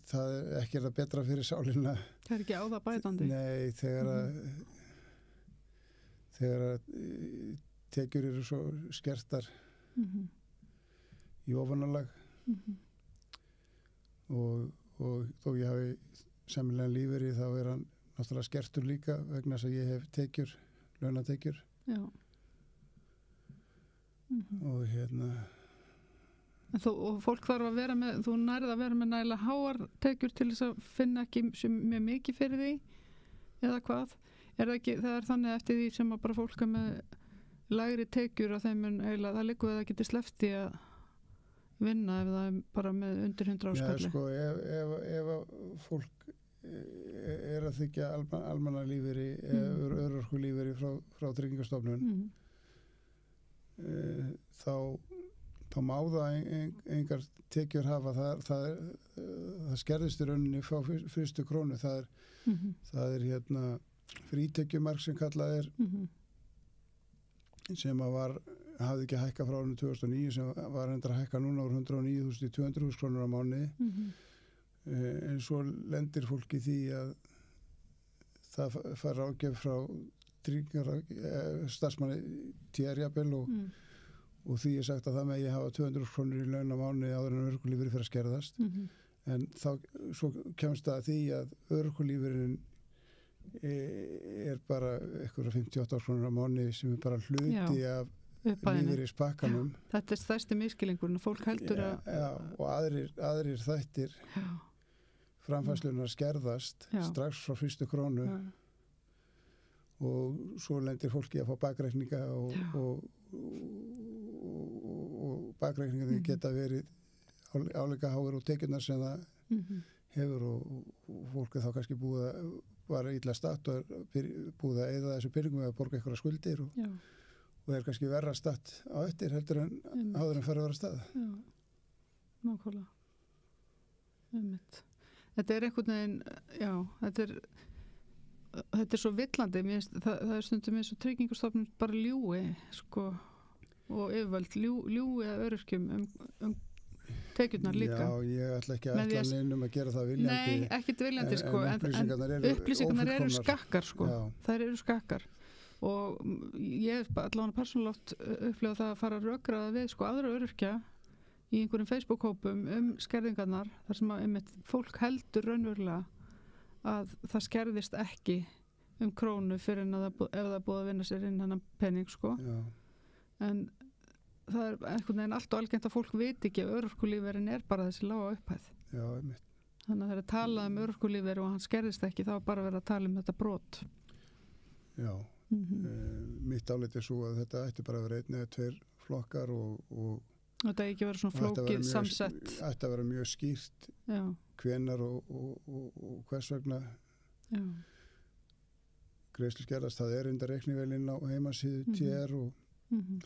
það er ekki það betra fyrir sálina. Það er ekki á það bætandi? Nei, þegar tekjur eru svo skertar í ofanalag og þó ég hafi samlega lífeyri þá er hann náttúrulega skertur líka vegna þess að ég hef tekjur, launatekjur. Já. Og og fólk þarf að vera með, þú nærið að vera með nægilega háar tekjur til þess að finna ekki mjög mikið fyrir því eða hvað? Það er þannig eftir því sem að bara fólk er með lægri tekjur að þeim eiginlega, það liggur að það geti sleppt í að vinna ef það er bara með undir 100 áskalli. Já, sko, ef fólk er að þykja almannalífeyri eða örorkulífeyri frá Tryggingastofnun þá má það engar tekjur hafa. Það skerðist í rauninni frá fyrstu krónu. Það er frítekjumark sem kallað er sem hafði ekki hækkað frá árinu 2009 sem var hendur að hækka núna úr 109.200 krónur á mánuði. En svo lendir fólki því að það fær ráðgjöf frá starfsmanni TR-jafnvel og því er sagt að það megi hafa 200 krónur í laun á mánuði áður en örorkulífeyrir fyrir að skerðast. En þá svo kemst það að því að örorkulífeyririnn er bara eitthvað 58 krónur á mánuði sem er bara hluti af lífeyrispakkanum. Þetta er stærsti miskilningurinn, fólk heldur að... Já, og aðrir þættir framfærslunar skerðast strax frá fyrstu krónu og svo lendir fólki að fá bakreikninga og bakreikninga geta verið áleika háir og tekjurnar sem það hefur og fólk er þá kannski búið að bara illa statt og búið að eyða þessu peningum eða borga eitthvað skuldir og er kannski verra statt á eftir heldur en áður en fara að vera stað. Já, nákvæmlega. Þetta er einhvern veginn, já, þetta er svo villandi, það er stundum eins og Tryggingastofnun bara ljúi, sko, og yfirvöld ljúi að öryrkjum tekjurnar líka. Já, ég ætla ekki að ætla neinum að gera það viljandi. Nei, ekkert viljandi, sko, en upplýsingarnar eru skakkar, sko. Þær eru skakkar. Og ég hef allavega persónulegt upplifað það að fara að rökraða við, sko, aðra öryrkja í einhverjum Facebook-hópum skerðingarnar, þar sem að fólk heldur raunverulega að það skerðist ekki krónu fyrir en ef það er búið að vinna sér inn hennan penning, sko. Já. En það er einhvern veginn allt og algengt að fólk veit ekki að örorkulífeyrin er bara þessi lága upphæð. Já, einmitt. Þannig að þegar það talað örorkulífeyri og hann skerðist ekki, þá er bara verið að tala þetta brot. Já, mitt álit er svo að þetta ætti bara að vera einn eða tveir flokkar og þetta ekki vera svona flókið samsett. Það ætti að vera mjög skýrt hvenar og hvers vegna greiðslur skerðast. Það er undir reiknivélinn á heimasíðu TR og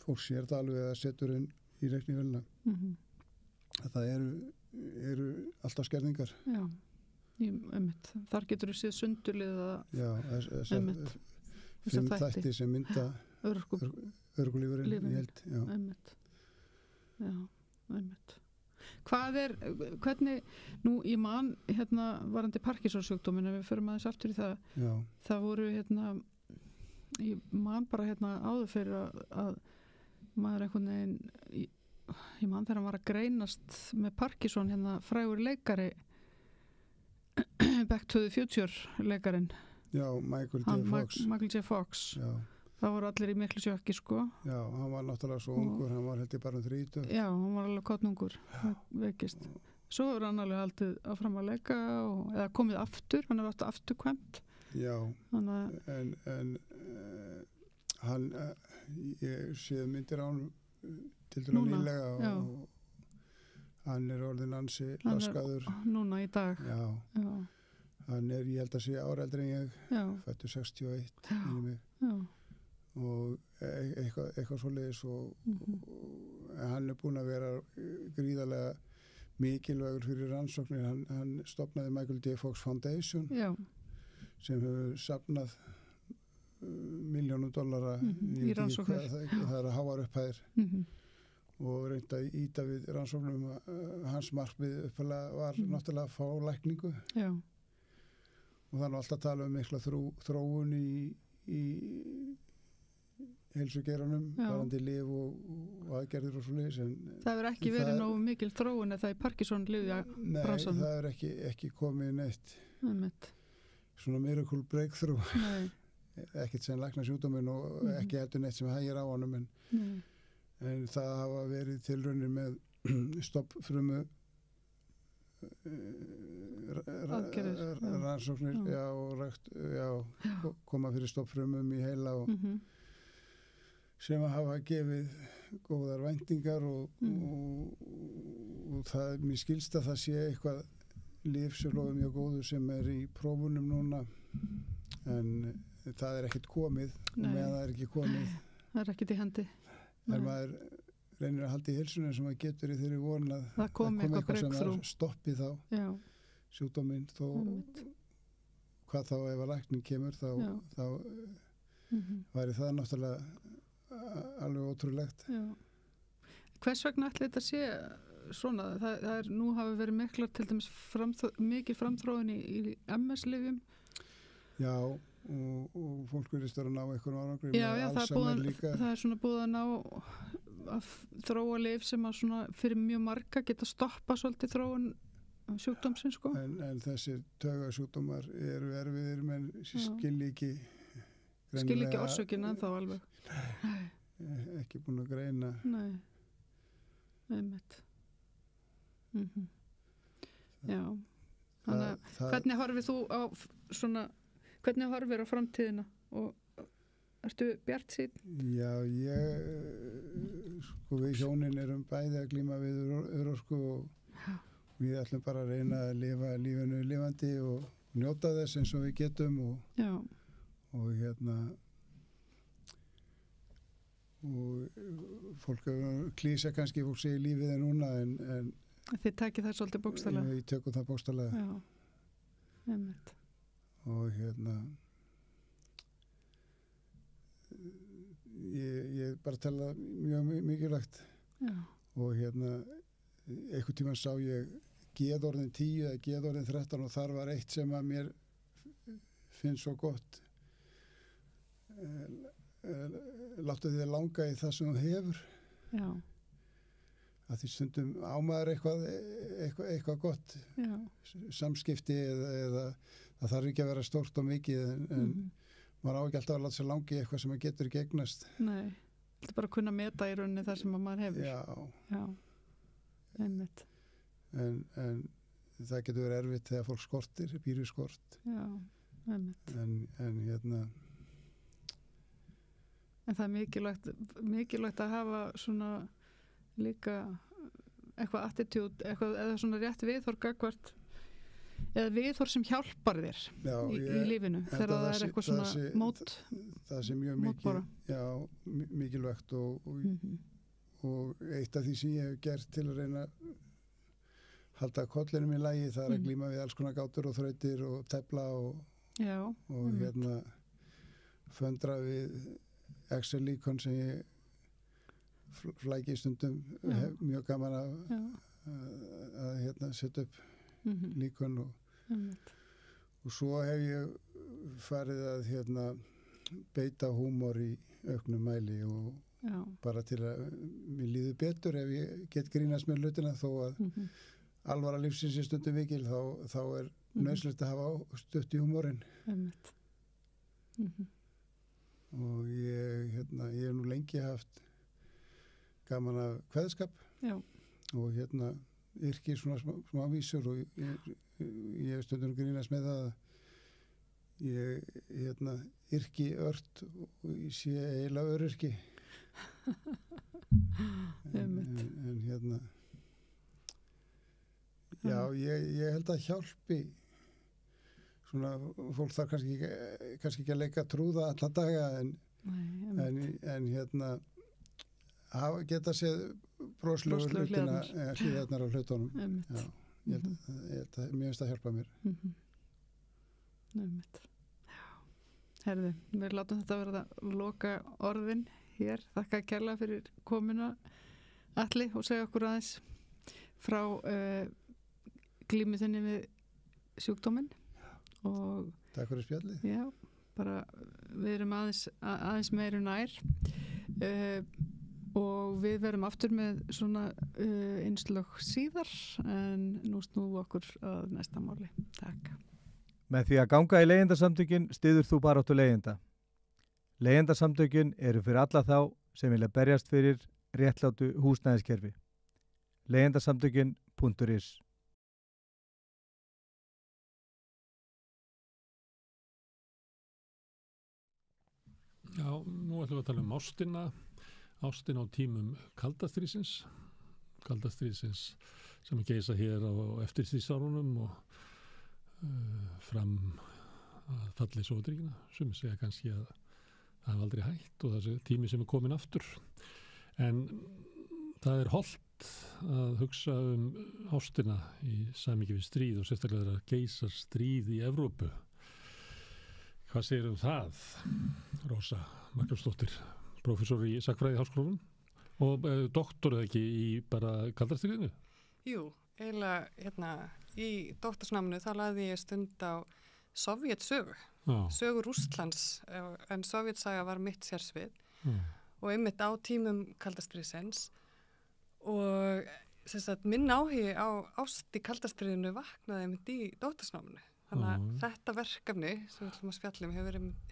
fólk sér það alveg að setur inn í reiknivélina. Það eru alltaf skerðingar. Já. Þar getur þú séð sundurliða fimm þætti sem mynda örgulífurinn ég held. Hvernig, nú ég man varandi Parkinsons-sjúkdóminn, ef við förum aðeins aftur í það, það voru ég man bara áður fyrir að maður einhvern veginn, ég man þegar hann var að greinast með Parkinson, frægur leikari Back to the Future leikarinn. Já, Michael J. Fox. Já. Það voru allir í miklu sjokki, sko. Já, hann var náttúrulega svo ungur, hann var held ég bara 30. Já, hann var alveg kottnungur, veikist. Svo er hann alveg haldið áfram að leika eða komið aftur, hann alltaf afturkvæmt. Já, en hann, ég séð myndir á hann til dæla nýlega og hann orðinn ansi laskaður. Núna í dag. Já. Hann ég held að sé áreldri en ég, fættur 61, minni mig. Já. Og eitthvað svoleiðis og hann búinn að vera gríðarlega mikilvægur fyrir rannsóknir. Hann stofnaði Michael J. Fox Foundation sem hefur safnað $milljónum í rannsóknir. Það að háar upphæðir og reyndi að ýta við rannsóknum. Hans markmið upphæðlega var náttúrulega að fá lækningu. Já. Og þannig alltaf að tala mikla þróun í heilsugeiranum, varandi lyf og aðgerðir og svoleiðis. Það hefur ekki verið nógu mikil þróun eða í Parkinson-lyfja bransanum? Nei, það hefur ekki komið neitt svona miracle breakthrough. Ekkert sem lækna sjúkdóminn og ekki heldur neitt sem hægir á honum en það hafa verið tilraunir með stoppfrumu rannsóknir og koma fyrir stoppfrumum í heila og sem að hafa gefið góðar væntingar og það mér skilst að það sé eitthvað lyf sem lofi mjög góðu sem í prófunum núna en það ekkert komið og meðan það ekki komið það ekkert í hendi en maður reynir að halda í heilsunum sem maður getur í þeirri von að það komi eitthvað sem stoppi þá sjúkdóminn þó hvað þá ef að lækning kemur þá væri það náttúrulega alveg ótrúlegt. Hvers vegna ætli þetta sé svona? Það nú hafi verið miklar til dæmis mikil framþróun í MS-lyfjum. Já, og fólk virðist að ná einhvern árangri með Alzheimer líka. Það svona búið að ná að þróa lyf sem að svona fyrir mjög marga geta stoppa svolítið þróun sjúkdómsins, sko. En þessir taugasjúkdómar eru erfiðir menn skilji ekki orsökina en þá alveg. Ekki búin að greina. Nei, einmitt. Já. Þannig að hvernig horfir þú á svona, hvernig horfir á framtíðina og ertu bjartsýnn? Já, sko við hjónin erum bæði að glíma við örorku og við ætlum bara að reyna að lifa lífinu lifandi og njóta þess eins og við getum og og fólk klísa kannski fólk segir lífið núna en þið takið það svolítið bókstaflega? Við tökum það bókstaflega og ég bara tala mjög mikilvægt og einhvern tímann sá ég geðorðin 10 eða geðorðin 13 og þar var eitt sem að mér finnst svo gott láttu þið langa í það sem þú hefur að því stundum ámaður eitthvað gott samskipti eða það þarf ekki að vera stórt og mikið en maður á ekki alltaf að láta sér langi eitthvað sem maður getur ekki eignast. Nei, þetta er bara að kunna meta í rauninni þar sem maður hefur. Já, einmitt. En það getur verið erfitt þegar fólk skortir, býr við skort. Já, einmitt. En það er mikilvægt að hafa svona líka eitthvað attitút, eða svona rétt viðhorf gagvart, eða viðhorf sem hjálpar þér í lífinu þegar það er eitthvað svona það sé mjög mikilvægt og eitt af því sem ég hef gert til að reyna að halda kollinum í lagi, það að glíma við alls konar gátur og þrautir og tefla og hérna föndra við Excel-líkon sem ég flæki stundum, hef mjög gaman að hérna setja upp líkon og svo hef ég farið að hérna beita húmor í auknum mæli og bara til að mér líður betur ef ég get grínast með hlutina þó að alvara lífsins er stundum vikil þá er nauðsynlegt að hafa stutt í húmorinn og ég hef nú lengi haft gaman af kveðskap og hérna yrki svona smá vísur og ég hef stundum grínast með það að ég hérna yrki ört og ég sé eiginlega öryrki en hérna já, ég held að hjálpi svona, fólk þarf kannski ekki að leika trúða alla daga en hérna geta séð broslegur hlutina hlýðarnar á hlutunum já, ég held að mér finnst að hjálpa mér Herðu, við látum þetta verða að loka orðin hér. Þakka kærlega fyrir komuna Atli og segja okkur aðeins frá glímu þinni við sjúkdóminn og Takk fyrir spjallið. Já, bara við erum aðeins meiri nær og við verum aftur með svona innslög síðar en nú snúum okkur að næsta máli. Takk. Með því að ganga í leigjendasamtökin styður þú baráttu leigjenda. Leigjendasamtökin eru fyrir alla þá sem vilja berjast fyrir réttlátu húsnæðiskerfi. Leigjendasamtökin.is Já, nú ætlum við að tala um ástina á tímum kaldastríðsins sem geisa hér á eftirstríðsárunum og fram að falli Sovétríkjanna, sem segja kannski að það hafa aldrei hætt og þessi tími sem er komin aftur en það er hollt að hugsa um ástina í samhengi við stríð og sérstaklega að geisa stríð í Evrópu. Hvað segir það? Rósa Magnúsdóttir, prófessor í sagnfræði Háskólanum og doktor eða ekki í bara kaldastríðinu? Jú, eiginlega hérna í doktorsnáminu þá lagði ég stund á Sovjetsögu, sögu Rússlands en Sovjetsaga var mitt sérsvið og einmitt á tímum kaldastríðsins og minn áhugi á ást í kaldastríðinu vaknaði einmitt í doktorsnáminu. Þannig að þetta verkefni sem við ætlum að spjalla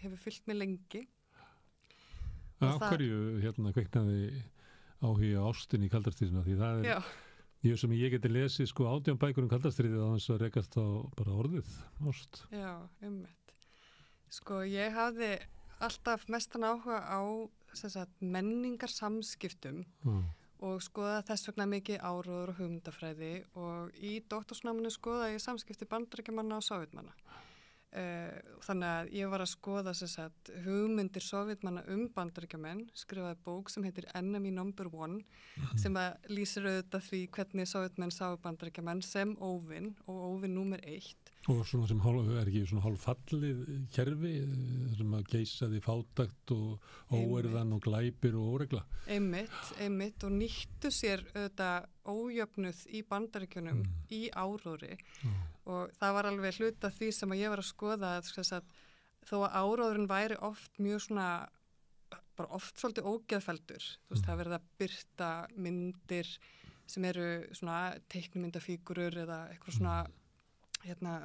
hefur fylgt mig lengi. Af hverju kveiknaði áhugi á ástin í kaldastríðinu? Því það er sem ég geti lesið 18 bækur um kaldastríðið á þess að rekast á bara orðið ást. Já, einmitt. Ég hafði alltaf mestan áhuga á menningarsamskiptum og skoða þess vegna mikið áróður og hugmyndafræði og í doktorsnáminu skoða ég samskipti Bandaríkjamanna og Sovétmanna. Þannig að ég var að skoða hugmyndir Sovétmanna Bandaríkjamenn, skrifaði bók sem heitir Enemy Number 1 sem að lýsir auðvitað því hvernig Sovétmenn sáu Bandaríkjamenn sem óvin og óvin númer 1. Og svona sem er ekki svona hálffallið kerfi sem að geisaði fátækt og óerðan og glæpir og óregla. Einmitt og nýttu sér auðvitað ójöfnuð í Bandaríkjunum í áróðri og það var alveg hluta því sem að ég var að skoða að þó að áróðurinn væri oft mjög svona bara oft svolítið ógeðfelldur það verið að birta myndir sem eru svona teiknumyndafígurur eða eitthvað svona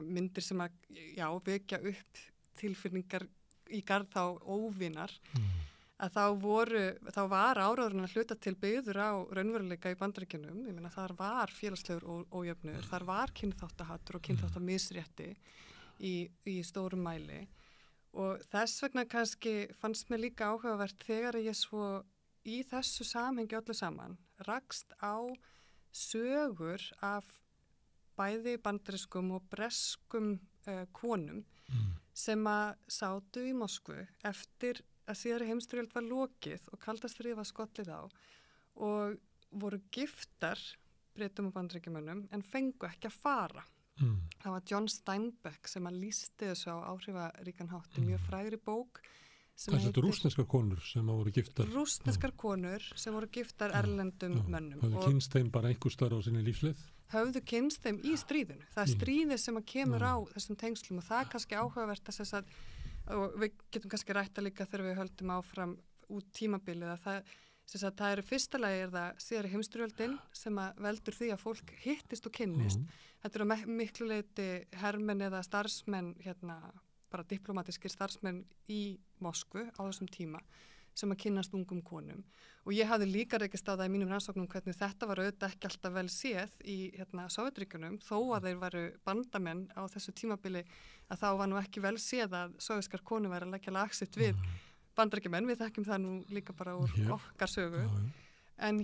myndir sem að vekja upp tilfinningar í garð þá óvinar að þá var áróðurinn að hluta til byggður á raunveruleika í Bandaríkjunum. Ég meina þar var félagslegur ójöfnuður, þar var kynþáttahattur og kynþáttamisrétti í stórum mæli og þess vegna kannski fannst mér líka áhugavert þegar ég svo í þessu samhengi öllu saman rakst á sögur af bæði bandarískum og breskum konum sem að sátu í Moskvu eftir að síðari heimsstyrjöld var lokið og kalda stríð var skollið á og voru giftar Bretum og Bandaríkjamönnum en fengu ekki að fara. Það var John Steinbeck sem að lýsti þessu á áhrifaríkan hátt í mjög frægri bók. Það er rússneskar konur sem voru giftar. Rússneskar konur sem voru giftar erlendum mönnum. Höfðu kynst þeim bara einhver starf á sinni lífsleið? Höfðu kynst þeim í stríðinu. Það er stríðið sem að kemur á þessum tengslum og það er kannski áhugavert að og við getum kannski rætta líka þegar við höldum áfram út tímabilið að það eru fyrsta lagi það síðari heimsstyrjöldin sem að veldur því að fólk hittist og kynnist. Þetta eru miklu leyti hermenn eða starfsmenn bara diplomatískir starfsmenn í Moskvu á þessum tíma sem að kynnast ungum konum og ég hafði líka rekist á það í mínum rannsóknum hvernig þetta var auðvitað ekki alltaf vel séð í Sovétríkjunum þó að þeir varu bandamenn á þessu tímabili að þá var nú ekki vel séð að sovéskar konur væri að leggja lagsitt við Bandaríkjamenn, við þekkjum það nú líka bara úr okkar sögu en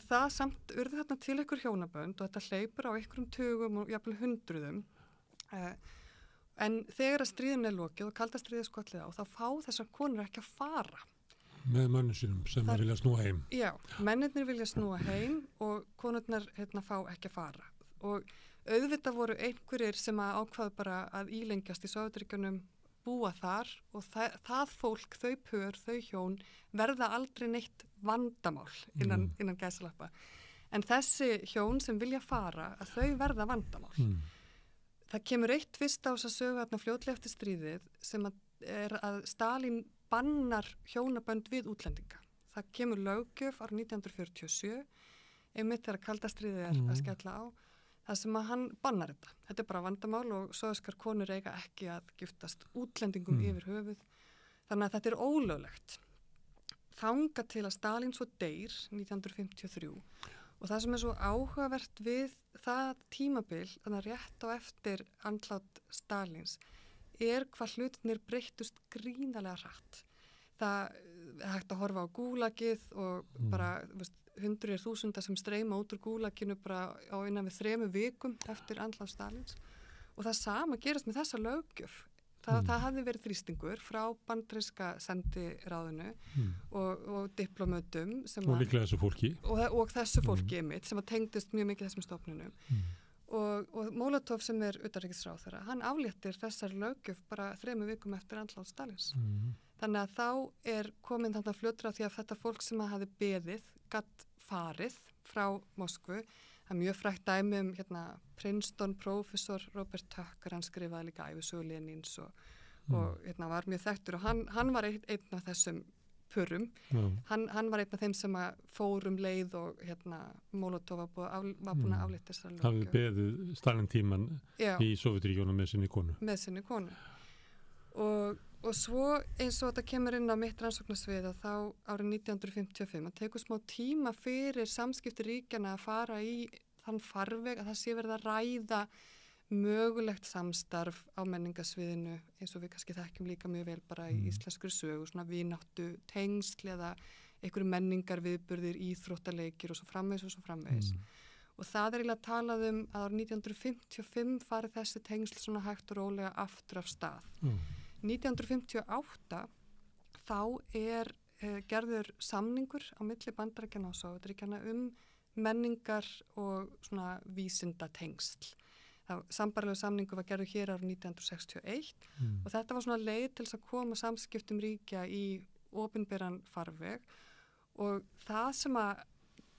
það samt urðu þarna til ykkur hjónabönd og þetta hleypur á ykkurum tugum og jafnvel hundruðum en þegar að stríðin er lokið og kalda stríðið skollið á þá fá þessar konur ekki að fara með mönnum sínum sem vilja snúa heim. Já, mennirnir vilja snúa heim og konurnar fá ekki að fara og auðvitað voru einhverjir sem að ákvaðu bara að ílengjast í Sovétríkjunum búa þar og það fólk, þau pör, þau hjón verða aldrei neitt vandamál innan gæsalappa en þessi hjón sem vilja fara að þau verða vandamál. Það kemur eitt fyrst á þess að sögu fljótlega eftir stríðið sem er að Stalín bannar hjónabönd við útlendinga. Það kemur löggjöf árið 1947, einmitt þegar kalda stríðið er að skella á, það sem að hann bannar þetta. Þetta er bara vandamál og sovéskar konur eiga ekki að giftast útlendingum yfir höfuð. Þannig að þetta er ólöglegt. Þangað til að Stalín svo deyr 1953 og það sem er svo áhugavert við það tímabil, þannig að rétt á eftir andlát Stalíns, er hvað hlutinir breyttust gríðarlega hratt. Það er hægt að horfa á gúlagið og bara hundruðir þúsunda sem streyma út úr gúlaginu bara á innan við 3 vikum eftir andlát Stalíns og það sama gerist með þessa löggjöf. Það hafði verið þrýstingur frá bandaríska sendiráðinu og diplomötum og líklega þessu fólki og þessu fólki einmitt sem tengdist mjög mikið þessum stofnunum og Molotov sem er utanríkisráðherra, hann afléttir þessar löggjöf bara 3 vikum eftir andlát Stalíns. Þannig að þá er komin þarna fljótra því að þetta fólk sem hafði beðið gat farið frá Moskvu. Það er mjög frægt dæmi Princeton prófessor Robert Tucker, hann skrifaði líka ævisögu Lenins og var mjög þekktur og hann var einn af þessum pörum. Hann var einn af þeim sem fór leið og Molotov var búin að aflétta þessar löggjöf. Hafði beðið Stalin tíman í Sovétríkjunum með sinni konu. Með sinni konu. Og svo eins og þetta kemur inn á mitt rannsóknarsvið að þá árið 1955 að tekur smá tíma fyrir samskipti ríkjana að fara í þann farveg að það sé verið að ræða mögulegt samstarf á menningasviðinu eins og við kannski þekkjum líka mjög vel bara í íslenskri sögu, svona vináttu tengsl eða einhverju menningar viðburðir, íþróttaleikir og svo framvegis. Og það er eiginlega talað að árið 1955 farið þessi tengsl svona hægt og rólega aftur af stað. 1958 þá er gerður samningur á milli Bandaríkjanna og Sovétríkjanna menningar og svona vísindatengsl. Sambærilegur samningur var gerður hér árið 1961 og þetta var svona leið til þess að koma samskiptum ríkja í opinberan farveg og það sem að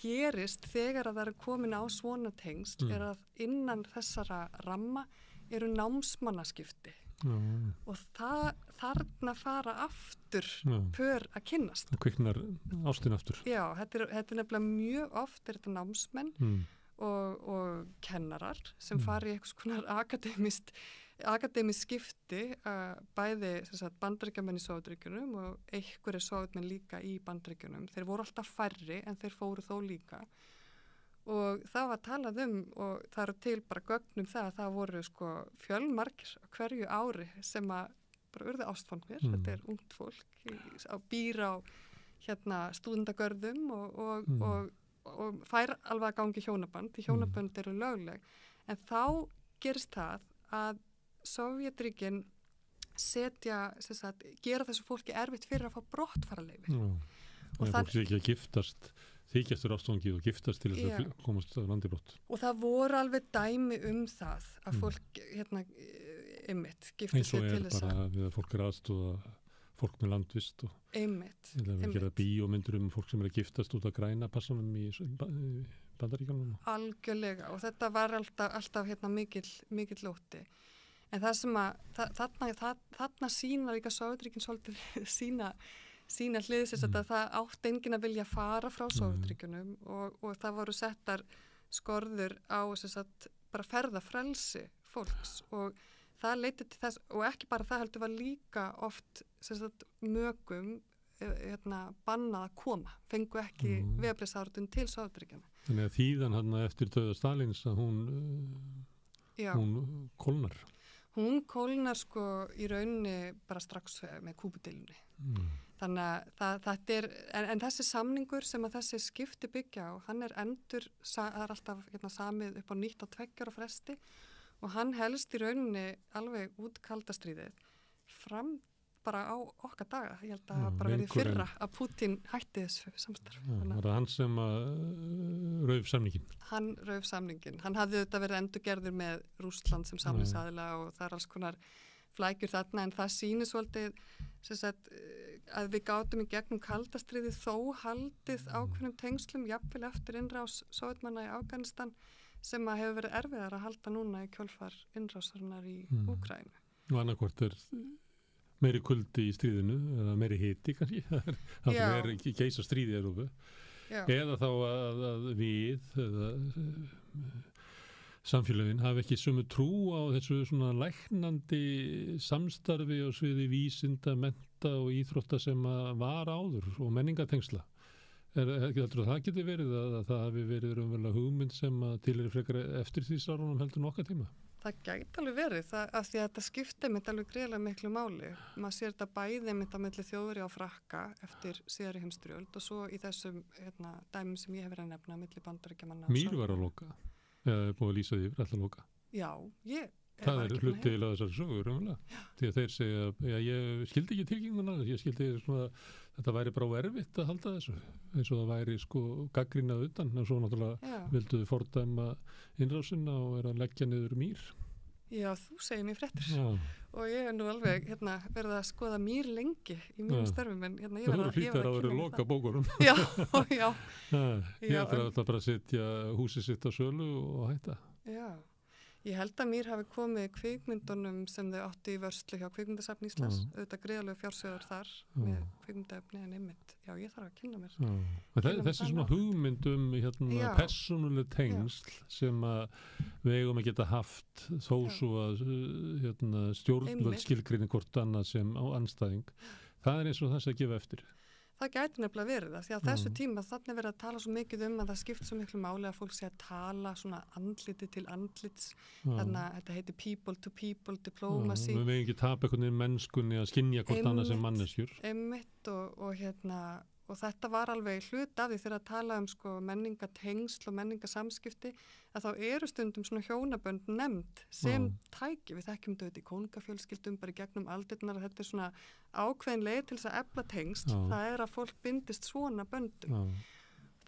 gerist þegar að það er komin á svona tengsl er að innan þessara ramma eru námsmannaskipti. Og þarna fara aftur pör að kynnast. Það kviknar ástin aftur. Já, þetta er nefnilega mjög oft er þetta námsmenn og kennarar sem fari í eitthvað konar akademísk skipti bæði Bandaríkjamenn í Sovétríkjunum og einhverjir Sovétmenn líka í Bandaríkjunum. Þeir voru alltaf færri en þeir fóru þó líka. Og það var talað og það eru til bara gögnum það að það voru fjölmargir á hverju ári sem að bara urðu ástfangir. Þetta er ungt fólk býr á stúdendagörðum og fær alveg að gangi hjónaband, því hjónabönd eru lögleg. En þá gerist það að Sovétríkin gera þessu fólki erfitt fyrir að fá brottfararleyfi. Og það er fólk ekki að giftast þykjast fyrir ástfangið og giftast til þess að komast á landi brott. Og það voru alveg dæmi það að fólk einmitt giftast sér til þess að... Eins og bara við að fólk aðstóða fólk með landvist og við gera bíómyndur fólk sem að giftast út að græna passanum í Bandaríkjunum. Algjörlega og þetta var alltaf mikill lóti. En það sem þarna sína líka Sovétríkin svolítið sína hliðsins að það átti enginn að vilja fara frá Sovétríkjunum og það voru settar skorður á bara ferðafrelsi fólks og það leiti til þess, og ekki bara það heldur var líka oft mögum bannað að koma, fengu ekki vegabréfsáritun til Sovétríkjanna. Þannig að þýðan hann eftir dauða Stalins að hún kólnar. Hún kólnar sko í rauninni bara strax með Kúbudeilunni. Þannig að þetta en þessi samningur sem að þessi skipti byggja á, hann það er alltaf samið upp á nýtt á 2 ára fresti og hann helst í rauninni alveg út kalda stríðið fram bara á okkar daga. Ég held að það bara verið fyrra að Putin hætti þessu samstarf. Var það hann sem rauf samningin? Hann rauf samningin. Hann hafði auðvitað verið endurgerður með Rússland sem samningsaðila og það er alls konar flækjur þarna en það sýnir svolítið að við gátum í gegnum kalda stríðið þó haldið ákveðnum tengslum jafnvel eftir innrás Sovétmanna í Afganistan sem að hefur verið erfiðar að halda núna í kjölfar innrásarinnar í Úkraínu. Og annarkvort meiri kuldi í stríðinu eða meiri hiti kannski. Það er ekki geisa stríð í Evrópu. Eða þá að við eða samfélögin hafi ekki sömu trú á þessu svona læknandi samstarfi og sviði vísinda, mennta og íþrótta sem var áður og menningatengsla. Það geti verið að það hafi verið raunverulega hugmynd sem til frekar eftir því sárunum heldur nokkað tíma? Það gæti alveg verið, af því að þetta skipti mitt alveg greiðlega miklu máli. Maður sér þetta bæði mitt á milli Þjóðverja og Frakka eftir síðari heimsstyrjöld og svo í þessum dæmum sem ég hef verið að nefna milli Bandaríkjamanna. Mýr var að loka, eða búið að lýsa því yfir alltaf loka. Já, það er hlutið að þessari sögur því að þeir segja ég skildi ekki tilkynninguna, ég skildi þetta væri bara erfitt að halda þessu eins og það væri gaggrínað utan en svo náttúrulega vilduðu fordæma innrásina og að leggja niður Mýr. Já, þú segir mér fréttir og ég nú alveg verið að skoða Mýr lengi í mínum störfum en ég var að vera loka bókurum. Já. Ég ætla að bara setja húsið sitt á sölu og hætta. Já. Ég held að Mýr hafi komið kvikmyndunum sem þau áttu í vörslu hjá Kvikmyndasafni Íslands, auðvitað greiðalegu fjársjóður þar með kvikmyndaefni en einmitt. Já, ég þarf að kynna mér. Þessi svona hugmyndum persónuleg tengsl sem við eigum að geta haft þó svo að stjórnvöld skilgreini hvort annað sem á andstæðing, það er eins og þess að gefa eftir. Það gæti nefnilega verið það, því að þessu tíma þannig verið að tala svo mikið að það skipt svo miklu máli að fólk sé að tala svona andliti til andlits, þannig að þetta heitir people to people diplomacy. Við veginn ekki tapa einhvern veginn mennskunni að skynja hvort annað sem manneskjur. Einmitt og þetta var alveg hlut af því þegar að tala menningatengsl og menningasamskipti að þá eru stundum svona hjónabönd nefnd sem tæki. Við þekkjum þetta í konungafjölskyldum bara í gegnum aldirnar að þetta er svona ákveðin leið til þess að efla tengsl. Það er að fólk bindist svona böndum.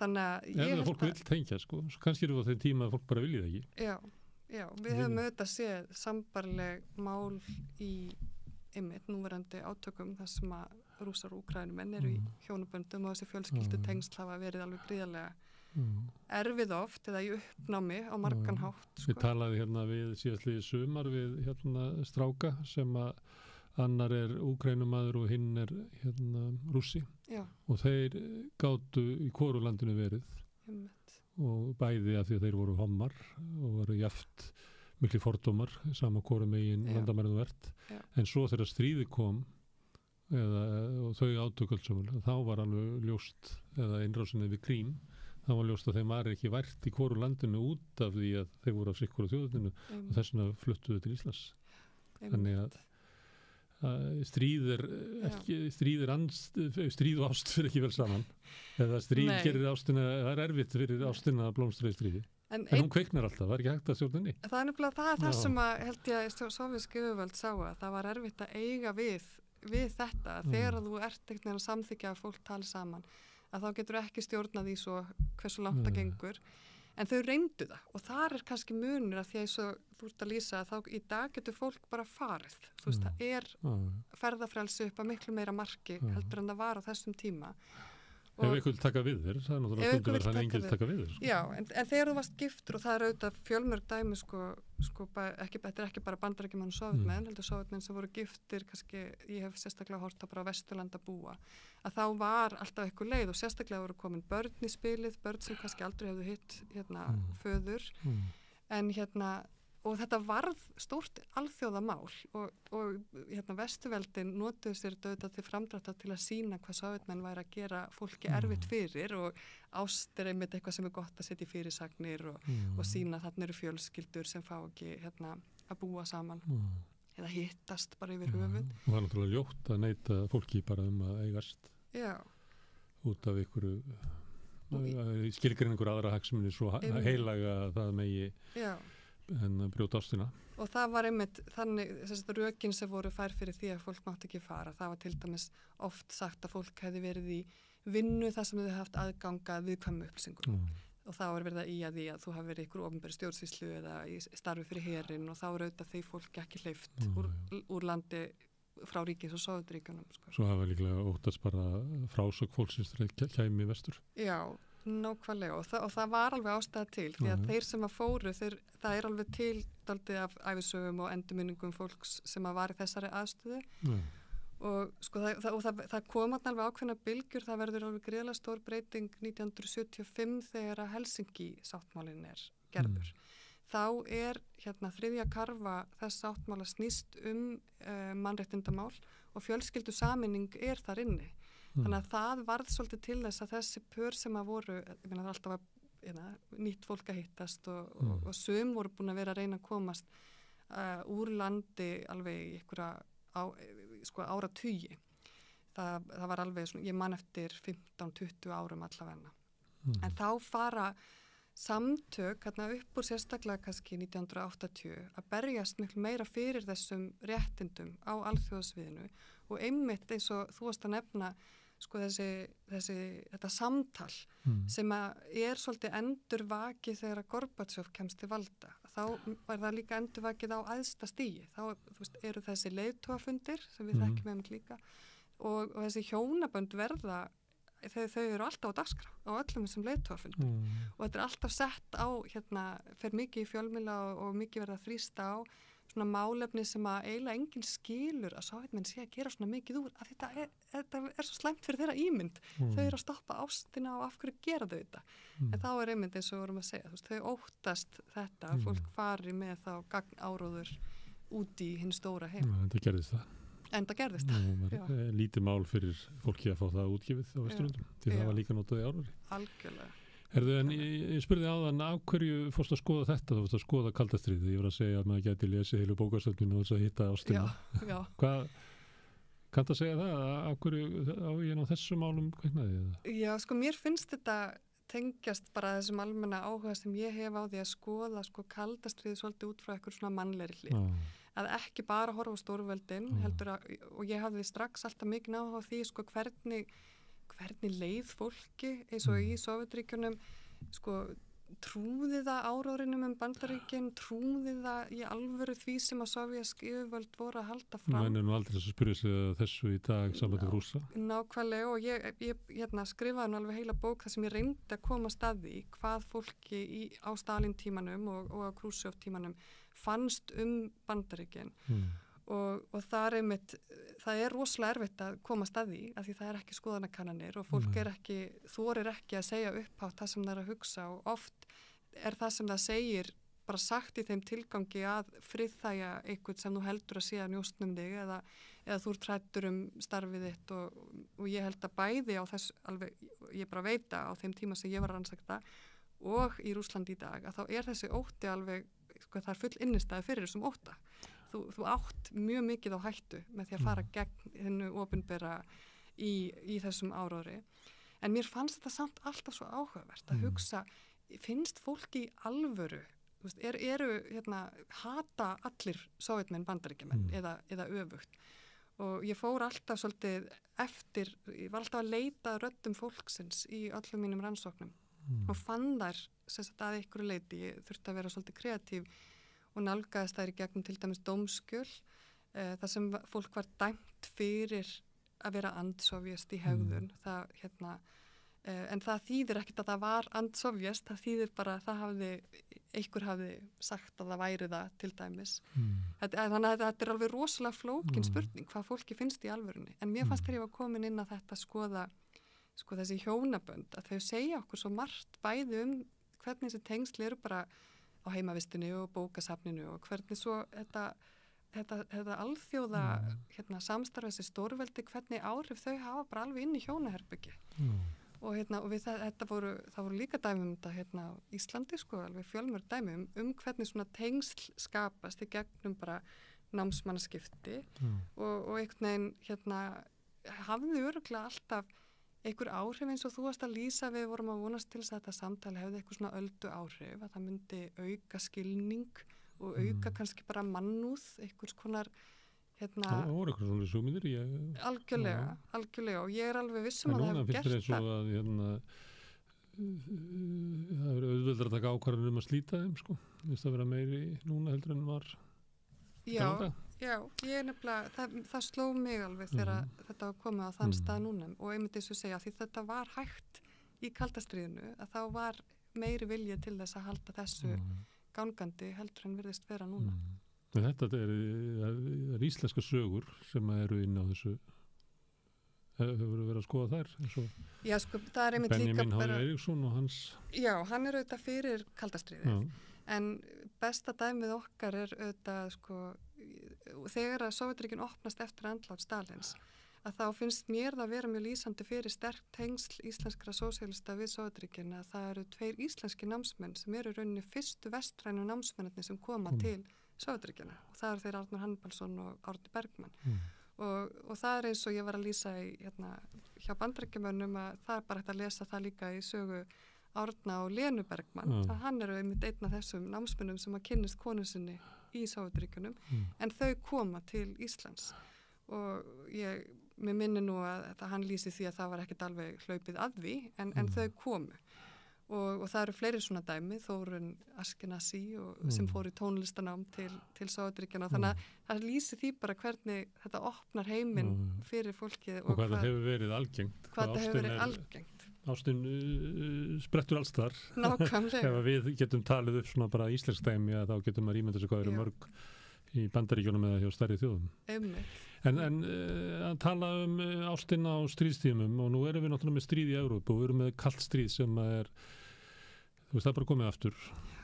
Þannig að ég held að... fólk vil tengja kannski eru á þeim tíma að fólk bara viljið ekki. Já, við höfum auðvitað séð sambarleg mál í núverandi átökum þar sem að Rússar og Úkraínumenn eru í hjónaböndum og þessi fjölskyldu tengsl hafa verið alveg gríðarlega erfið oft eða í uppnámi á margan hátt. Við talaði við síðastliðið sumar við stráka sem að annar er Úkraínumaður og hinn er Rússi og þeir gátu í hvoru landinu verið og bæði af því að þeir voru hommar og voru jaft mikli fordómar sama hvoru megin landamærinu vert en svo þegar stríði kom og þau átökulsumul þá var alveg ljóst eða innrásinni við Krím þá var ljóst að þeim var ekki vært í hvoru landinu út af því að þeir voru af sikkur á þjóðutinu og þess vegna fluttuðu til Íslands þannig að stríð og ást fyrir ekki vel saman eða stríð gerir ástina það er erfitt fyrir ástina að blómstra í stríði en hún kveiknar alltaf, það er ekki hægt að stjórna henni. Það er nefnilega það sem að held ég að sovjísku yfirvöld sá að það var erfitt að eiga við þetta þegar þú ert ekkert að samþykja að fólk tali saman að þá getur ekki stjórnað í svo hversu langt það gengur. En þau reyndu það og þar kannski munur að því að þú ert að lýsa að þá í dag getur fólk bara farið. Þú veist, það ferðafrelsi upp að miklu meira marki heldur en það var á þessum tíma. Ef einhver taka við þér, það náttúrulega stundur verið þannig enginn taka við þér. Já, en þegar þú varst giftur og það auðvitað fjölmörg dæmi þetta er ekki bara Bandaríkjamenn og Sovétmenn, heldur Sovétmenn sem voru giftir, kannski, ég hef sérstaklega hort á bara Vesturlanda búa, að þá var alltaf eitthvað leið og sérstaklega voru komin börn í spilið, börn sem kannski aldrei hefðu hitt föður, en og þetta varð stórt alþjóðamál og Vesturveldin notuðu sér þetta til framdráttar til að sína hvað Sovétmenn væri að gera fólki erfitt fyrir og ást einmitt eitthvað sem gott að setja í fyrirsagnir og sína þarna eru fjölskyldur sem fá ekki að búa saman eða hittast bara yfir höfuð. Og það náttúrulega ljótt að neita fólki bara að eigast út af einhverju skilgreiningur aðra hagsmuni svo heilaga að það megi en brjóta ástina. Og það var einmitt þannig, rökin sem voru fær fyrir því að fólk mátti ekki fara. Það var til dæmis oft sagt að fólk hefði verið í vinnu þar sem þau haft aðgangað viðkvæmu upplýsingum. Og þá er verið að því að þú hafi verið ykkur opinberi stjórnsýslu eða í starfi fyrir herinn og þá er auðvitað því fólk ekki hleypt úr landi frá ríkis og Sovétríkjunum. Svo hafa líklega óttast bara frásögn fólksins þegar kæmi vestur. Já, nákvæmlega og það var alveg ástæða til því að þeir sem að fóru, það er alveg til daldið af ævisögum og endurminningum fólks sem að var í þessari aðstöðu og það kom alveg ákveðna bylgjur, það verður alveg gríðarlega stór breyting 1975 þegar að Helsinki-sáttmálinn er gerður. Þá er þriðja karfa þess sáttmála snýst mannréttindamál og fjölskyldusameining er þar inni. Þannig að það varð svolítið til þess að þessi pör sem að voru, ég meina það alltaf var nýtt fólk að hittast og sum voru búin að vera að reyna að komast úr landi alveg í einhverja áratugi. Það var alveg, ég man eftir 15-20 árum allavegna. En þá fara samtök upp úr sérstaklega kannski 1980 að berjast miklu meira fyrir þessum réttindum á alþjóðasviðinu og einmitt eins og þú varst að nefna þetta samtal sem er svolítið endurvakið þegar að Gorbatsjov kemst til valda. Þá var það líka endurvakið á æðsta stigi. Þá eru þessi leiðtogafundir sem við þekkjum einmitt líka og þessi hjónabönd verða þau eru alltaf á dagskrá á öllum þessum leiðtogafundum og þetta er alltaf sett á fer mikið í fjölmiðla og mikið verða að þrýsta á svona málefni sem að eiginlega enginn skilur að Sovétmenn sé að gera svona mikið úr að þetta er svo slæmt fyrir þeirra ímynd. Þau eru að stoppa ástina og af hverju gera þau þetta. En þá er einmitt eins og við vorum að segja, þau óttast þetta að fólk fari með þá gagnáróður út í hinn stóra heim. Þetta gerðist það. En það gerðist það. Lítið mál fyrir fólki að fá það útgefið á Vesturlöndum, því það var líka notað í áróðri. Algjörlega. En ég spurði áðan af hverju fórst að skoða þetta, þú fórst að skoða kaldastríðið, ég var að segja að maður geti lesið heilu bókasöfninu og þess að hitta ástina. Já. Kanntu að segja það, af hverju á ég ná þessum málum kveiknaði það? Já, mér finnst þetta tengjast bara þessum almenna áhuga sem ég hef á því að skoða kaldastríðið svolítið út frá eitthvað svona mannlegri hlið. Að ekki bara horfa á stórveldin, og ég hafði strax alltaf mikið áhuga á því hvernig leið fólki eins og í Sovétríkjunum trúði það áróðrinum Bandaríkin, trúði það í alvöru því sem að sovjask yfirvöld voru að halda fram. Menn er nú aldrei að spyrja sig þessu í dag sambandi Rússa. Nákvæmlega og ég skrifaði nú alveg heila bók þar sem ég reyndi að koma að því hvað fólki á Stalin-tímanum og á Khrushchev-tímanum fannst Bandaríkin. Og það er rosalega erfitt að komast að því af því það er ekki skoðanakannanir og fólk þorir ekki að segja upphátt það sem það er að hugsa og oft er það sem það segir bara sagt í þeim tilgangi að friðþægja eitthvað sem þú heldur að sé að njóstnum þig eða þú ert hræddur starfið þitt og ég held að bæði á þess alveg, ég bara veita á þeim tíma sem ég var að rannsaka og í Rússlandi í dag að þá er þessi ótti alveg, það er full innistæði fyrir þessum ótta. Þú átt mjög mikið á hættu með því að fara gegn hennu opinbera í þessum áróðri. En mér fannst þetta samt alltaf svo áhugavert að hugsa, finnst fólki í alvöru, hata allir Sovétmenn Bandaríkjamenn eða öfugt. og ég fór alltaf svolítið eftir, ég var alltaf að leita röddum fólksins í öllum mínum rannsóknum og fann þær að einhverju leiti, ég þurfti að vera svolítið kreatív og nálgaðist þær í gegnum til dæmis dómskjöl, þar sem fólk var dæmt fyrir að vera andsovjast í hegðun, en það þýðir ekkert að það var andsovjast, það þýðir bara að einhver hafði sagt að það væri það til dæmis. Þannig að þetta er alveg rosalega flókin spurning hvað fólki finnst í alvörunni, en mér fannst þegar ég var komin inn að þetta skoða þessi hjónabönd, að þau segja okkur svo margt bæði hvernig þessi tengsl eru bara á heimavistinu og bókasafninu og hvernig svo þetta alþjóða samstarf þessi stórveldi, hvernig áhrif þau hafa bara alveg inn í hjónaherbyggi. Og það voru líka dæmi þetta á Íslandi, alveg fjölmörg dæmi hvernig svona tengsl skapast í gegnum bara námsmannaskipti og einhvern veginn hafði örugglega alltaf einhver áhrif eins og þú varst að lýsa, við vorum að vonast til þess að þetta samtali hefði eitthvað svona öldu áhrif, að það myndi auka skilning og auka kannski bara mannúð, einhvers konar Það voru eitthvað svona súmyndir algjörlega og ég er alveg vissum að það hefur gert það. Það er auðveldar að taka ákvarðanir að slíta þeim, Vist að vera meiri núna heldur en var Já, ég er nefnilega, það sló mig alveg þegar þetta var komið á þann stað núna og einmitt eins og segja, því þetta var hægt í kaldastríðinu, að þá var meiri vilja til þess að halda þessu gangandi heldur en virðist vera núna. Þetta er íslenska sögur sem eru inn á þessu, hefur verið að skoða þær, eins og Já, það er einmitt Benjamin H. Eriksson og hans Já, hann er auðvitað fyrir kaldastríðið. En besta dæmið okkar er auðvitað þegar að Sovétríkin opnast eftir andlát Stalins, að þá finnst mér það vera mjög lýsandi fyrir sterk tengsl íslenskra sósíalista við Sovétríkin að það eru 2 íslenski námsmenn sem eru rauninni fyrstu vestrænu námsmennirnir sem koma til Sovétríkina og það eru þeir Arnór Hannibalsson og Árni Bergmann og það er eins og ég var að lýsa hjá Bandaríkjamönnum að það er bara hægt að lesa það líka í sögu Árna og Lenu Bergmann, að hann eru einmitt einn af þessum námsmönnum sem að kynnist konu sinni í Sovétríkjunum, en þau koma til Íslands og mér minni nú að hann lýsi því að það var ekkert alveg hlaupið að því, en þau komu og það eru fleiri svona dæmi, Þórunn Askenasi sem fór í tónlistanám til Sovétríkjana, þannig að það lýsi því bara hvernig þetta opnar heiminn fyrir fólkið og hvað það hefur verið algengt. Hvað það hefur verið algengt. Ástin sprettur alls þar. Nákvæmlega. Ef við getum talið upp svona bara íslensk dæmi að þá getum að ímynda sig hvað eru mörg í Bandaríkjunum eða hjá stærri þjóðum. En að tala ástina á stríðstímum og nú erum við náttúrulega með stríð í Evrópu og við erum með kalt stríð sem er, það er bara komið aftur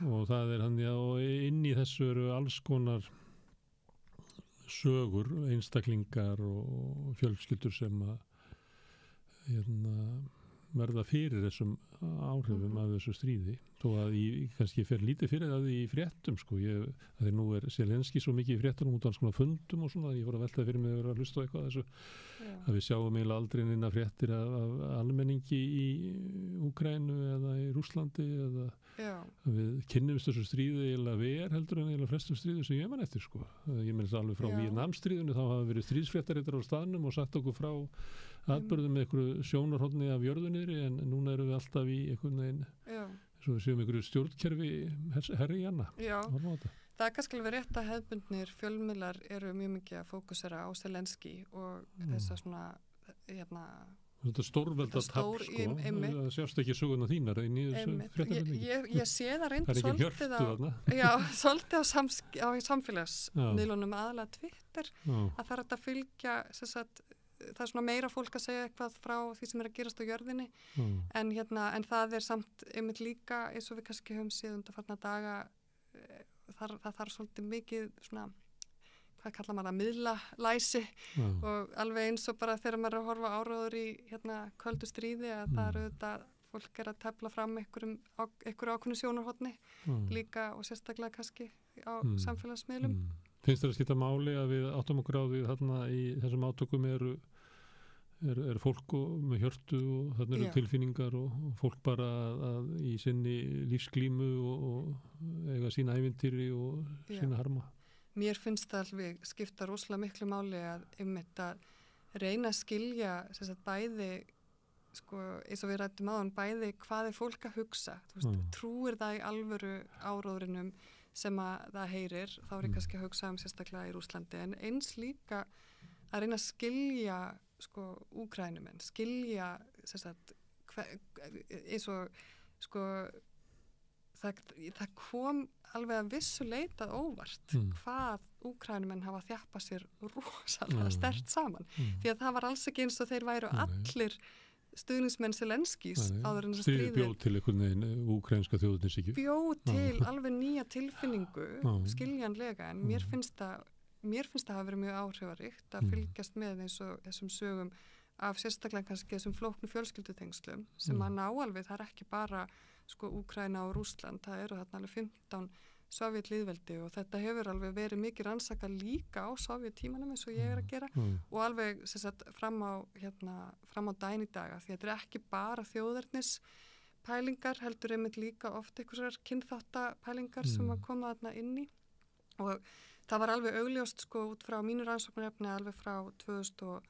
og það er og inn í þessu eru alls konar sögur, einstaklingar og fjölskyldur sem að verða fyrir þessum áhrifum af þessu stríði þó að ég kannski fer lítið fyrir það í fréttum að nú er Zelenski svo mikið í fréttunum út af hans fundum og svona, ég fór að velta fyrir mig að vera að hlusta á eitthvað þessu að við sjáum eiginlega aldrei inn að fréttir af almenningi í Úkraínu eða í Rússlandi eða að við kynnumst þessu stríði eiginlega ver heldur en eiginlega flestum stríðu sem ég man eftir ég minnst alveg frá Víetnamstríðinu þá hafa verið stríðsfréttarittar á staðnum og sagt okkur frá atbörðum með einhverju sjónarhorni af jörðunniðri en núna erum við alltaf í einhvern veginn svo við séum einhverju stjórnkerfi herri í hana. Já, það er kannski alveg rétt að hefðbundnir fjölmiðlar eru mjög mikið að fókusera á Zelenski og þess að svona Þetta stórvelda tapp það sjást ekki söguna þínar í ég sé það reynd svolítið á samfélagsmiðlunum aðalega Twitter að það er að fylgja það er svona meira fólk að segja eitthvað frá því sem er að gerast á jörðinni en það er samt einmitt líka eins og við kannski höfum séð undanfarna daga það þarf svolítið mikið svona hvað kallar maður miðlalæsi og alveg eins og bara þegar maður er að horfa áróður í köldu stríði að það eru auðvitað fólk er að tefla fram einhverju ákveðnu sjónarhorni líka og sérstaklega kannski á samfélagsmiðlum. Finnst þér að skipta máli að við áttum okkur á því þarna í þessum átökum er fólk með hjörtu og þarna eru tilfinningar og fólk bara að í sinni lífsglímu og eiga sína ævintýri og sína harma? mér finnst það alveg skipta rosalega miklu máli að einmitt að reyna að skilja bæði sko, eins og við rættum áðan, bæði hvað fólk að hugsa, trúir það í alvöru áróðrinum sem að það heyrir, þá ég kannski að hugsa sérstaklega í Rússlandi, en eins líka að reyna að skilja sko Úkraínumenn, skilja eins og sko það kom alveg að vissu leitað óvart hvað Úkraínumenn hafa þjappað sér rosalega sterkt saman, því að það var alls ekki eins og þeir væru allir stuðningsmenn Zelenskís áður en að stríðið bjóð til einhvern veginn úkraínska þjóðnisíkju bjóð til alveg nýja tilfinningu skiljanlega, en mér finnst það hafa verið mjög áhrifaríkt að fylgjast með eins og þessum sögum af sérstaklega kannski þessum flóknu fjölskyldutengslum sem að ná alveg, það ekki bara sko Úkraína og Rússland, það eru þarna alveg 15 Sovjetlýðveldi og þetta hefur alveg verið mikið rannsaka líka á Sovjettímanum eins og ég að gera og alveg fram á daginn í dag, því þetta ekki bara þjóðernis pælingar, heldur einmitt líka oft einhverjar kynþáttapælingar sem að koma þarna inn í, og það var alveg augljóst sko út frá mínu rannsóknarefni alveg frá 2005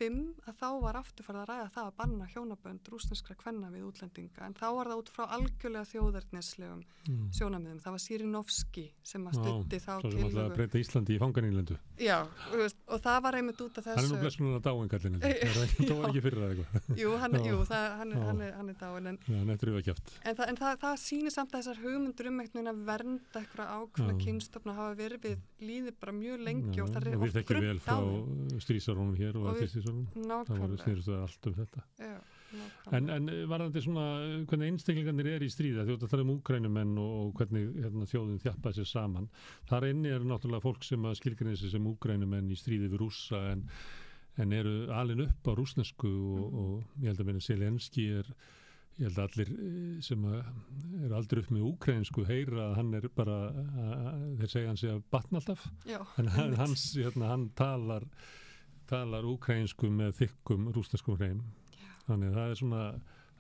að þá var aftur farið að ræða það að banna hjónabönd rússneskra kvenna við útlendinga, en þá var það út frá algjörlega þjóðernislegum sjónarmiðum. Það var Sirinovski sem að studdi þá til að breyta Íslandi í fanganýlendu. Já, og það var einmitt út af þessu. Hann nú blessunlega dáin kallinn, það var ekki fyrir það eitthvað. Jú, hann dáin. Hann eftir yfir kjaft. En það sýnir samt að þessar hugmyndur að vernda eitthvað ákveðna kynstofna hafa verið við líði bara mjög lengi og það oft grunnt á þeim. Það voru snýrstu allt þetta. Já, en varðandi svona hvernig einstaklingarnir í stríða, þú ert að tala Úkraínumenn og hvernig þjóðin þjappaði sér saman, þar inni náttúrulega fólk sem að skilgreina sig sem Úkraínumenn í stríði við Rússa en eru alin upp á rússnesku og ég held að meina Zelenski ég held að allir sem eru aldrei upp með úkraínsku heyra að hann bara þeir segja hann sé að batna alltaf en hann talar úkraínsku með þykkum rússneskum hreim. Þannig að það svona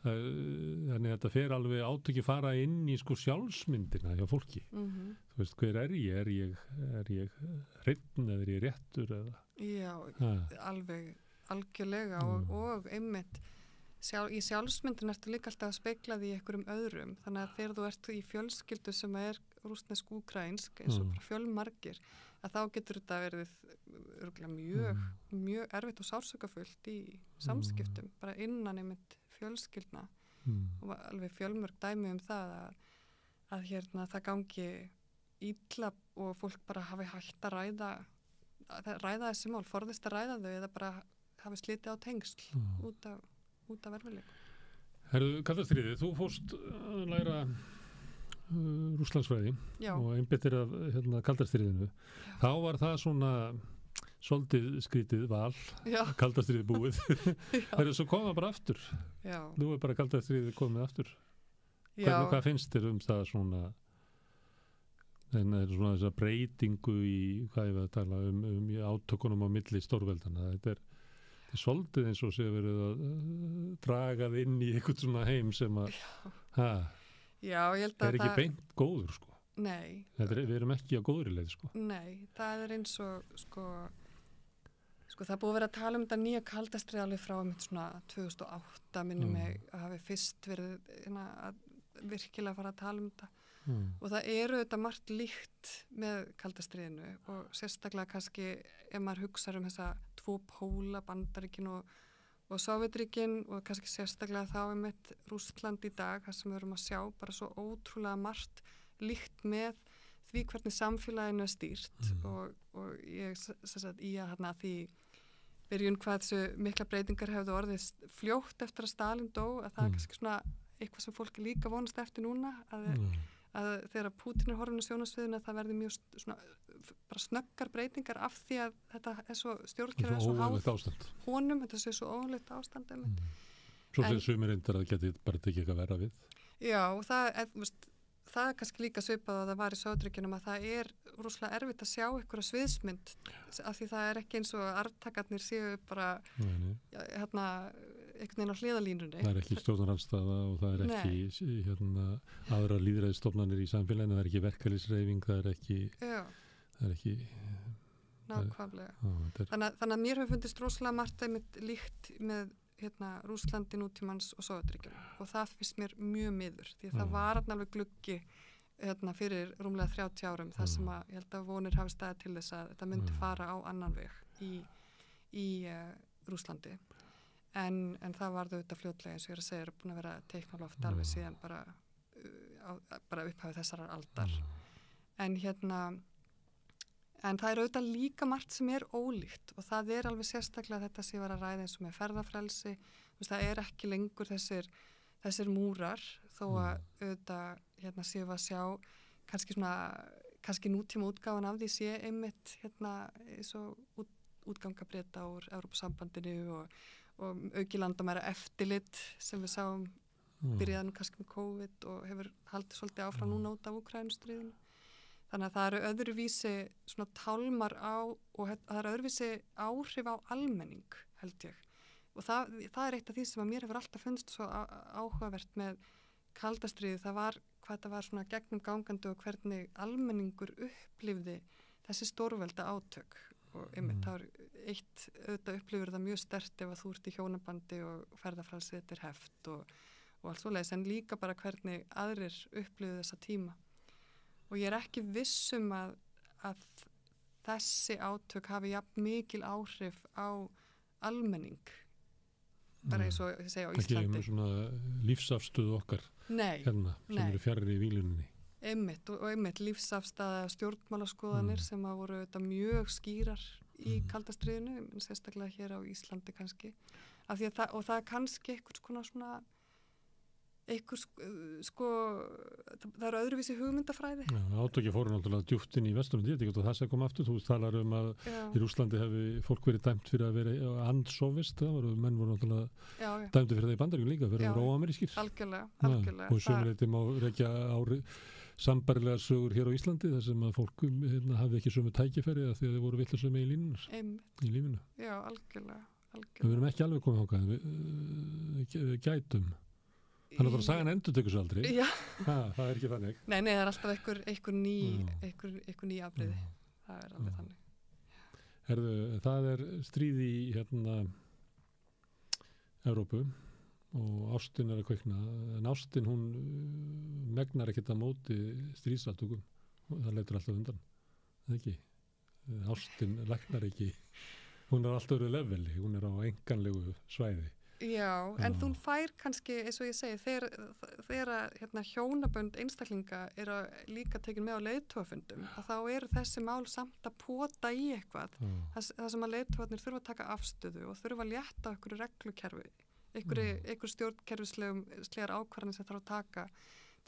þannig að þetta fer alveg átöki fara inn í sko sjálfsmyndina hjá fólki. Þú veist, hver er ég hreinn eða ég réttur eða? Já, alveg algjörlega og einmitt í sjálfsmyndin ertu líka alltaf að spegla því einhverjum öðrum, þannig að þegar þú ert í fjölskyldu sem er rússnesk úkraínsk eins og fjölmargir, að þá getur þetta verið mjög erfitt og sársökafullt í samskiptum, bara innan einmitt fjölskyldna og alveg fjölmörg dæmi það að það gangi illa og fólk bara hafi hægt að ræða þessi mál, forðist að ræða þau eða bara hafi slitið á tengsl út af erfiðleikum. Herðu, kaldastríðið, þú fórst að læra Rússlandsfræði og einbyttir af kaldastríðinu. Þá var það svona svolítið skrítið val, kaldastríðið búið. Það svo koma bara aftur. Nú bara kaldastríðið komið aftur. Hvað finnst þér það svona þessa breytingu í, hvað ég var að tala átökunum á milli stórveldana? Þetta er svolítið eins og sé verið að draga það inn í einhvern svona heim sem að Já, ég held að það ekki beint góður sko. Nei. Við erum ekki á góðri leið sko. Nei, það er eins og sko það er búið að vera að tala þetta nýja kaldastríð alveg frá svona 2008 minnum mig að hafi fyrst verið að virkilega fara að tala þetta og það eru þetta margt líkt með kaldastríðinu og sérstaklega kannski ef maður hugsa þessa tvo póla, Bandaríkin og Sovjetríkin og kannski sérstaklega þá einmitt Rússland í dag, það sem við erum að sjá bara svo ótrúlega margt líkt með því hvernig samfélaginu er stýrt og ég í að því byrjun hvað þessu mikla breytingar hefðu orðið fljótt eftir að Stalin dó, að það er kannski svona eitthvað sem fólki líka vonast eftir núna að þegar Pútín er horfinn á sjónarsviðinu að það verði mjög svona bara snöggar breytingar af því að þetta er svo stjórnkerfið er svo háð honum, þetta sé svo óvanlegt ástand Svo sem sumir reyndar að geti bara tekið eitthvað verra við. Já, og það er kannski líka svipað að það var í Sovjetríkjunum að það er rosalega erfitt að sjá einhverja sviðsmynd af því það er ekki eins og arftakarnir séu bara einhvern veginn á hliðalínunni. Það er ekki stjórnarandstaða og það er ekki aðra lýðræðisstofnanir í samfélaginu, það er ekki verkalýðshreyfing, það er Það er ekki... Nákvæmlega. Þannig að mér hefur fundist rosalega margt einmitt líkt með Rússlandi nútímans og Sovétríkjunum og það finnst mér mjög miður því það var alveg gluggi fyrir rúmlega 30 árum þar sem að ég held að vonir hafi staðið til þess að þetta myndi fara á annan veg í Rússlandi en það var þau þetta fljótlega eins og ég er að segja er búin að vera teiknaloft alveg síðan bara upphafið þessarar aldar en það er auðvitað líka margt sem er ólíkt og það er alveg sérstaklega þetta sem ég var að ræða eins og með ferðafrelsi. Það er ekki lengur þessir múrar þó að auðvitað séu að sjá kannski nútíma útgáfan af því sé einmitt eins og útgangabreta úr Evrópusambandinu og auki landamæra eftirlit sem við sáum byrjaði nú kannski með COVID og hefur haldið svolítið áfram núna út af Úkraínustríðinu. Þannig að það eru öðruvísi svona tálmar á og það eru öðruvísi áhrif á almenning held ég. Og það er eitt af því sem að mér hefur alltaf fundist svo áhugavert með kaldastríði. Það var hvað þetta var svona gegnum gangandi og hvernig almenningur upplifði þessi stórvelda átök. Og einmitt það er eitt auðvitað upplifur það mjög sterkt ef að þú ert í hjónabandi og ferðafrælsið þetta er heft og allt svoleiðis en líka bara hvernig aðrir upplifðu þessa tíma. Og ég er ekki viss að þessi átök hafi jafn mikil áhrif á almenning. Bara eins og ég segja á Íslandi. Ekki með svona lífsafstöðu okkar sem eru fjarrir í víluninni. Einmitt lífsafstæða stjórnmálaskoðanir sem að voru mjög skýrar í kaldastríðinu, sérstaklega hér á Íslandi kannski. Og það er kannski einhvers konar svona það eru öðruvísi hugmyndafræði. Átöki fóru náttúrulega djúpt inn í Vesturlandi, ég veit ekki það sem kom aftur, þú talar að í Rússlandi hefði fólk verið dæmt fyrir að vera andsovist, menn voru náttúrulega dæmdi fyrir það í Bandaríkjunum líka, fyrir að vera óamerískir. Algjörlega. Og sömuleyti má rekja sambærilegar sögur hér á Íslandi, þar sem að fólk hafði ekki sömu tækifæri að því að þau voru villasömu í lífinu. Já, algjörlega. Við erum ekki alveg komið þangað, við gætum. Þannig að sagan endur tekur svo aldrei. Já. Það er ekki þannig. Nei, það er alltaf einhver ný afbrigði. Það er alveg þannig. Herðu, það er stríð í Evrópu og ástin er að kveikna. En ástin, hún megnar ekkert að móti stríðsátökum. Það leitur alltaf undan. Það ekki. Ástin læknar ekki. Hún er alltaf öðru leveli. Hún er á enganlegu svæði. Já, en þú fær kannski, eins og ég segi, þegar hjónabönd einstaklinga eru líka tekin með á leiðtogafundum, að þá eru þessi mál samt að pota í eitthvað. Það sem að leiðtogarnir þurfa að taka afstöðu og þurfa að létta okkur reglukerfi, einhver stjórnkerfislegar ákvarðanir sem þarf að taka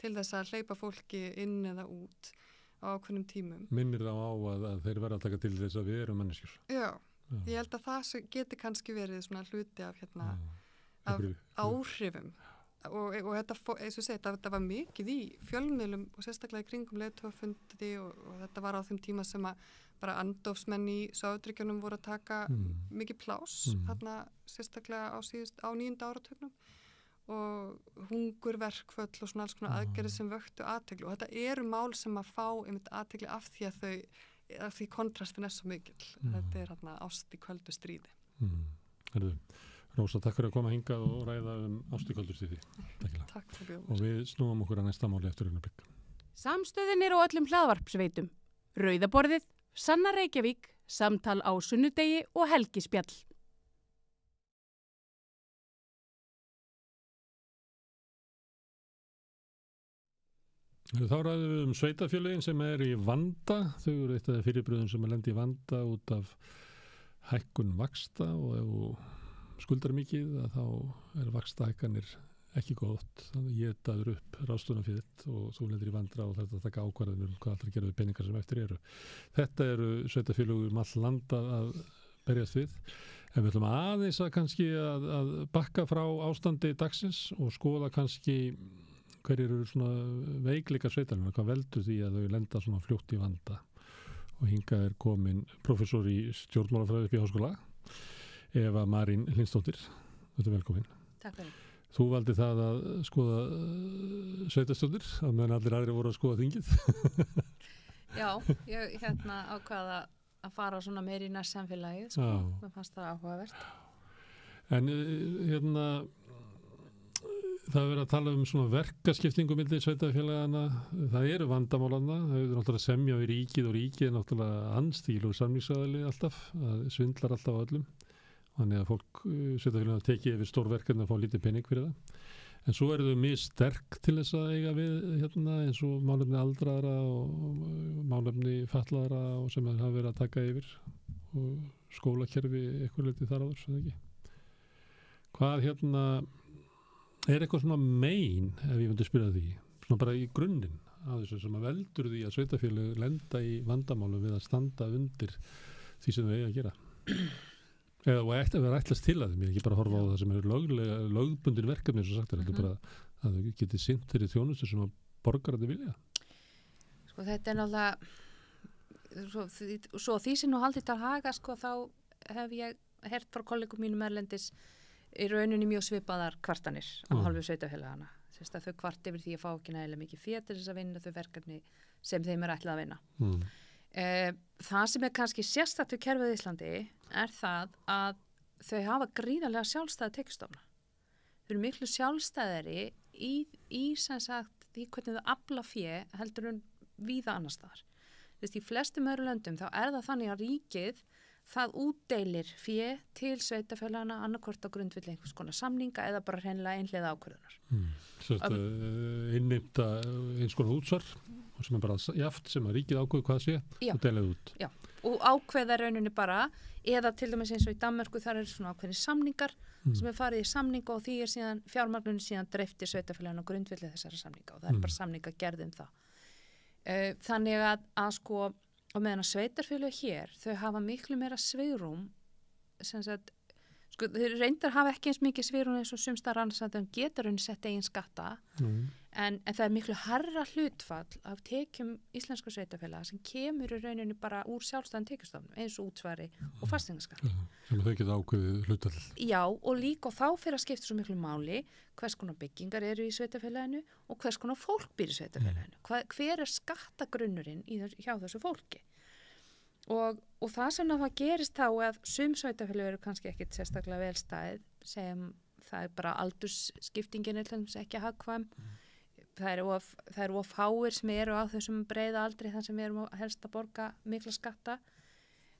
til þess að hleypa fólki inn eða út á ákveðnum tímum. Minnir þá á að þeir verða að taka til þess að við erum manneskjur. Já. Ég held að það geti kannski verið svona hluti af af áhrifum og þetta, eins og segja, þetta var mikið í fjölmiðlum og sérstaklega í kringum leiðtogafundi og þetta var á þeim tíma sem að bara andofsmenn í Sovétríkjunum voru að taka mikið pláss þarna sérstaklega á 9. áratugnum og hungurverkföll og svona alls konar aðgerðir sem vöktu athygli og þetta eru mál sem að fá einmitt athygli af því að af því kontrastin er svo mikill. Þetta er ást í köldu stríði. Herðu, Rósa, takk fyrir að koma hingað og ræða ást í köldu stríði. Takk fyrir bjóður. Og við snúum okkur að næsta máli eftir augnablik. Samstöðin er á öllum hlaðvarpsveitum. Rauðaborðið, Sanna Reykjavík, Samtal á sunnudegi og Helgispjall. Þá ræðum við sveitafélögin sem er í vanda. Þau eru eitt af þeim fyrirbröðum sem er lendi í vanda út af hækkun vaxta og ef þú skuldar mikið þá er vaxtahækkanir ekki gott. Þannig étaður upp ráðstöfunarfé og þú lendir í vandra og þetta taka ákvarðanir hvað allir gera við peningar sem eftir eru. Þetta eru sveitafélög all landa að berjast við. En við ætlum aðeins að kannski að bakka frá ástandi dagsins og skoða kannski hverjir eru svona veikleika sveitarfélaganna, hvað veldur því að þau lenda svona fljótt í vanda. Og hingað er komin prófessor í stjórnmálafræði upp í Háskóla, Eva Marín Hlinsdóttir. Þetta er velkomin. Takk fyrir. Þú valdi það að skoða sveitarstjórnir, að meðan allir aðrir voru að skoða þingið. Já, ég ákvaða að fara svona meir í nærsamfélagið, sko. Mér fannst það áhugavert. En það er verið að tala svona verkaskiptingu milli sveitarfélagana, það eru vandamálanna, það eru náttúrulega semja við ríkið og ríkið er náttúrulega anstíl og samningsaðili alltaf, það svindlar alltaf á öllum, þannig að fólk sveitarfélagana tekið yfir stór verkefni að fá lítið pening fyrir það. En svo eru þau mjög sterk til þess að eiga við eins og málefni aldraðra og málefni fatlaðra og sem hafa verið að taka yfir og skólakerfi eitthvað litið þar áður, sem ekki. Hvað er eitthvað svona mein, ef ég myndi spyrja því, svona bara í grunninn af þessu sem að veldur því að sveitarfélög lenda í vandamálum við að standa undir því sem þau eiga að gera? Eða ætti að vera ætlast til að þeim, ég ekki bara horfa á það sem eru lögbundin verkefni eins og sagt heldur bara að þau getið sinnt þeirri þjónustu sem að borgararnir vilja. Sko þetta náttúrulega svo því sem nú haldið til haga sko þá hef ég heyrt frá kollegum mínum erlendis í rauninni mjög svipaðar kvartanir á hálfu sveitarfélagana. Þess að þau kvart yfir því að fá ekki nægilega mikið fé til þess að vinna þau verkefni sem þeim er ætlað að vinna. Það sem er kannski sérstakt við kerfið í Íslandi er það að þau hafa gríðarlega sjálfstæða tekjustofna. Þau eru miklu sjálfstæðari í sem sagt því hvernig þau afla fé heldur en víða annars staðar. Þess í flestum öðru löndum þá er það þannig að ríkið það útdeilir fé til sveitarfélagana annarkvort á grundvelli einhvers konar samninga eða bara hreinlega einhliða ákvörðunar. Innheimta eins konar útsvar sem er bara jaft sem að ríkið ákveður hvað sé og deilað út. Já, og ákveða rauninni bara eða til dæmis eins og í Danmörku þar eru svona ákveðni samningar sem er farið í samninga og því er síðan fjármagnunum síðan dreifti sveitarfélagana á grundvelli þessara samninga og það er bara samninga gerð það. Þannig að sko og meðan að sveitarfélög hér, þau hafa miklu meira svigrúm, sem sagt, sko, þau reyndar hafa ekki eins mikið svigrúm eins og sumstar annars að þau getur henni sett eigin skatta, en það er miklu hærra hlutfall af tekjum íslensku sveitarfélaga sem kemur í rauninni bara úr sjálfstæðan tekjustofnum, eins og útsvari og fasteignaskatt. Sem þau geta ákveðið hlutfall. Já, og líka og þá fyrir að skipta svo miklu máli hvers konar byggingar eru í sveitarfélaginu og hvers konar fólk býr í sveitarfélaginu. Hver er skattagrunnurinn hjá þessu fólki? Og það sem það gerist þá að sum sveitarfélög eru kannski ekkit sérstaklega velstæð sem það er bara aldursskiptingin ekki hagkvæm. Það eru of fáir sem eru á þessum breiða aldri þar sem við erum helst að borga mikla skatta.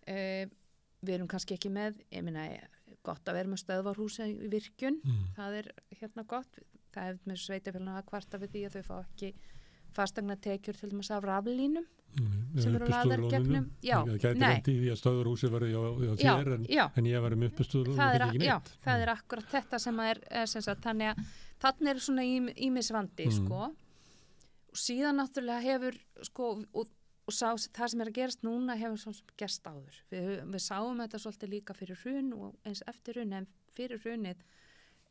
Við erum kannski ekki með, ég meina, gott að vera með stöðvarhús í virkjun, það er gott, það hefur með sveitarfélaginu að kvarta við því að þau fá ekki fasteignatekjur til dæmis af raflínum sem eru laðar gegnum. Það gæti lendið í því að stöðvarhúsi verði á þér en ég var með uppistöður og ekki neitt. Já, það er akkurat þetta sem er sem sagt, þannig að þannig er svona ýmisvandi sko, og síðan náttúrulega hefur sko, og það sem er að gerast núna hefur svona gerst áður. Við sáum þetta svolítið líka fyrir hrun og eins eftir hrun, en fyrir hrunið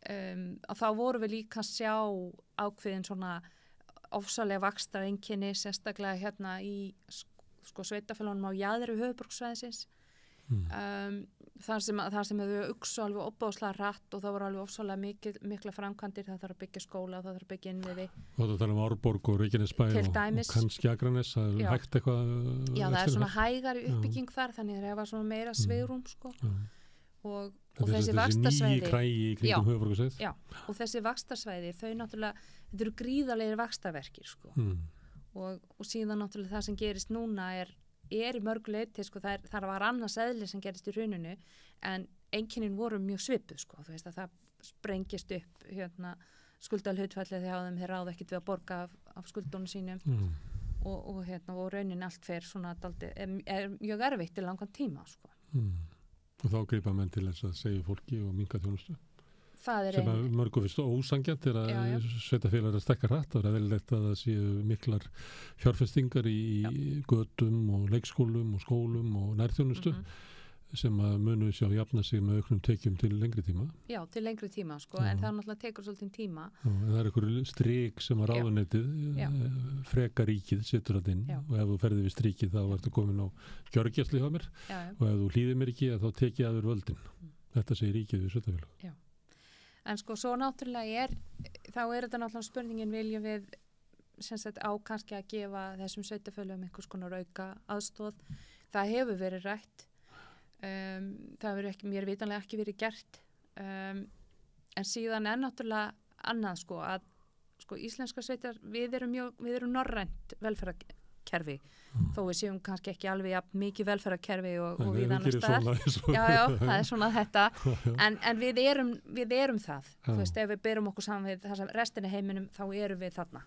að þá vorum við líka að sjá ákveðin svona ofsalega vaxtareinkenni, sérstaklega hérna í sko sveitarfélögunum á jaðri höfuðborgarsvæðisins. Þar sem þau uksu alveg opbóðslega rætt og það voru alveg ofsalega mikla framkvæmdir, það þarf að byggja skóla, það þarf að byggja innviði. Og það tala Árborg og Reykjanesbæ og kannski Akranes, það er hægt eitthvað. Já, það er svona hægari uppbygging þar, þannig að það var svona meira svigrúm sko. Og þessi vaxtarsvæði. Nýji krægi í kringum höfuðborgarsvæðið. Já, og þessi vaxtarsvæði, þau náttúrulega, þetta eru gríðarlegir vaxtarverkir sko. Og síðan náttúrulega það sem gerist núna er í mörgu leyti, sko, það var annars eðli sem gerist í hruninu, en einkennin voru mjög svipuð, sko, þú veist að það sprengist upp skuldalhlutfallið þegar þeir ráða ekkert við að borga af skuldunum sínum og raunin allt fer svona er mjög erfitt í langan tíma, sko. Og þá grípa menn til þess að segja fólki og minnka þjónustu. Sem að mörgum finnst ósangjant er að sveitafélag er að stekka hratt og það er velilegt að það séu miklar fjárfestingar í götum og leikskólum og skólum og nærþjónustu sem að munu sjá jafna sig með auknum tekjum til lengri tíma. Já, til lengri tíma sko, en það náttúrulega tekur svolítið tíma. En það er einhver strik sem að ráðuneytið freka ríkið setur það inn og ef þú ferði við strikið þá ertu komin á gjörgjastli hjá mér og ef þú hlýðir mér ekki þá tekið að þér völdin. Þetta segir ríkið við sveitafélag. Já. En sko, svo náttúrulega þá er þetta náttúrulega spurningin, viljum við sem sagt á kannski að gefa þessum sveitafélögum einhvers konar auka aðstóð. Það hefur verið rætt. Það hefur ekki, mér vitanlega ekki verið gert. En síðan náttúrulega annað sko að sko íslenska sveitar, við erum norrænt velferðarkerfi þó við séum kannski ekki alveg mikið velferðarkerfi og við annar staðar. Já, það er svona þetta. En við erum það. Þú veist, ef við berum okkur saman við þess að restina heiminum, þá erum við þarna.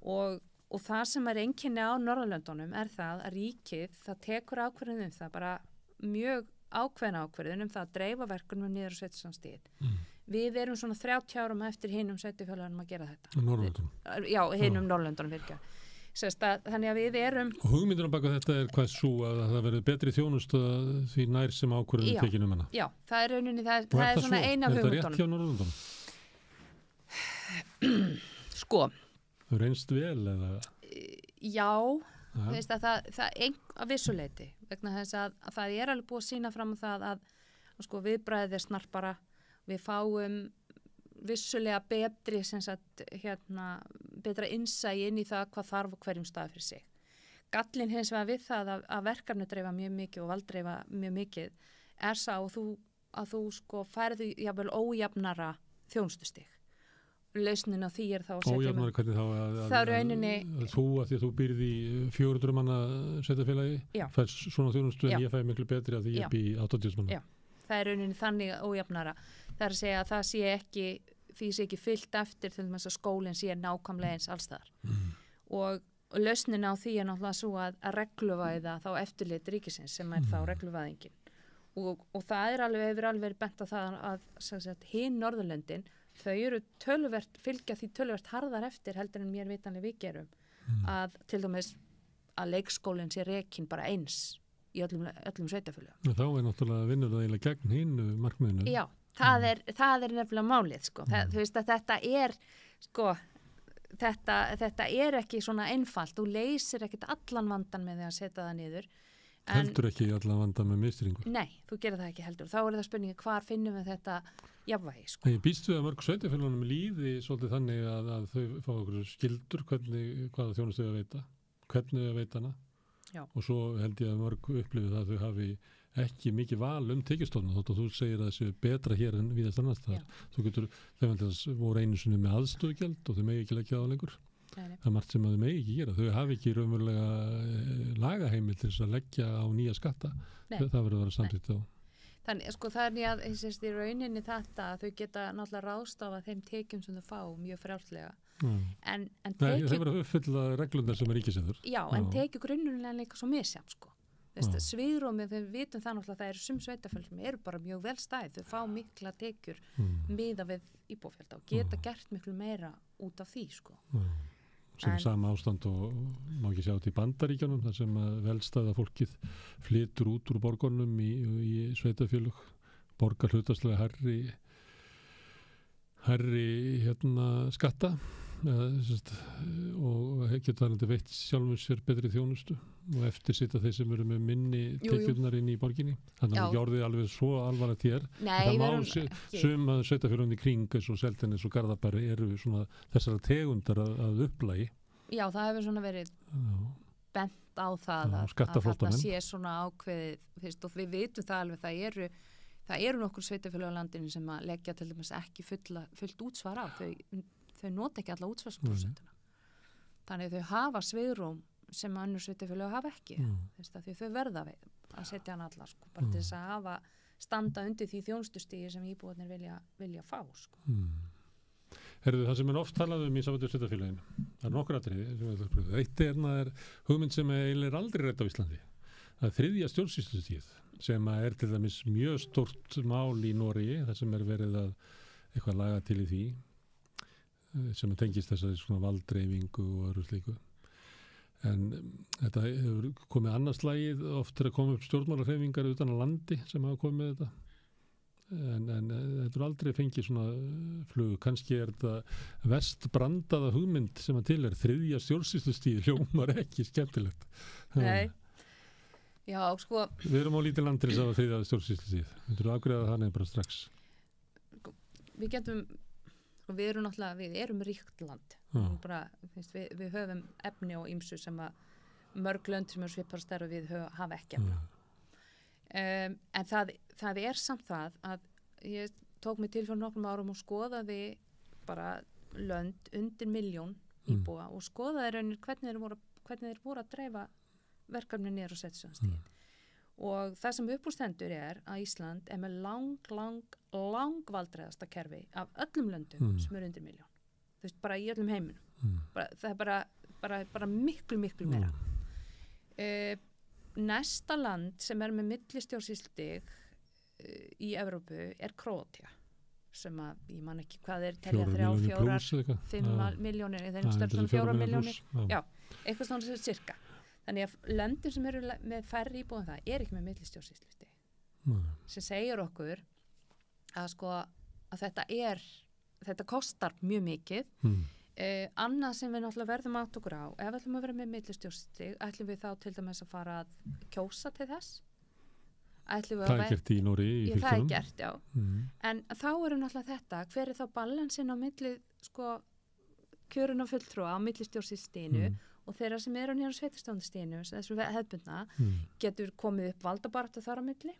Og það sem er einkenni á Norðurlöndunum er það að ríkið, það tekur ákvörðun það, bara mjög ákveðin ákvörðun það að dreifa verkunum niður á sveitarstjórnarstigið. Við erum svona 30 árum eftir hinum sveitarfélögunum að gera þetta. Norðurlöndunum. Já, hinum Norðurlöndunum virkja. Þannig að við erum... Og hugmyndin á baka þetta er hvað svo að það verður betri þjónustu því nær sem ákvörðun tekinu um hana. Já, það er rauninni, það er svona eina af hugmyndunum. Er þetta rétt hjá Norðurlöndunum? Sko. Það reynst vel eða... Já, þú veist að það að vissuleiti, vegna þess að það er alveg búið að sýna fram á það að sko viðbragðið er snarpara, við fáum vissulega betri betra innsæi inn í það hvað þarf á hverjum stað fyrir sig. Gallinn hins vegar við það að verkefni dreifa mjög mikið og valddreifa mjög mikið er sá að þú sko færðu jafnvel ójafnara þjónustustig. Lausnin á því er þá að setja ójafnara hvernig þá að rauninni þú að því að þú býrð í 400 manna sveitarfélagi færst svona þjónustu en ég fæ miklu betri að því ég bý 80 manna. Já, það er rauninni þannig ójafnara. Það er að segja að það sé ekki því sé ekki fyllt eftir til þess að skólinn sé nákvæmlega eins allstaðar. Og lausnin á því er náttúrulega svo að regluvæða þá eftirlit ríkisins sem er þá regluvæðingin. Og það er hefur alveg bent á það að hinn Norðurlöndin, þau eru fylgja því töluvert harðar eftir heldur en mér vitanlega við gerum. Að til dæmis að leikskólinn sé rekinn bara eins í öllum sveitarfélögum. Þá er náttúrulega vinnur það eiginlega gegn hinn markmiðinu. Já. Það er nefnilega málið sko. Þú veist að þetta er sko, þetta er ekki svona einfalt, þú leysir ekkert allan vandan með því að setja það niður. Heldur ekki allan vandan með mistringu? Nei, þú gerir það ekki heldur. Þá er það spurningi hvar finnum við þetta jafnvægi sko. Ég býst við að mörg sveitarfélögunum líði svolítið þannig að þau fá okkur skildur hvaða þjónustu að veita, hvernig að veita hana. Já. Og svo held ég að mörg upplifið að þau hafi ekki mikið val tekjustofna þótt að þú segir að þessu betra hér en víðast annars þar. Þú getur, þau voru einu sinni með aðstöðugjald og þau megi ekki leggja á lengur. Nei. Það er margt sem að þau megi ekki gera. Þau hafi ekki raunverulega lagaheimil til þess að leggja á nýja skatta. Það verður að vera samtitt á. Þannig sko þannig að í rauninni þetta að þau geta náttúrulega ráðstafa þeim tekjum sem þau fá mjög frjálslega. En það verður að uppfylla reglurnar sem er ríkiseður. Já, en tekjugrunnurinn líka svo misjafn sko. Svigrúmið, við vitum það náttúrulega að það eru sum sveitarfélög sem eru bara mjög vel stæð, þau fá mikla tekjur miðað við íbúafjölda og geta gert miklu meira út af því sko. Sem sama ástand og má ekki sjá þetta í Bandaríkjunum þar sem velstæða fólkið flytur út úr borgunum í sveitarfélög, borgar hlutastlega hærri skatta og getur það veitt sjálfum sér betri þjónustu og eftir sitja þeir sem eru með minni tekjurnar inn í borginni. Þannig að ekki orðið alveg svo alvarlegt hér. Nei, það má sum að sveitafélögin í kring eins og Seltjarnarnes og Garðabæri eru svona þessara tegundar að upplagi. Já, það hefur svona verið bent á það að þetta sé svona ákveðið, og við vitum það alveg, það eru nokkur sveitafélög á landinu sem að leggja til dæmis ekki fullt útsvar á. Þau nota ekki alla útsvarsprósentuna. Þannig að þau hafa svigrúm sem önnur sveitafélög hafa ekki. Því þau verða að setja hann alla sko, bara til þess að standa undir því þjónustustígi sem íbúarnir vilja fá sko. Herðu, það sem er oft talað í sambandi við sveitafélögin, það er nokkur atriði. Eitt er hugmynd sem er aldrei rædd á Íslandi. Það er 3. stjórnsýslustigið sem er til dæmis mjög stórt mál í Noregi, það sem er verið að eitthvað laga til í því sem tengist þessari svona valddreifingu og öðru slíku. En þetta hefur komið annars lagið, oft er að koma upp stjórnmálahreyfingar utan á landi sem hafa komið með þetta. En þetta er aldrei fengið svona flug. Kannski er þetta verst brandaða hugmynd sem að til er 3. stjórnsýslustigið, hljómar ekki skemmtilegt. Nei. Já, sko. Við erum á lítið land til þess að 3. stjórnsýslustigið. Við þurfum að afgreiða það bara strax. Við getum og við erum ríkt land bara, við höfum efni og ýmsu sem að mörg lönd sem eru svipar stærð og við hafa ekki efni en það samt það að ég tók mig til fyrir nokkrum árum og skoðaði bara lönd undir 1 milljón íbúa og skoðaði raunir hvernig þeir voru að dreifa verkefni niður og setja og það sem uppúrstendur að Ísland með lang valdræðasta kerfi af öllum löndum sem eru undir 1 milljón. Þú veist, bara í öllum heiminum. Það bara miklu meira. Næsta land sem með millistjórnsýslustig í Evrópu Króatía sem að, ég man ekki hvað telja 3, 4, 5 milljónir þeir störðum 4 milljónir eitthvað svona cirka. Þannig að löndin sem eru með færri íbúðum það ekki með millistjórnsýslustig sem segir okkur að þetta kostar mjög mikið annað sem við náttúrulega verðum átt okkur á ef við ætlum að vera með millistjórnsýslustig ætlum við þá til dæmis að fara að kjósa til þess það gert í Noregi í það gert, já en þá náttúrulega þetta hver þá balansin á milli kjörun og fulltrúa á millistjórnsýslustiginu og þeirra sem eru nýjar á sveitarstjórnarstiginu þessu hefðbundna getur komið upp valdabaráttu þar á milli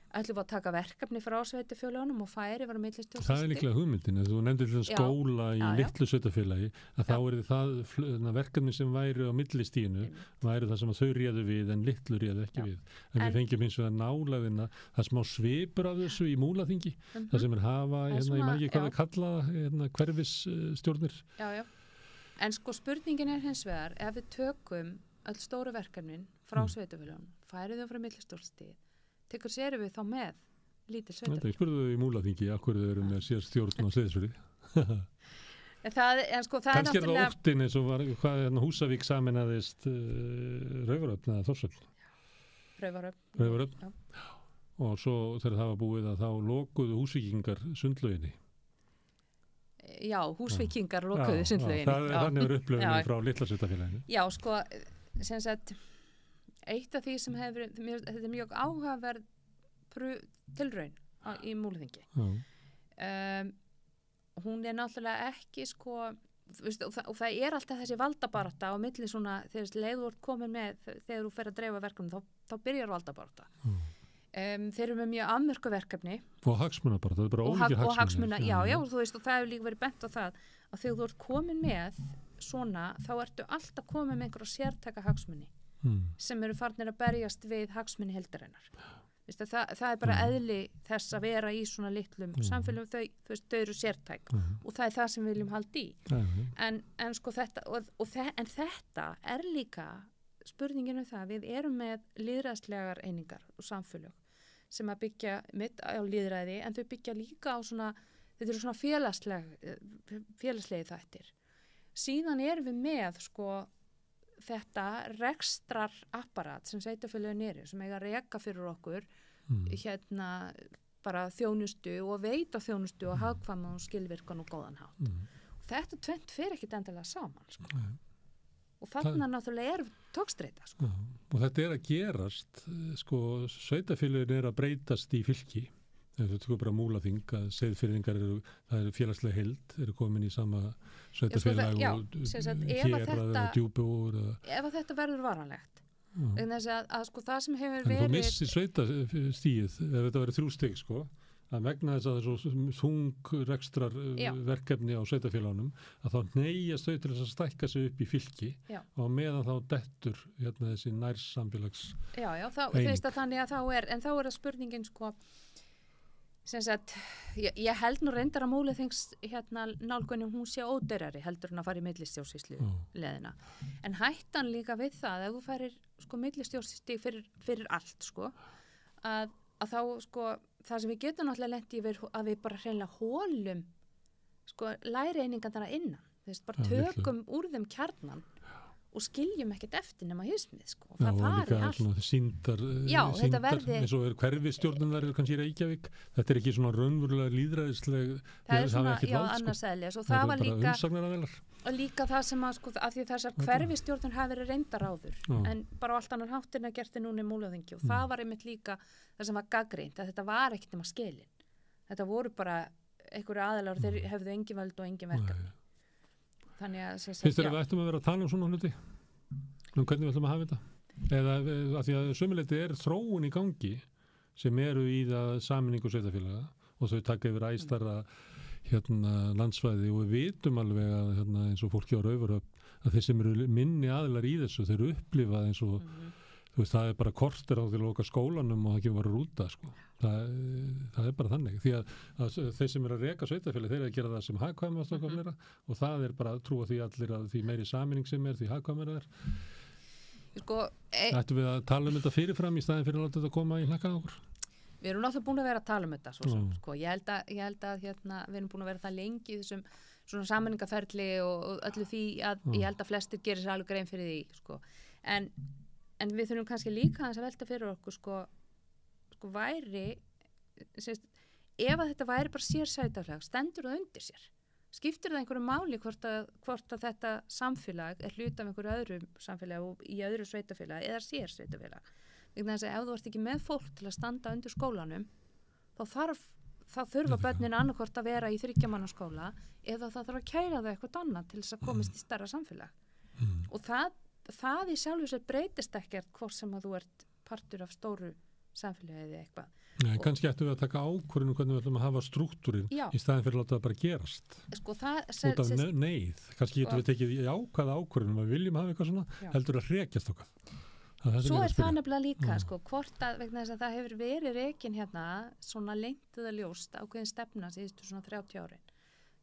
ætlum við að taka verkefni frá sveitarfélögunum og færi vera millistjórnsýslustig. Það líklega hugmyndin, þú nefndir til skóla í litlu sveitarfélagi að þá það verkefni sem væri á millistíginu væri það sem að þau réðu við en litlu réðu ekki við. En við fengjum eins og það nálaðina það smá svipur af þessu í Múlaþingi það sem hafa, ég man ekki hvað að kalla hverfisstjórnir. Já. En spurningin hins vegar ef við tökum öll stóru verkefnin frá sveitarfélögunum, færið þau frá millistjórnstig tekur sérum við þá með lítil sveitarfélag. Ég spurði þau í Múlaþingi akkur þau eru með sér stjórn á Seyðisfirði. Það kannski það óttin eins og var hvað Húsavík sameinaðist Raufarhöfn eða Þórshöfn. Raufarhöfn. Og svo þegar það var búið að þá lokuðu Húsvíkingar sundlauginni. Já, Húsvíkingar lokuðu sundlauginni. Þannig verið upplöfunni frá litla sveitarfélaginu. Já, sem sagt eitt af því sem þetta mjög áhugaverð tilraun í Múlaþingi. Hún náttúrulega ekki og það alltaf þessi valdabarátta á milli svona þegar leið þú ert komin með þegar þú fer að dreifa verkefni þá byrjar valdabarátta. Þeir eru með mjög afmörku verkefni og hagsmunabarátta, það bara ólíkir hagsmunir. Já, þú veist og það hefur líka verið bent á það að þegar þú ert komin með svona þá ertu alltaf komin með einhverja sértæka hagsmuni sem eru farnir að berjast við hagsmuni heildarinnar. Það bara eðli þess að vera í svona litlum samfélagum, þau eru sértæk og það það sem við viljum halda í. En þetta en þetta líka spurningin það við erum með lýðræðslegar einingar og samfélög sem að byggja mitt á lýðræði en þau byggja líka á svona þetta eru svona félagslegi þættir. Síðan erum við með þetta rekstrar apparat sem sveitarfélögin eru sem eiga að reka fyrir okkur bara þjónustu og veita þjónustu og hagkvæma og skilvirkan og góðan hátt. Þetta tvennt fer ekkit endilega saman og þarna náttúrulega tókstreita og þetta að gerast sveitarfélögin að breytast í fylki. Þú tökur bara Múlaþing að Seyðfirðingar það eru félagslega heild, eru komin í sama sveitarfélag og Héraði og Djúpavogur. Ef þetta verður varanlegt. Þess að það sem hefur verið... En þú missir sveitastíð, ef þetta verður 3 stig, að vegna þess að það er svo þung rekstrar verkefni á sveitarfélagunum, að þá neyjast þau til þess að stækka sig upp í fylki og meðan þá dettur þessi nærsamfélags eining. Þannig að þá er það spurningin ég held nú reyndar að Múlaþings nálgunin hún sé ódýrari heldur en að fara í millistjórnsýslu leðina. En hættan líka við það ef þú færir millistjórnsýslu fyrir allt að þá það sem við getum náttúrulega lent í að við bara hreinlega hólum læri einingarnar innan. Bara tökum úr þeim kjarnan og skiljum ekkert eftir nema hismið það fari allt síndar eins og hverfisstjórnunar kannski í Reykjavík, þetta ekki svona raunverulega lýðræðisleg það svona, annars eðlis og það var líka og líka það sem að því þessar hverfisstjórnur hafi verið reyndar áður en bara á allt annar háttin að gert núna í Múlaþingi og það var einmitt líka það sem var gagnrýnt að þetta var ekkert nema skilin þetta voru bara einhverju aðalar, þeir hefðu engin völd og engin verkefni. Þannig að finnst þér að við ættum að vera að tala um svona hluti? Hvernig við ætlum að hafa þetta? Eða að því að sömuleyti þróun í gangi sem eru í það sameiningu sveitarfélaga og þau taka yfir æstara landsvæði og við vitum alveg að eins og fólki á Raufarhöfn að þeir sem eru minni aðilar í þessu þeir eru upplifað eins og þú veist, það bara kortir á því að loka skólanum og það ekki var að rúta sko. Það bara þannig því að þeir sem eru að reka sveitarfélag þeir eru að gera það sem hagkvæmast og það bara að trúa því allir að því meiri sameining sem því hagkvæmara Ættum við að tala um þetta fyrirfram í staðin fyrir að láta þetta koma í hlakkan okkur? Við erum náttúrulega búin að vera að tala um þetta sko. Ég held að við erum búin að vera það lengi í þessum svona sameiningaferli og öllu því að ég held að flestir gerir sér alveg grein fyrir því sko. En við þurfum kannski líka að velta fyrir okkur sko væri ef að þetta væri bara sér sveitarfélag, stendur það undir sér? Skiptir það einhverju máli hvort að þetta samfélag hluti af einhverju öðru samfélag og í öðru sveitarfélag eða sér sveitarfélag? Vegna þess að ef þú ert ekki með fólk til að standa undir skólanum þá þurfa börnin annarkvort að vera í 3 manna skóla eða það þarf að kæra þau eitthvað annað til þess að komast í stærra samfélag og það í sjálfu sér breytist ekkert hvort sem að þú ert partur af stóru samfélagi eða eitthvað. Nei, kannski ættum við að taka ákvörðinu hvernig við ætlum að hafa struktúrin í staðin fyrir að láta það bara gerast. Sko út af neyð. Kannski getum við tekið ákvaða ákvörðinu að við viljum hafa eitthvað svona heldur að rekjast okkar. Svo það nefnilega líka, sko, hvort að vegna þess að það hefur verið rekin hérna svona lengt eða ljóst ákveðin stefna síðustu svona 30 árin.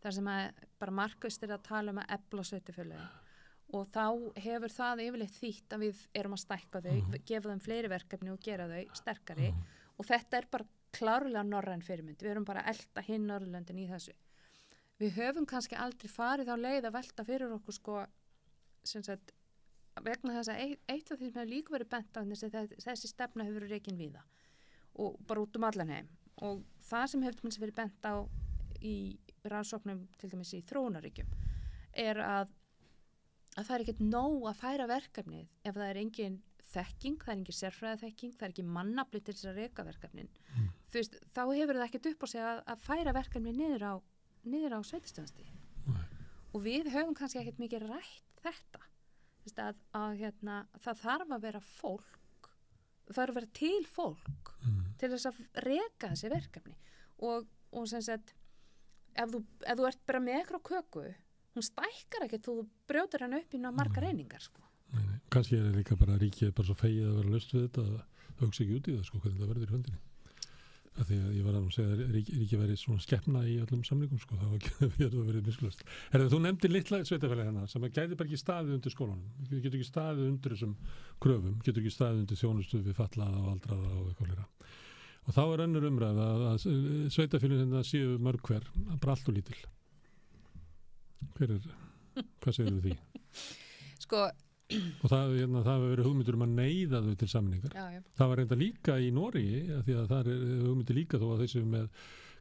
Þar sem að bara markvist að tala um að efla sveitarfélögin og þá hefur það yfirleitt þýtt að við erum að stækka þau, gefa þeim fleiri verkefni og gera þau sterkari og þetta bara klárlega norræn fyrirmynd. Við erum bara að elta hinn Norðurlöndin í þessu. Við höfum kannski aldrei farið á leið að velta fyrir okkur sko, sem sagt, vegna þess að eitt af því sem hefur líka verið bent á þessi stefna hefur verið rekin víða og bara út allan heim og það sem hefur verið bent á í rannsóknum til dæmis í þróunaríkjum að það ekkert nóg að færa verkefnið ef það engin þekking, það engin sérfræðaþekking, það ekki mannafli til þess að reka verkefnin. Þú veist, þá hefur það ekkert upp á sig að færa verkefnið niður á sveitarstjórnarstigið. Og við höfum kannski ekkert mikið rætt þetta. Þú veist, það þarf að vera fólk, það þarf að vera til fólk til þess að reka þessi verkefni. Og sem sagt, ef þú ert bara með eitthvað köku, hún stækkar ekkert, þú brjótar hann upp í margar einingar sko. Nei. Kannski líka bara ríkið bara svo fegið að vera laust við þetta að það hugsa ekki út í það sko, hvernig það verður í höndinni. Af því að ég var að segja að ríkið væri svona skeppna í öllum samlingum sko, þá verður það verið miskulast. Þú nefndir litla sveitarfélagi hérna sem að gæti bara ekki staðið undir skólanum, getur ekki staðið undir þessum kröfum, getur ekki staðið undir þjónustu við fallaða og aldraða og eitthvað fleira. Og þá önnur umræða að sveitarfélagin þetta séu mörg hver, bara allt og lítil. Hvað segir því? Sko og það hefur verið hugmyndur að neyða þau til sameiningar. Það var reynda líka í Noregi því að það hugmyndir líka þó að þessu með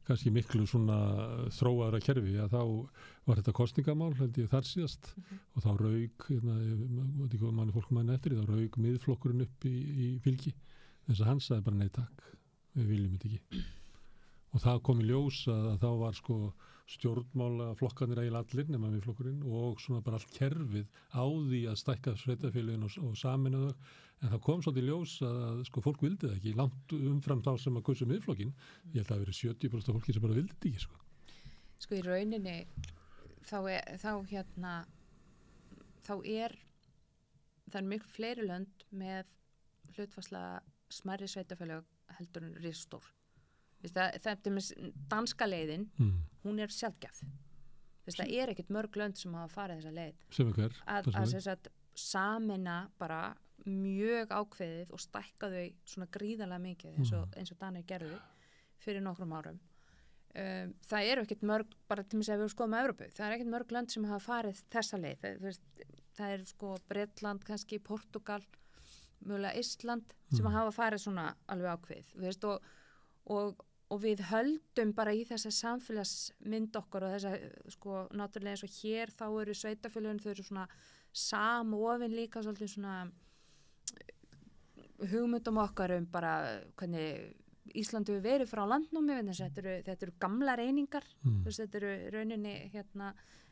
kannski miklu svona þróaðra kerfi að þá var þetta kosningamál held ég þar síðast og þá rauk þá rauk miðflokkurinn upp í fylgi þess að hann sagði bara nei takk, við viljum þetta ekki. Og það kom í ljós að þá var sko stjórnmála flokkanir eiginlega allir nema við flokkurinn og svona bara allt kerfið á því að stækka sveitarfélögin og sameina þau. En það kom svolítið í ljós að sko fólk vildi það ekki, langt umfram þá sem að kusu miðflokkin. Ég held að það verið 70% af fólki sem bara vildi þetta ekki sko. Sko í rauninni það er miklu fleiri lönd með hlutfallslega smærri sveitarfélög heldur en risastór. Það danska leiðin, hún er sjaldgæf. Það er ekkert mörg lönd sem hafa farið þessa leið. Sem er hver? Að sameina bara mjög ákveðið og stækka þau svona gríðarlega mikið eins og Danir gerðu fyrir nokkrum árum. Það eru ekkert mörg, bara til að við skoðum að Evrópu, það er ekkert mörg lönd sem hafa farið þessa leið. Það er sko Bretland, kannski Portugal, mögulega Ísland sem hafa farið svona alveg ákveðið. Og við höldum bara í þessa samfélagsmynd okkar og þessa sko náttúrulega eins og hér þá eru sveitarfélögin, þau eru svona samofin líka svolítið svona hugmyndum okkar bara hvernig Íslandu við verið frá landnámi, þetta eru gamla reyningar, þetta eru rauninni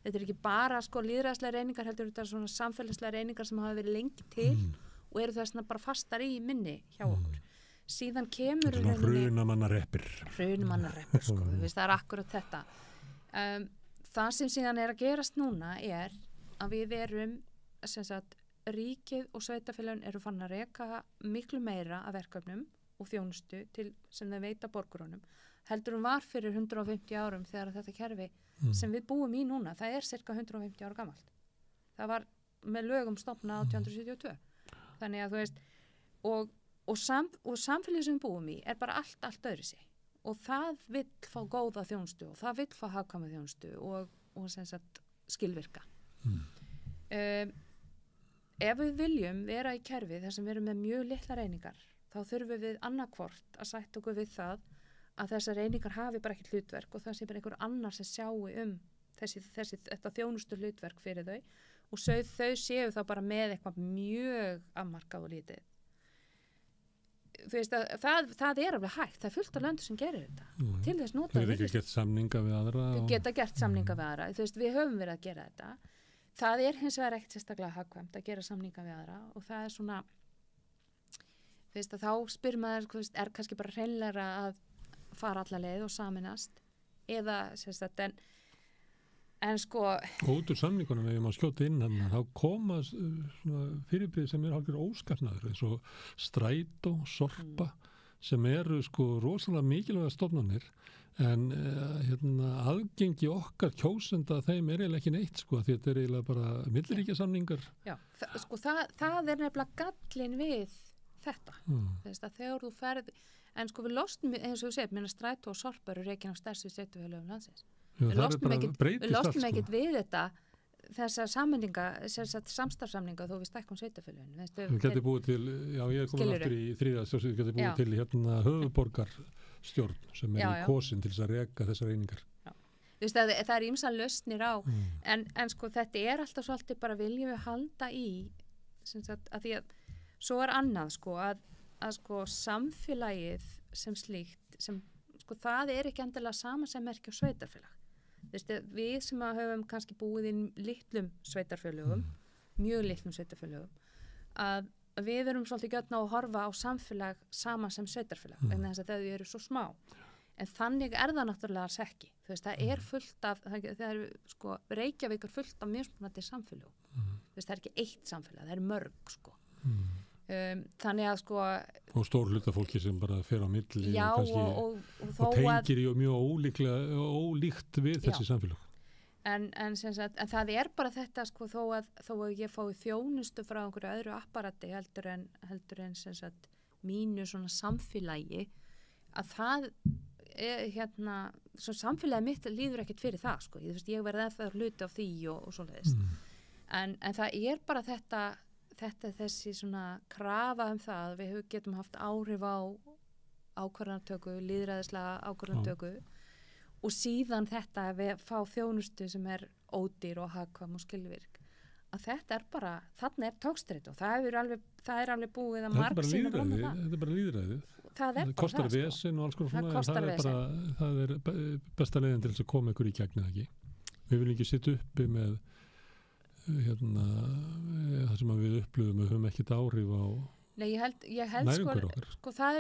þetta er ekki bara sko lýðræðislega reyningar, heldur þetta svona samfélagslega reyningar sem hafa verið lengi til og eru þessna bara fastar í minni hjá okkur. Síðan kemur hrunamannareppir sko, það er akkurat þetta. Það sem síðan er að gerast núna er að við erum sem sagt ríkið og sveitarfélögin eru fann að reka miklu meira af verkefnum og þjónustu til sem þau veita borgurunum heldur var fyrir 150 árum þegar þetta kerfi sem við búum í núna, það er cirka 150 ára gamalt. Það var með lögum stofnað 1872. Þannig að þú veist og samfélagið sem við búum í er bara allt öðru sig og það vill fá góða þjónustu og það vill fá hagkvæma þjónustu og sem sagt skilvirka. Ef við viljum vera í kerfi þar sem við erum með mjög litlar einingar, þá þurfum við annarkvort að sætta okkur við það að þessar einingar hafi bara ekki hlutverk og það sé bara einhver annar sem sjáu þetta þjónustu hlutverk fyrir þau og þau séu þá bara með eitthvað mjög afmarkað og lítið. Þú veist að það er alveg hægt, það er fullt af löndur sem gerir þetta. Til þess nota við ekki gert samninga við aðra. Við geta gert samninga við aðra, þú veist við höfum verið að gera þetta. Það er hins vegar ekkert sérstaklega hagkvæmt að gera samninga við aðra og það er svona, þú veist að þá spyr maður, er kannski bara hreinlegra að fara alla leið og saminast eða sérstaklega en sko... Út úr samningunum ef ég má skjóta inn hann, þá koma fyrirbyrði sem er hálfur óskapnaður eins og Strætó, Sorpa sem eru sko rosalega mikilvæga stofnanir en aðgengi okkar kjósenda þeim er eiginlega ekki neitt sko því þetta er eiginlega bara milliríkjasamningar. Já, það er nefnilega gallin við þetta. Þess að þegar þú ferð, en sko við lostum, eins og við segjum, Strætó og Sorpa eru rekin á stærstu sveitarfélögum landsins. Við lostum ekkert við þetta þessar sammenninga, samstarfsamninga þó við stækkum sveitarfélögin. Við getum búið til, já ég er komin aftur í þriðja stjórn, við getum búið til höfuðborgarstjórn sem er í kosin til þess að reka þessar einingar. Þú veist að það er ýmsar lausnir á, en sko þetta er alltaf svolítið bara viljum við halda í, að því að svo er annað sko að sko samfélagið sem slíkt, sem sko það er ekki endilega sama sem merkja sveitarfélag. Við sem höfum kannski búið í litlum sveitarfélögum, mjög litlum sveitarfélögum, að við erum svolítið gjörn á að horfa á samfélag sama sem sveitarfélag, vegna þess að þau eru svo smá. En þannig er það náttúrulega alls ekki. Þú veist, það er fullt af, það er sko, Reykjavík er fullt af mismunandi samfélögum. Þú veist, það er ekki eitt samfélag, það er mörg, sko. Þannig að sko og stór hluta fólki sem bara fer á milli já, og tengir í mjög ólíkt við þessi samfélag en það er bara þetta sko þó að ég fái þjónustu frá einhverju öðru apparati heldur en sem sagt mínu svona samfélagi að það svo samfélagi mitt líður ekkert fyrir það sko ég verði það hluti af því og svoleiðis en það er bara þessi svona krafa það að við getum haft áhrif á ákvarðanatöku, lýðræðislega ákvarðanatöku og síðan þetta að við fá þjónustu sem er ódýr og hagkvæm og skilvirk að þetta er bara, þarna er tókstreitt og það er alveg búið að margsýna fram á það. Þetta er bara lýðræðið. Það kostar vesen og alls konar svona, það er besta leiðin til þess að koma ykkur í gegn eða ekki. Við viljum ekki sitja uppi með það sem við upplöfum við höfum ekkert áhrif á næringur okkar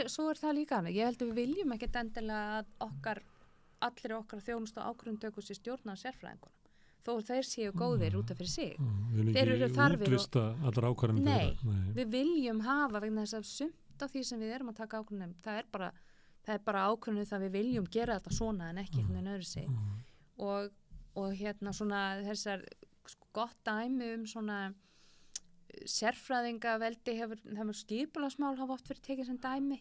svo er það líka ég held að við viljum ekkert endilega að allir okkar þjónustu og ákvörðunartöku sé stjórna sérfræðingunum þó þeir séu góðir út af fyrir sig þeir eru þarfir allar ákvarðanir við viljum hafa vegna þess að sumt af því sem við erum að taka ákvörðunum það er bara ákvörðunum það við viljum gera þetta svona en ekki einhvern veginn öðru sig og svona þessar gott dæmi svona sérfræðingaveldi hefur skipulagsmál hafa oft verið tekið sem dæmi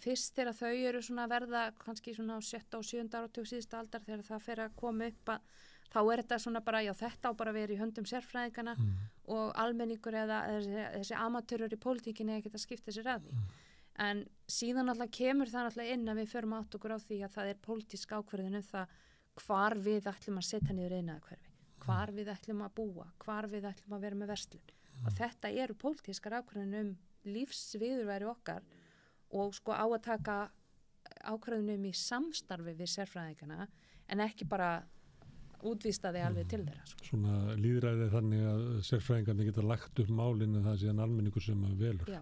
fyrst þegar þau eru svona verða kannski svona á 7. og 7. áratug síðustu aldar þegar það fer að koma upp þá er þetta svona bara, já þetta á bara að vera í höndum sérfræðingana og almenningur eða þessi amatörur í pólitíkinni geta skipta sér að því en síðan alltaf kemur það alltaf inn að við förum átt okkur á því að það er pólitísk ákvörðun það hvar við ætlum að setja niður iðnaðarhverfi hvar við ætlum að búa, hvar við ætlum að vera með verslun. Og þetta eru pólitískar ákvörðunum lífsviðurværi okkar og sko á að taka ákvörðunum í samstarfi við sérfræðingana en ekki bara útvístaði alveg til þeirra. Sko. Svona lýðræði þannig að sérfræðingarnir geta lagt upp málinn en það sé almenningur sem velur. Já.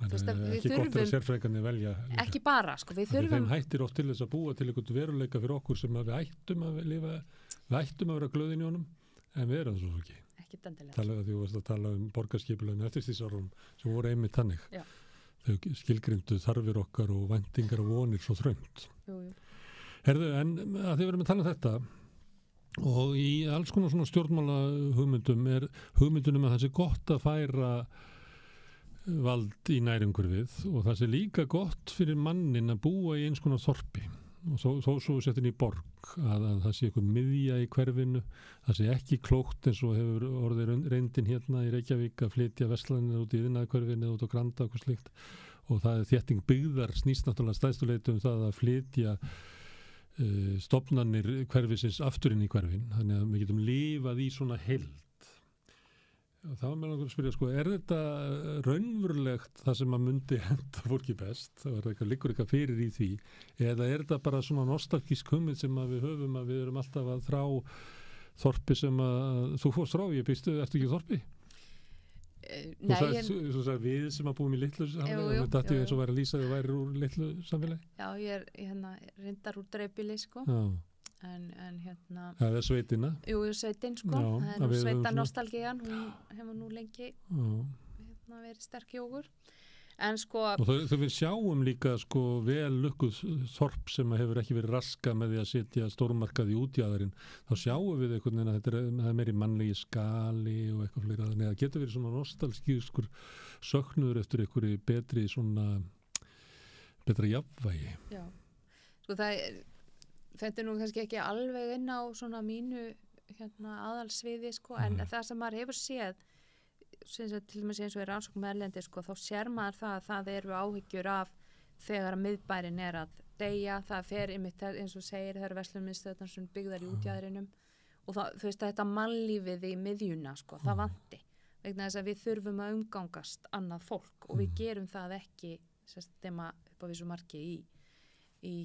Þannig að ekki gott að sérfræðingarnir velja. Ekki bara, sko, við þurfum... Þeim hættir oft til þess að búa til einhvern veruleika fyrir okkur sem við ættum að lifa, við ættum að vera glöðin í honum, en við erum það svo ekki. Ekki dendilega. Talaðu því þú varst að tala borgarskipulaginu eftirstríðsárunum sem voru einmitt þannig. Já. Þau skilgreindu þarfir okkar og væntingar og vonir svo þröngt. Jú. Herðu, en að þið verðum að tala þetta og í alls konar svona stjórnmála hugmyndum er hugmyndunum að það sé gott að færa vald í nærumhverfið og það sé líka gott fyrir mannin að búa í eins konar þorpi og þó svo settin í borg að það sé eitthvað miðja í hverfinu, það sé ekki klókt eins og hefur orðið reyndin hérna í Reykjavík að flytja verslanir út í iðnaðarhverfinu út á Granda og slikt og það er þétting byggðar snýst náttúrulega stæðstuleitu það að flytja stofnanir hverfisins aftur inn í hverfin, þannig að við getum lifað í svona heild. Og þá er mér langar að spyrja, sko, er þetta raunverulegt það sem að myndi henda fólki best? Það er eitthvað, liggur eitthvað fyrir í því? Eða er þetta bara svona nostalgísk hugmynd sem að við höfum að við erum alltaf að þrá þorpi sem að, þú fórst frá, ég býstu, ertu ekki þorpi? Nei, þú sagði við sem að búum í litlu samfélagi, þetta ætti eins og væri að lýsa þau væri úr litlu samfélagi? Já, ég er reyndar úr dreifbýli, sko. Já. En hérna... Það er sveitina? Jú, sveitin, sko. Já, það er nú sveita nostalgían, hún hefur nú lengi verið sterk í okkur. En sko... Og þau við sjáum líka sko vel lukkuð þorp sem hefur ekki verið raska með því að setja stórmarkað í útjaðarinn. Þá sjáum við einhvern veginn að þetta er meiri mannlegi skali og eitthvað fleira. Þannig að það getur verið svona nostalgískur söknuður eftir einhverju betri svona betra jafnvægi. Já, sko þetta er nú kannski ekki alveg inn á svona mínu aðalsviði sko, en það sem maður hefur séð til dæmis eins og í rannsóknum erlendi sko, þá sér maður það að það eru áhyggjur af þegar að miðbærin er að deyja, það fer einmitt eins og segir það eru verslunarmiðstöðvar sem byggðar í útjaðrinum og það, þú veist þetta mannlífið í miðjuna sko, það vanti vegna þess að við þurfum að umgangast annað fólk og við gerum það ekki sérstema upp á vissu marki í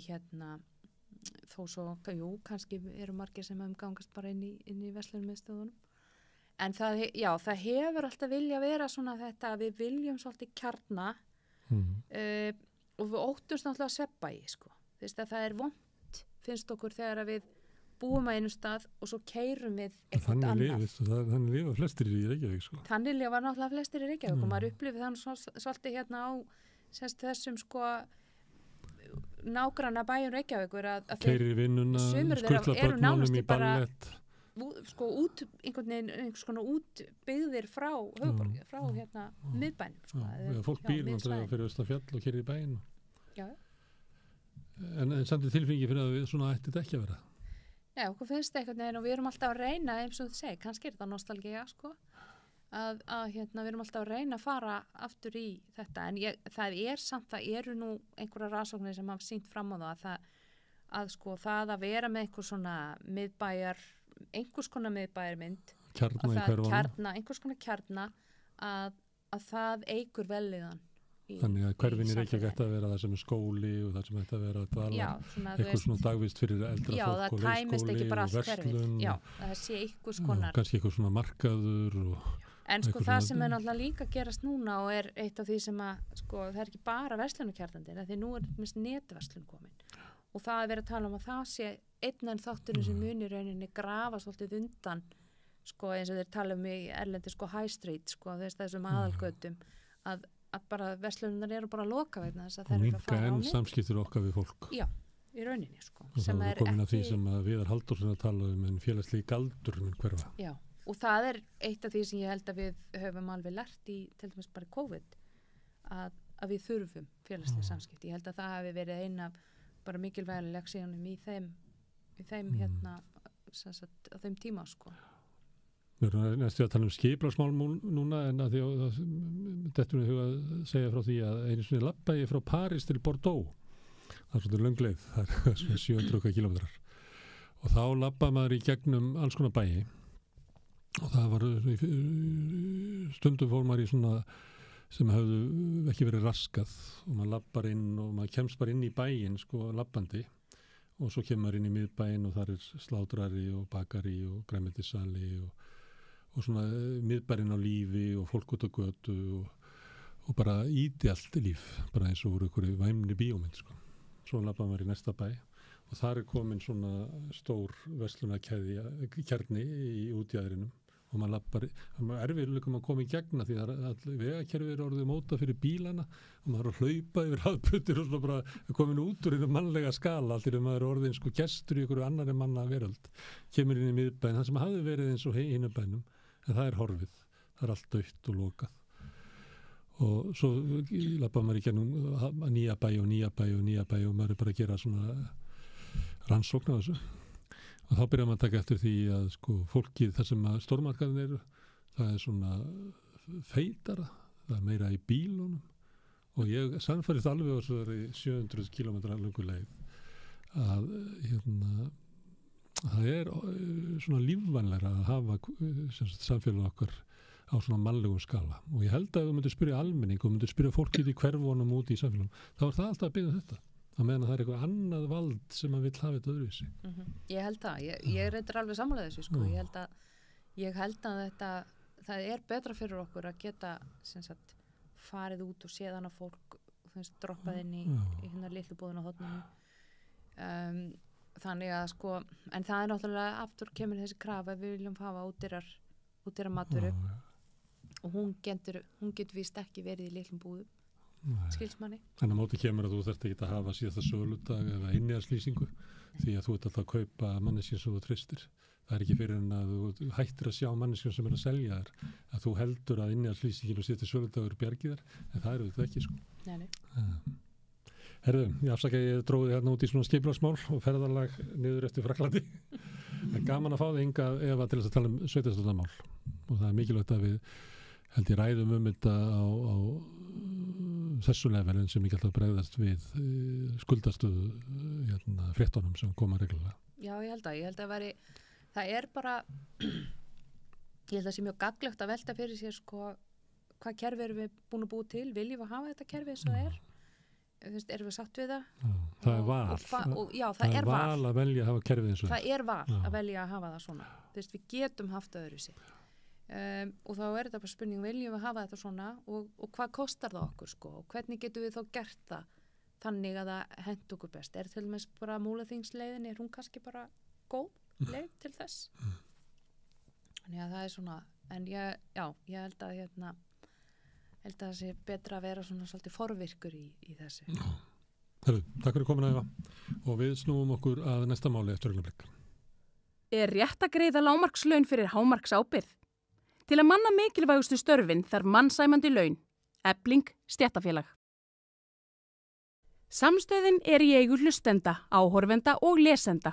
þó svo, kannski eru margir sem umgangast bara inn í verslunarmiðstöðunum. En það hefur alltaf vilja vera svona þetta að við viljum svolítið kjarna og við óttumst náttúrulega að sveppa í sko. Þess að það er vont, finnst okkur þegar að við búum að einu stað og svo keyrum við eitthvað annað. Þannig lifa flestir í Reykjavík sko. Þannig lifa náttúrulega flestir í Reykjavík og maður upplifir þannig svolítið hérna á þessum sko nágranna bæjum Reykjavíkur að keyrir í vinnuna, skutla börnunum í ballett sko einhvers konar útbyggðir frá höfuborg, frá miðbænum sko. Fólk býr náttúrulega fyrir Östafjall og keyrir í bæinn. Já. En samt í tilfinningi fyrir að við svona ætti þetta ekki að vera. Já, okkur finnst eitthvað og við erum alltaf að reyna eins og þú segir, kannski er þetta nostalgía sko, að við erum alltaf að reyna að fara aftur í þetta, en það eru nú einhverja rannsóknir sem hafa sýnt fram á það sko það að vera með einhvers konar miðbæjarmynd einhvers konar kjarna að það eykur vellíðan þannig að hverfin er ekki gett að vera það sem er skóli og það sem ætti að vera að dvala eitthvað svona dagvist fyrir eldra fólk og leikskóli og verslun það sé einhvers konar kannski eitthvað svona markaður en sko það sem er náttúrulega líka gerast núna og er eitt af því sem að sko það er ekki bara verslunarkjarnandi því nú er netverslun komin og það er verið að tala um að það sé einn en þátturinn sem munir rauninni grafa svolítið undan sko eins og þeir tala um í erlendi sko high street sko þessum aðalgötum að bara verslunar eru bara að loka vegna þess að þeir eru að fara á enn samskiptir okkar við fólk já, í rauninni sko og það er komin að því sem að Viðar Halldórsson að tala um en félagslegi galdur mun hverfa já, og það er eitt af því sem ég held að við höfum alveg lært í til dæmis bara COVID að við þurfum félagslega samskipti, ég held að það hafi verið eina bara mikilvægileg leksíunum í þeim á þeim tíma sko. Við erum næstu að tala um skiplagsmál núna en að því að þetta er að segja frá því að einu sinni labbaði frá París til Bordeaux það er svolítið löng leið, það er svona 700 kilometrar og þá labbaði maður í gegnum alls konar bæi og það var stundum fór maður í svona sem hafðu ekki verið raskað og maður lappar inn og maður kemst bara inn í bæinn sko lappandi og svo kemur maður inn í miðbæinn og þar slátrari og bakari og grænmetisali og svona miðbæinn á lífi og fólk út á götu og bara íti allt líf, bara eins og voru einhverju væmni bíómynd sko. Svo lappaði maður í næsta bæ og þar komin svona stór verslunarkjarni í útjæðrinum og maður lappar, það er erfiðleikum að koma í gegna því að vegakerfi eru orðið móta fyrir bílana og maður er að hlaupa yfir hafðputir og svona bara komin út úr einu mannlega skala allir maður er orðið sko gestur í einhverju annari manna veröld, kemur inn í miðbæinn, það sem hafði verið eins og hinu bænum, en það er horfið, það er allt dautt og lokað. Og svo lappaði maður í gegnum nýja bæ og maður er bara að gera svona rannsókn á þessu. Og þá byrjar maður að taka eftir því að sko fólkið þar sem að stórmarkaðin eru, það er svona feitara, það er meira í bílunum og ég sannfærist alveg á þessari 700 km langu leið að það er svona lífvænlegra að hafa samfélag okkar á svona mannlegum skala og ég held að þú myndir spyrja almenning og myndir spyrja fólkið í hverfunum úti í samfélagum, þá er það alltaf að byrja þetta. Að meðan það er eitthvað annað vald sem að vill hafa þetta öðruvísi. Ég held það, ég reyndar alveg sammála þessu sko, ég held að þetta, það er betra fyrir okkur að geta sem sagt, farið út og séð hana fólk droppað inn í hérna litlu búðun á horninu. Þannig að sko, en það er náttúrulega aftur kemur þessi krafa að við viljum hafa útdýra matvöru og hún getur víst ekki verið í litlum búðum. Skilsmanni. Þannig að móti kemur að þú þarft ekki að hafa síðasta söludag eða innihalslýsingu því að þú ert alltaf að kaupa manneskjum sem þú treystir. Það er ekki fyrir en að þú hættir að sjá manneskjum sem er að selja þér að þú heldur að innihalslýsingin og síðasta söludagur bjargi þér, en það eru þetta ekki sko. Nei. Herðu, ég afsaka ég dróði hérna út í svona skipulagsmál og ferðalag niður eftir Fraklandi. En gaman að fá þig hingað Eva til þess að tala um sveitarstjórnarmál og það er mikilvægt að við held ég ræðum þetta á þessu levelin sem ekki alltaf bregðast við skuldastöðu fréttunum sem koma reglulega. Já, ég held að veri, það er bara, ég held að sé mjög gagnlegt að velta fyrir sér sko, hvað kerfi erum við búin að búa til, viljum við hafa þetta kerfi eins og það er? Erum við satt við það? Já, það er val. Það er val að velja að hafa kerfið eins og það er val að velja að hafa það svona. Við getum haft öðru sig. Og þá er þetta bara spurning, viljum við hafa þetta svona og hvað kostar það okkur sko og hvernig getum við þá gert það þannig að það hent okkur best til dæmis bara Múlaþingsleiðin, er hún kannski bara góð leið til þess þannig að það er svona en ég held að held að það sé betra að vera svona svolítið forvirkur í þessu. Herru, takk fyrir komin Eva og við snúum okkur að næsta máli eftir augnablik. Er rétt að greiða lágmarkslaun fyrir hámarksábyrgð? Til að manna mikilvægustu störfin þarf mannsæmandi laun, Efling stéttarfélag. Samstöðin er í eigu hlustenda, áhorfenda og lesenda.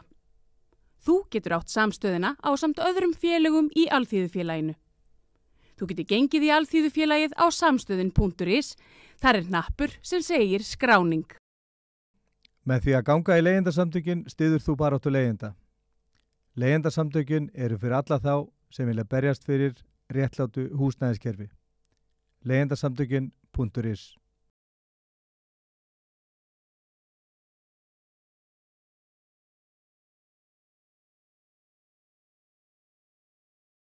Þú getur átt samstöðina ásamt öðrum félögum í Alþýðufélaginu. Þú getur gengið í Alþýðufélagið á samstöðin.is, þar er hnappur sem segir skráning. Með því að ganga í leigjendasamtökin styður þú baráttu leigjenda. Leigjendasamtökin eru fyrir alla þá sem vilja berjast fyrir réttlátu húsnæðiskerfi. Leigjendasamtökin.is